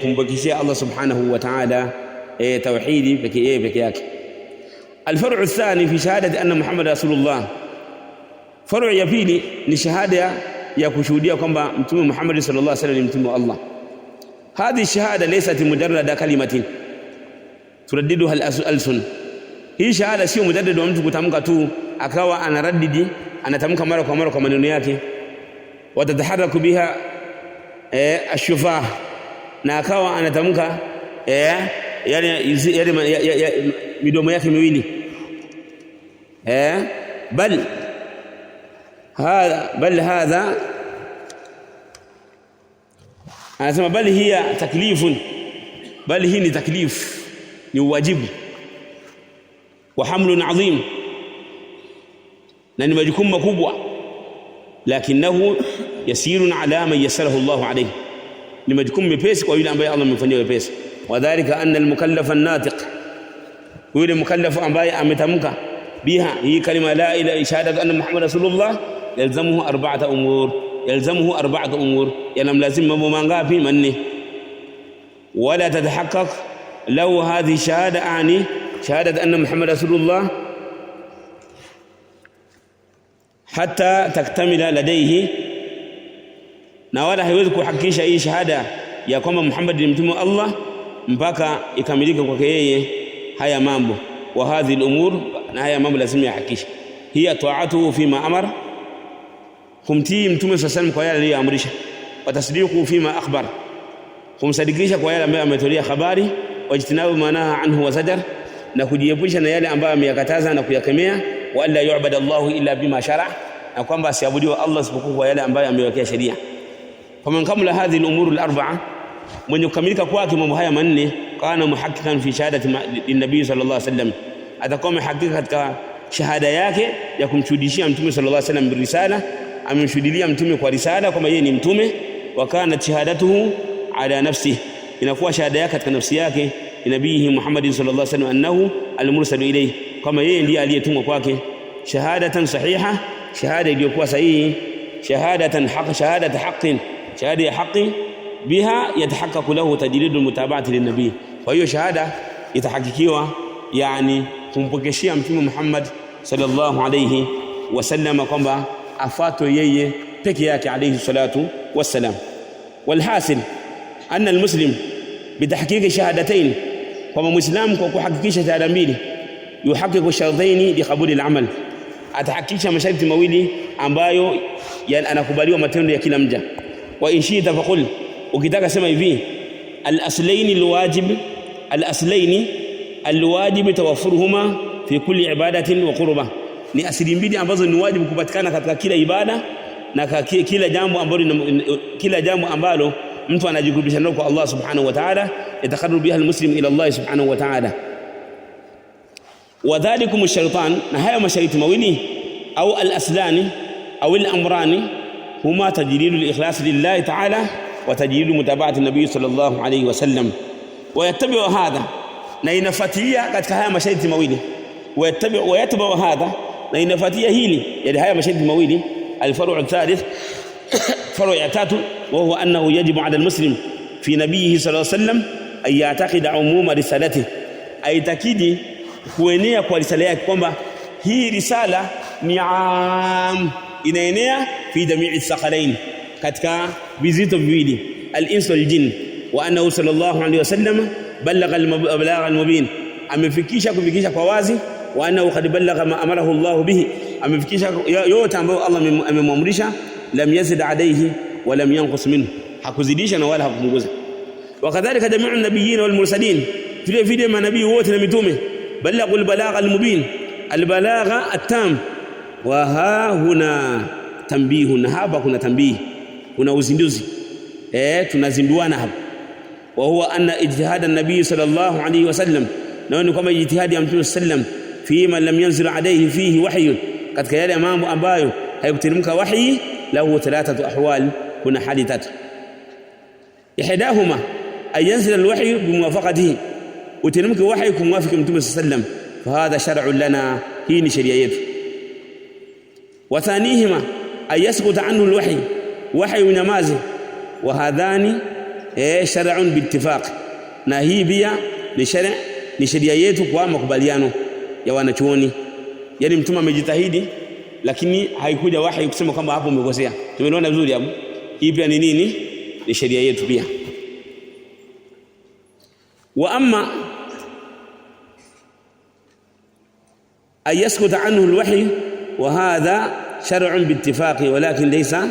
Speaker 2: kumbakishia Allah subhanahu wa ta'ala tauhidi peke yake. الفرع الثاني في شهادة أن محمد رسول الله، فرع ya pili ni shahada ya kushuhudia kwamba mtume Muhammad sallallahu alaihi wasallam ni mtume wa Allah. هذه الشهادة ليست مجرد كلمة ترددها الألسن. Hii shahada sio mujarrad wa mtu kutamka tu akawa anaradidi, anatamka mara kwa mara kwa maneno yake, watadhaharaku biha ashufah, na akawa anatamka yale midomo yake miwili, bal hadha anasema bali hiya taklifun, bali hii ni taklif, ni wajibu, wa hamlun adhim, na ni majukumu makubwa, lakinahu yasirun ala man yassarahu Allahu alayhi, ni majukumu mepesi kwa yule ambaye Allah amemfanyia wepesi. Wadhālika anna al-mukallafa an-natiq, yule mukallafu ambaye ametamka biha hii kalima la ilaha shahadatu anna Muhammad rasulullah, yalzamuhu arba'atu umur, yanamlazimu mambo mangapi? Manne. Wala tatahaqqaq law hadhihi shahada ani shahadatu anna Muhammad rasulullah hatta taktamila ladayhi, na wala haiwezi kuhakikisha hii shahada ya kwamba Muhammad ni mtume wa Allah mpaka ikamilike kwake yeye haya mambo. Wa hadhihi al-umur, na haya mambo lazima yahakikishe. Hiya ta'atuhu fima amara, kumtii mtume sallallahu kwa yale aliyoamrisha, wa tasdiquhu fima akhbar, kumsadikisha kwa yale ambayo ametolea habari, wajtinabu manaha anhu wa zajar, na kujiepusha na yale ambayo ameyakataza na kuyakemea, wa alla yu'bada Allahu illa bima shara, na kwamba asiabudiwe Allah isipokuwa kwa yale ambayo amewekea sheria. Faman kamala hadhihi al-umur al-arba'a, mwenye kukamilika kwake mambo haya manne, kana muhaqqiqan fi shahadati nabii sallallahu alaihi wasallam, atakuwa muhaqqiq katika shahada yake ya kumshuhudishia mtume sallallahu alaihi wasallam birisala, amemshuhudia mtume kwa risala kwamba yeye ni mtume. Wa kana shahadatuhu ala nafsihi, inakuwa shahada yake katika nafsi yake nabii Muhammad sallallahu alaihi wasallam annahu al-mursal ilayhi, kama yeye ndiye aliyetumwa kwake. Shahadatan sahiha, shahada iliyokuwa sahihi. Shahadatan haqq, shahadatu haqqin, shahada ya haqi. Biha yatahaqqaqu lahu tajridul mutaba'ati lin-nabii, kwa hiyo shahada itahakikiwa yani kumpokeshia mtume Muhammad sallallahu alayhi wasallam kwamba afatwe yeye peke yake alayhi salatu wassalam. Walhasil anna almuslim bitahqiqi shahadatayn, kama muislamu kwa kuhakikisha shahada mbili, yuhaqiqu shartaini li qabuli al-amal, atahakikisha masharti mawili ambayo anakubaliwa matendo ya kila mja. Wa inshita faqul, ukitaka sema hivi al-aslaini alwajib tawaffuruhuma fi kulli ibadatin wa qurba, ni asili mbili ambazo ni wajibu kupatikana katika kila ibada na kila jambo ambalo mtu anajikurubisha nalo kwa Allah subhanahu wa ta'ala, yataqarrabu biha almuslim ila Allah subhanahu wa ta'ala. Wa dhalikum ash-shaytan, na haya masharti mawili au al-aslani au al-amrani huma tajridu al-ikhlas lillahi ta'ala wa tajridu mutaba'ati an-nabiy sallallahu alayhi wa sallam. Wa yattabi'u hadha, na inafuatia katika haya masharti mawili. Wa yattabi'u hadha, na inafuatia hili yani haya masharti mawili. Al-far'u al-thalith, far'u ya tatu, wa huwa annahu yajibu 'ala al-muslim fi nabiyhi sallallahu alayhi wasallam an ya'taqida 'umuma risalatihi, aitakidi kuenea kwa risala yake kwamba hii risala ni inaenea fi jami'i thaqalain, katika vizito viwili al-ins wal jinn, wa annahu sallallahu alayhi wasallam balagha al-balagha al-mubin, amefikisha kufikisha kwa wazi. Wa annahu qad balagha ma amarahu Allah bihi, amefikisha yote ambayo Allah amemwamrisha. Lam yazid alayhi wa lam yanqus minhu, hakuzidisha na wala hakupunguza. Wakadhalika jami'u an-nabiyyin wal mursalin, vile vile manabii wote na mitume balagha al-balagha al-mubin, al-balagha at-tam. Wa ha huna tanbihun, hapa kuna tanbih, kuna uzinduzi, tunazinduana hapa. Wa huwa anna ijtihad an-nabii sallallahu alayhi wasallam, na ni kama ijtihadi ya mtume sallam fi ma lam yanzil alayhi fihi wahy, katika yale mambo ambayo haikuteremka wahi, lahu thalathatu ahwal, kuna hali tatu. Ihdahuma ay yanzil al-wahy bimuwafaqatihi, uteremke wahi kumwafiki mtume sallam, fa hadha shar'un lana, hii ni sheria yetu. Wa thanihima ay yasqutu anhu al-wahy, wahi unamazi, wa hadhani shar'un biittifaq, na hii pia ni sheria yetu kwa makubaliano ya wanachuoni. Yani mtume amejitahidi lakini haikuja wahi kusema kwamba hapo umekosea. Tumeona vizuri hapo. Hii pia ni nini? Ni sheria yetu pia. Wa amma ayasqutu anhu alwahy, wa hadha shar'un biittifaqi walakin laysa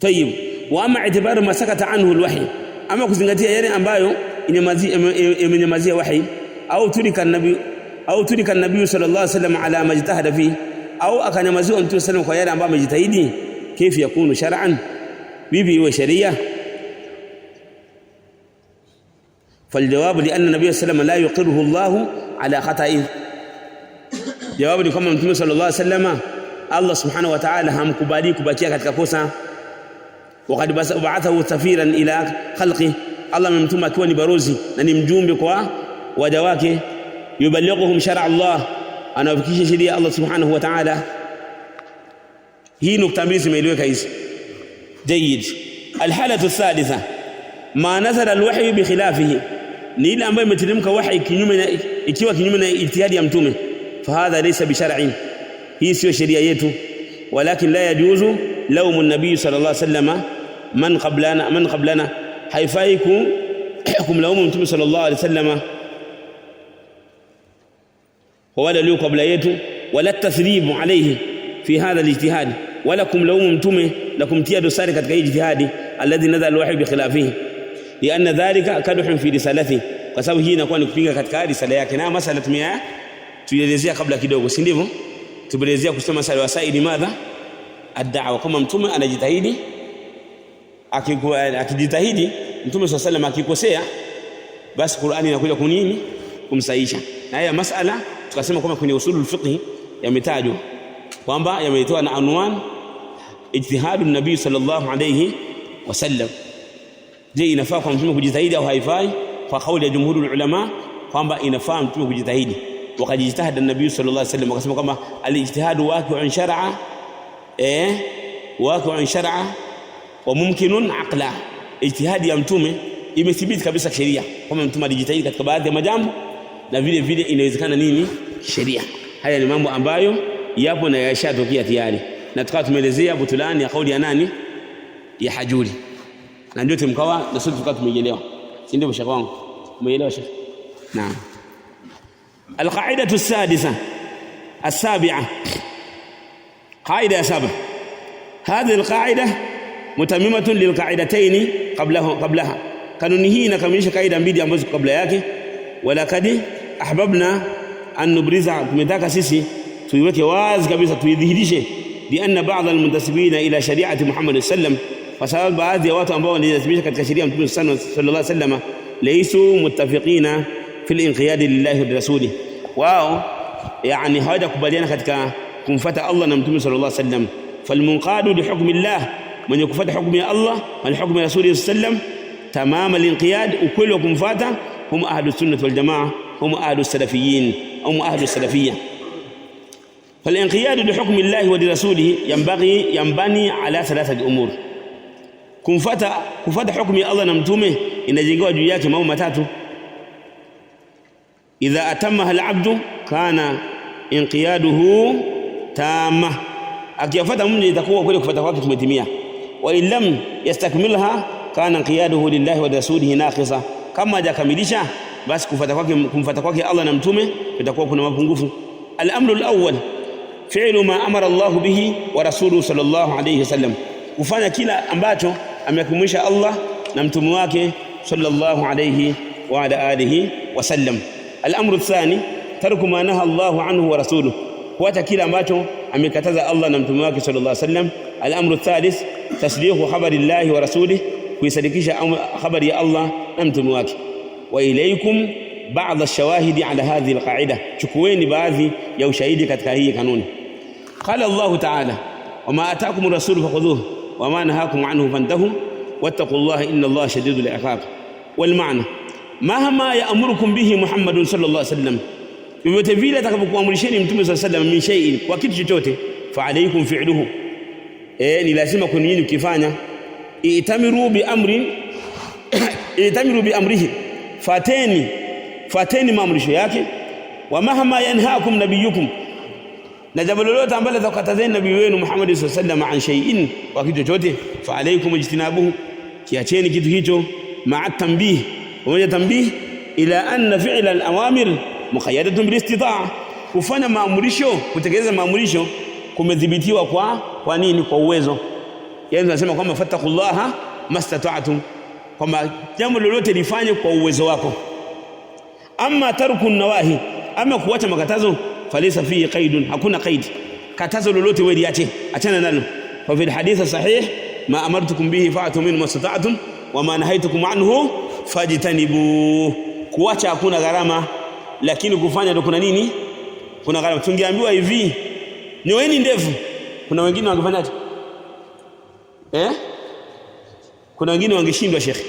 Speaker 2: طيب. واما اعتبار ما سكت عنه الوحي, ama kuzingatia yale ambayo imenyamazia wahi, au tulika nabii sallallahu alaihi wasallam ala majtahada fi, au akanyamaziwa mtume sallallahu kwa yale ambayo amejitahidi, kaifa yakunu shar'an, bibi iwe sheria. فالجواب لان النبي صلى الله عليه وسلم لا يقره الله على خطئه, jawabu ni kama mtume sallallahu alaihi wasallam Allah subhanahu wa ta'ala hamkubali kubakia katika kosa. Waqad ba'athahu safiran ila khalqi, Allah amemtuma akiwa ni barozi na ni mjumbe kwa waja wake. Yuballighuhum shar'a Allah, anawafikisha sheria Allah subhanahu wa ta'ala. Hii nukta mbili zimeeleweka hizi. Jayyid. Alhalatu thalitha ma nazala alwahyu bi khilafihi, ni ile ambayo imeteremka wahi ikiwa kinyume na ijtihadi ya mtume. Fa hadha laysa bi shar'in, hii sio sheria yetu. Walakin la yajuzu lawmu an-nabiy sallallahu alayhi wasallam man qablana, haifai kumlaumu mtume sallallahu alayhi wasallam wala walio kabla yetu, wala tathribu alayhi fi hadha al-ijtihad, wala kumlaumu mtume na kumtia dosari katika ijtihadi alladhi nazala al-wahyu bi khilafihi, lianna dhalika kadhun fi risalati, kwa sababu hii inakuwa ni kupinga katika risala yake. Na masala tuelezea kabla kidogo, si ndivyo? Tuelezea kusema masala wasaidi madha ad-da'wa, kama mtume anajitahidi, akijitahidi mtume sallallahu alayhi wasallam akikosea, basi Qur'ani inakuja kunini kumsaisha. Na haya masala tukasema kama kwenye usulul fiqh yametajwa kwamba yameitoa na anwan ijtihadu nabii sallallahu alayhi wasallam. Je, inafaa kwa mtume kujitahidi au haifai? Kwa kauli ya jumhurul ulama kwamba inafaa mtume kujitahidi. Wakajitahada nabii sallallahu alayhi wasallam, wakasema kwamba alijtihadu waqi'un shar'a waqi'un shar'a wa mumkinun aqla. Ijtihadi ya mtume imethibiti kabisa sheria kwamba mtume alijitahidi katika baadhi ya majambo, na vile vile inawezekana nini sheria. Haya ni mambo ambayo yapo na yashatokea tayari, na tukawa tumeelezea butulani ya kauli ya nani, ya Hajuri, na ndio tumkawa na sote tukawa tumeelewa, si ndio shaka wangu? Umeelewa shaka? Naam. Alqaidatu as-sadisa as-sabi'a, qaida ya 7. Hadhihi alqaida mutammimatun lilqaidatayn qablaha. Kanuni hii inakamilisha kaida mbili ambazo kabla yake. Walakad ahbabna an nubriza, tumetaka sisi tuiweke wazi kabisa, tuidhihirishe, bi anna ba'd almuntasibina ila shari'ati Muhammad sallam, kwa sababu baadhi ya watu ambao wanajisibisha katika sheria ya Mtume sallallahu alayhi wasallam laysu muttafiqina fil inqiyad lillahi wa rasuli, wao yani hawajakubaliana katika kumfuata Allah na Mtume sallallahu alayhi wasallam. Falmunqadu li hukmi Allah, mwenye kufuata hukumu ya Allah na hukumu ya Rasuli sallam tamam al-inqiyad, ukweli wa kumfuata, hum ahlus sunnah wal jamaa, hum ahlus salafiyyin au ahlus salafiyya. فالانقياد لحكم الله ولرسوله ينبني على 3 امور. kufuata hukumu ya Allah na mtume inajengewa juu yake mambo matatu. Idha atamma al-abdu kana inqiyaduhu tamma, akifuata mmoja itakuwa kweli kufuata kwake kumetimia. Wa illam yastakmilha kana inqiyaduhu lillahi wa rasulihi naqisa, kama hajakamilisha basi kumfuata kwake Allah na mtume itakuwa kuna mapungufu. Al-amru al-awwal fi'lu ma amara Allah bihi wa rasuluhu sallallahu alayhi wasallam, kufanya kila ambacho amekumwisha Allah na mtume wake sallallahu alayhi wa ala alihi wasallam. Al-amru ath-thani tarku ma naha Allah anhu wa rasuluhu, kuacha kila ambacho amekataza Allah na mtume wake sallallahu alayhi wasallam. Al-amru ath-thalith tasdiqu khabari Allah wa rasulihi, kuisadikisha habari ya Allah na mtume wake. Wa ilaykum ba'd ash-shawahidi ala hadhihi al-qa'ida, chukueni baadhi ya ushahidi katika hii kanuni. Qala Allah ta'ala, wama ataakum ar-rasulu fakhudhuhu wama nahakum anhu fantahu wattaqullaha inna Allaha shadidul iqab. Wal ma'na mahma ya'murukum bihi Muhammadun sallallahu alayhi wasallam, vyovyote vile atakapokuamrisheni mtume sallallahu alayhi wasallam min shay'in, kwa kitu chochote, fa alaykum fi'luhu, ni lazima kwenu nyinyi ukifanya. Itamiru bi amrihi, fateni maamrisho yake. Wa mahma yanhaakum nabiyukum, na jambo lolote ambalo atakatazeni nabii wenu Muhammad sallallahu alayhi wasallam an shay'in, kwa kitu chochote, fa alaykum ijtinabuhu, kiacheni kitu hicho. Ma'a tanbih, pamoja tanbih ila anna fi'la al-awamir muqayyadatun bil istita'a, kufanya maamrisho, kutekeleza maamrisho kumedhibitiwa kwa nini? Kwa uwezo. Yaani tunasema kwamba fattaqullaha mastata'tum, kwamba jambo lolote lifanye kwa uwezo wako. Amma tarku nawahi, ama kuacha makatazo, falisa fihi qaidun, hakuna qaid, katazo lolote wewe liache, achana nalo. Fa fi alhadith sahih ma amartukum bihi fa'tu minhu mastata'tum wa ma nahaytukum anhu fajtanibu, kuacha hakuna gharama, lakini kufanya ndio kuna nini? Kuna gharama. Tungeambiwa hivi nyoeni ndevu, kuna wengine wangefanyaje? Kuna wengine wangeshindwa shekhi,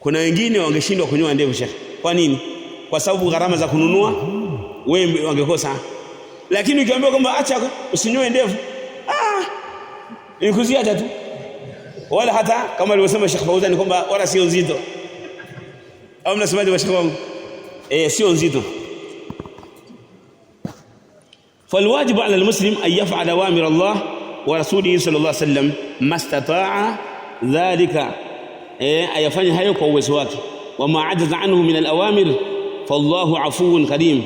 Speaker 2: kuna wengine wangeshindwa kunyoa ndevu shekhi. Kwa nini? Kwa sababu gharama za kununua wewe wangekosa. Lakini ukiambiwa kwamba acha usinyoe ndevu, nikuziacha tu, wala hata kama alivyosema Sheikh Fauzan kwamba wala sio nzito. Au mnasemaje Sheikh wangu? Sio nzito. فالواجب على المسلم أن يفعل أوامر الله ورسوله صلى الله عليه وسلم ما استطاع ذلك، ayafanye hayo kwa uwezo wake. Wama ajaza anhu min al-awamir fallahu afuwun karim,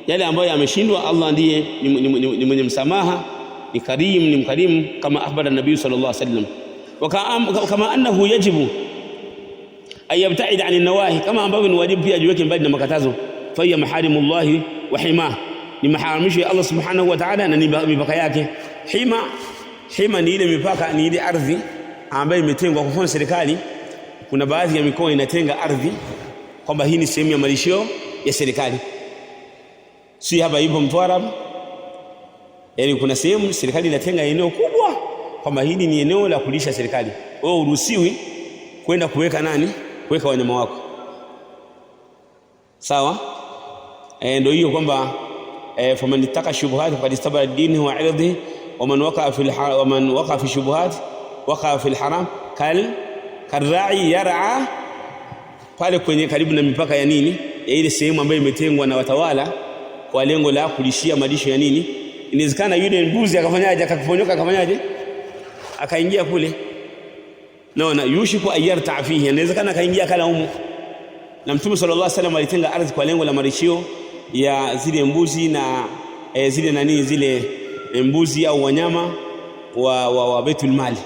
Speaker 2: yale ambayo ameshindwa Allah ndiye ni mwenye msamaha, ni karim, ni mkarimu, kama akhbara nabii sallallahu alayhi wasallam. Kama annahu yajibu ay yabta'id 'an an-nawahi, kama ambavyo ni wajibu pia ajiweke mbali na makatazo. Fa hiya maharimullahi wa hima, ni maharamisho ya Allah subhanahu wa ta'ala na ni mipaka yake. Hima ni ile mipaka, ni ile ardhi ambayo imetengwa. Kwa mfano serikali, kuna baadhi ya mikoa inatenga ardhi kwamba hii ni sehemu ya malisho ya serikali. Si hapa ipo Mtwara, yani kuna sehemu serikali inatenga eneo kubwa kwamba hili ni eneo la kulisha serikali, wewe uruhusiwi kwenda kuweka wanyama wako. Sawa? Ndio hiyo kwamba faman ittaqa shubuhat faqad istabara dinihi wa 'irdihi wa man waqa fi shubuhat waqa fi al-haram karra'i yar'a, pale kwenye karibu na mipaka ya nini, ya ile sehemu ambayo imetengwa na watawala kwa lengo la kulishia malisho ya nini. Inawezekana yule mbuzi akafanyaje, akakuponyoka, akafanyaje, akaingia kule, naona yushiku ayarta fihi, inawezekana akaingia kala humo. Na Mtume sallallahu alaihi wasallam alitenga ardhi kwa lengo la marishio ya zile mbuzi na zile mbuzi au wanyama wa Baitul Mali.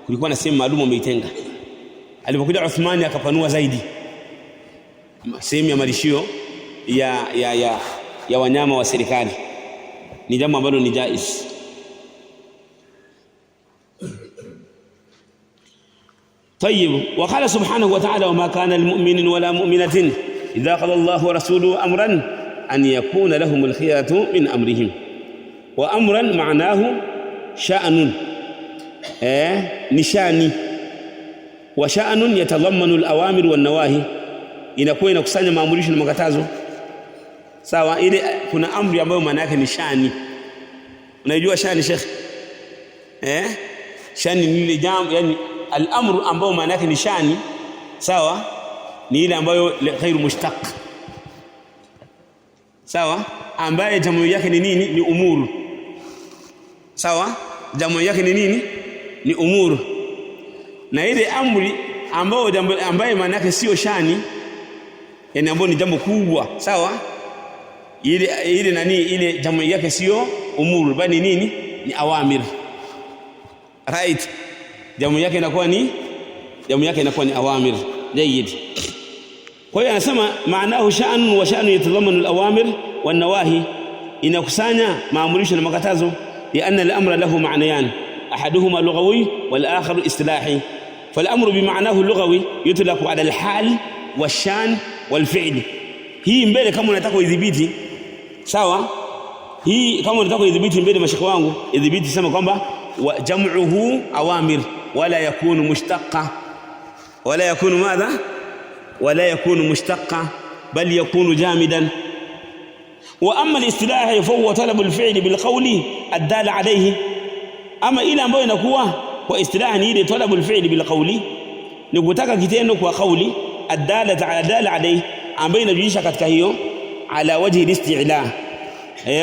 Speaker 2: Kulikuwa na sehemu maalum ameitenga. Alipokuja Uthmani akapanua zaidi sehemu ya marishio ya wanyama wa serikali. Ni jambo ambalo ni jaiz. طيب وقال سبحانه وتعالى وما كان المؤمن ولا مؤمنة إذا قضى الله ورسوله أمرا أن يكون لهم الخيرة من أمرهم. وأمرا معناه شأن نشاني، وشأن يتضمن الأوامر والنواهي، inakuwa inakusanya maamrisho na makatazo. Sawa, ile kuna amri ambayo maana yake ni shani. Unajua shani Sheikh? Shani ni ile jambo, yani al-amru ambao maana yake ni shani. Sawa, ni ile ambayo ghairu mushtaq. Sawa, ambaye jamu yake ni nini? Ni umuru. Sawa, jamu yake ni nini? Ni umuru. Na ile amri ambaye maana yake sio shani, yani ambayo ni jambo kubwa. Sawa, ile jamu yake sio umuru bali nini? Ni awamir. Right, jamu yake inakuwa ni awamir. Jayyid. Kwa hiyo anasema maanahu sha'an wa sha'nu yatadhammanu al-awamir wan nawahi, inakusanya maamrisho na makatazo. لأن الأمر له معنيان، أحدهما لغوي والآخر اصطلاحي. فالأمر بمعناه اللغوي يطلق على الحال والشان والفعل. hii mbele kama unataka udhibiti, sawa, hii kama unataka udhibiti mbele mashaka wangu, udhibiti sema kwamba jam'uhu awamir wala yakunu mushtaqqa, wala yakunu madha, wala yakunu mushtaqqa bal yakunu jamidan. واما الاصطلاح فهو طلب الفعل بالقول الدال عليه. اما ile ambayo inakuwa kwa istilaha ni ile talabu alfi'li bil qawli, ni kutaka kitendo kwa kauli, adala alayhi, ambayo inajulisha katika hiyo ala wajhi al-isti'la,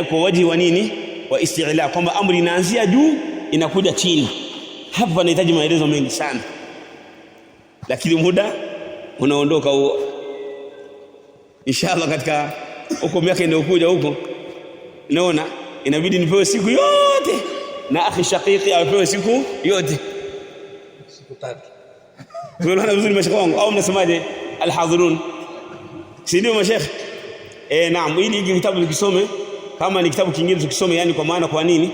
Speaker 2: kwa wajhi wa nini? Wa isti'la, kwamba amri inaanzia juu inakuja chini. Hapa nahitaji maelezo mengi sana, lakini muda unaondoka huo. Inshallah katika huko miaka inayokuja huko, naona inabidi nipewe siku yote na akhi shaqiqi apewe siku yote, siku 3. Tunaona vizuri mashaka wangu, au mnasemaje alhadhirun? Si ndio mashekhe? Naam, ili hiki kitabu nikisome, kama ni kitabu kingine tukisome, yani kwa maana kwa nini?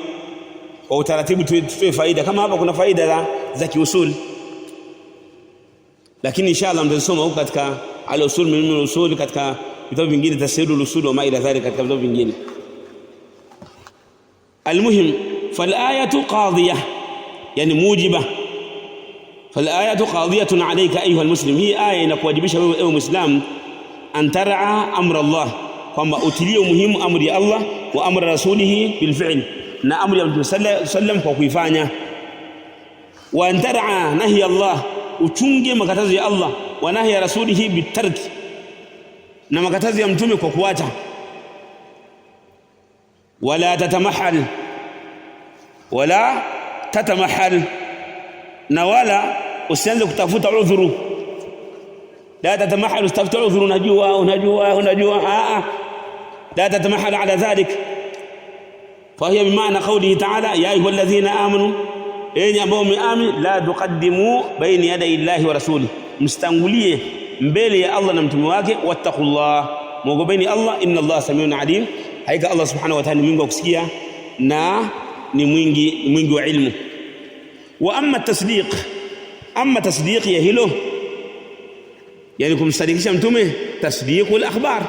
Speaker 2: Kwa utaratibu tutoe faida. Kama hapa kuna faida za kiusuli, lakini inshallah mtasoma huko katika al-usul min al-usul, katika vitabu vingine tasirul usul wa ma ila dhalika, katika vitabu vingine. Almuhim, falayatu qadiyah, yani mujiba. Falayatu qadiyatun alayka ayuha almuslim, hii aya inakuwajibisha wewe ewe muislam an tar'a amra Allah, kwamba utilie umuhimu amri ya Allah wa amra rasulihi bil fi'l, na amri ya Mtume sallallahu alayhi wasallam kwa kuifanya. Wa an tar'a nahi Allah, uchunge makatazo ya Allah, wa nahi rasulihi bitark, na makatazo ya Mtume kwa kuacha. Wala tatamahal, na wala usianze kutafuta udhuru. La tatamahal, ustafuta udhuru, unajua. La tatamahal ala dhalik. فهي بمعنى قوله تعالى يا أيها الذين آمنوا، enyi ambao mmeamini, la tuqaddimu baina yaday Allahi wa rasuli, mstangulie mbele ya Allah na mtume wake. Wattaqullah, muogopeni Allah, inna Allah samiun alim, hakika Allah subhanahu wa ta'ala ni mwingi wa kusikia na ni mwingi wa ilmu. Wa amma tasdiq ya hilo, yani kumsadikisha mtume, tasdiqul akhbar,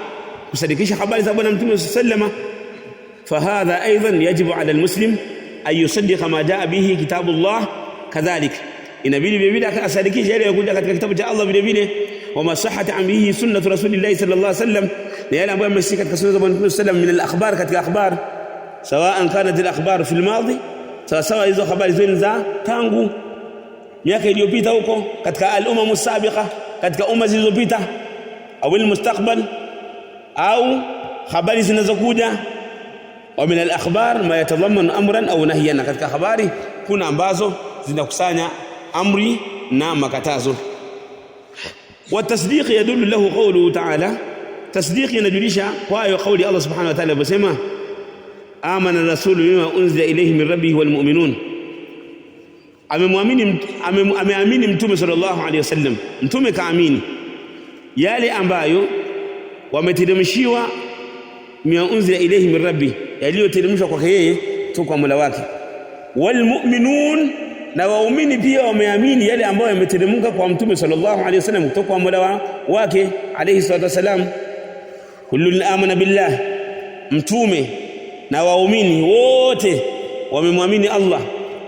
Speaker 2: kusadikisha habari za bwana mtume sallallahu alayhi wasallam. فهذا أيضا يجب على المسلم أن يصدق ما جاء به كتاب الله كذلك inabidi vile vile asadikishe yale yaliokuja katika kitabu cha Allah vile vile wama sahhat an bihi sunnatu rasulillahi sallallahu alaihi wasallam na yale ambayo yameshika katika sunna za Mtume sallam min al-akhbar katika akhbar sawaan kanat al-akhbar fi al-madi sawa hizo habari zote za tangu miaka iliyopita huko katika al-umam as-sabiqa katika umma zilizopita au al-mustaqbal au habari zinazokuja wa min al-akhbar ma yatadhammanu amran au nahyan katika habari kuna ambazo zinakusanya amri na makatazo. Wa tasdiq yadullu lahu qawluhu ta'ala, tasdiq inajulisha kwa hiyo kauli Allah subhanahu wa ta'ala aliposema amana rasulu bima unzila ilayhi min rabbihi wal mu'minun, ameamini mtume sallallahu alayhi wasallam, mtume kaamini yale ambayo wameteremshiwa mima unzila ilayhi min rabbi, yaliyoteremshwa kwake yeye kutoka kwa Mola wake, wal mu'minun, na waumini pia wameamini yale ambayo yameteremka kwa mtume sallallahu alayhi wasallam kutoka kwa Mola wake alayhi salatu wasalam. Kullun amana billah, mtume na waumini wote wamemwamini Allah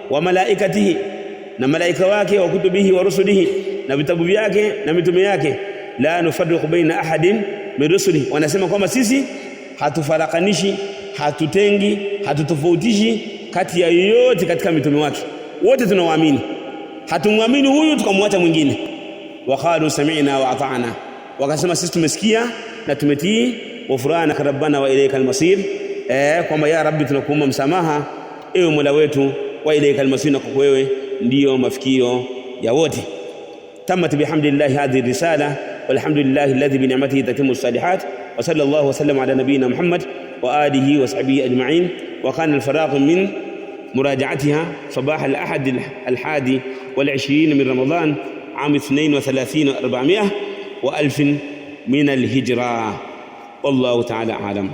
Speaker 2: wa malaikatihi, na malaika wake, wa kutubihi wa rusulihi, na vitabu vyake na mitume yake. La nufarriqu baina ahadin min rusulihi, wanasema kwamba sisi hatufarakanishi, hatutengi, hatutofautishi kati ya yoyote katika mitume wake, wote tunawaamini, hatumwamini huyu tukamwacha mwingine. Waqalu sami'na wa ata'na, wakasema sisi tumesikia na tumetii. Ghufranaka rabbana wa ilaykal masir, kwamba ya rabbi tunakuomba msamaha ewe Mola wetu, wa ilaykal masir, na kwa wewe ndio mafikio ya wote. Tamat bihamdillahi hadhihi risala walhamdulillahi alladhi bi ni'matihi tatimmu salihat, wa sallallahu wa sallam ala nabiyyina Muhammad wa alihi wa sahbihi ajma'in. Wa kana al-faragh min مراجعتها صباح الأحد 21 من رمضان عام 32 و400 وألف من الهجرة. والله تعالى أعلم.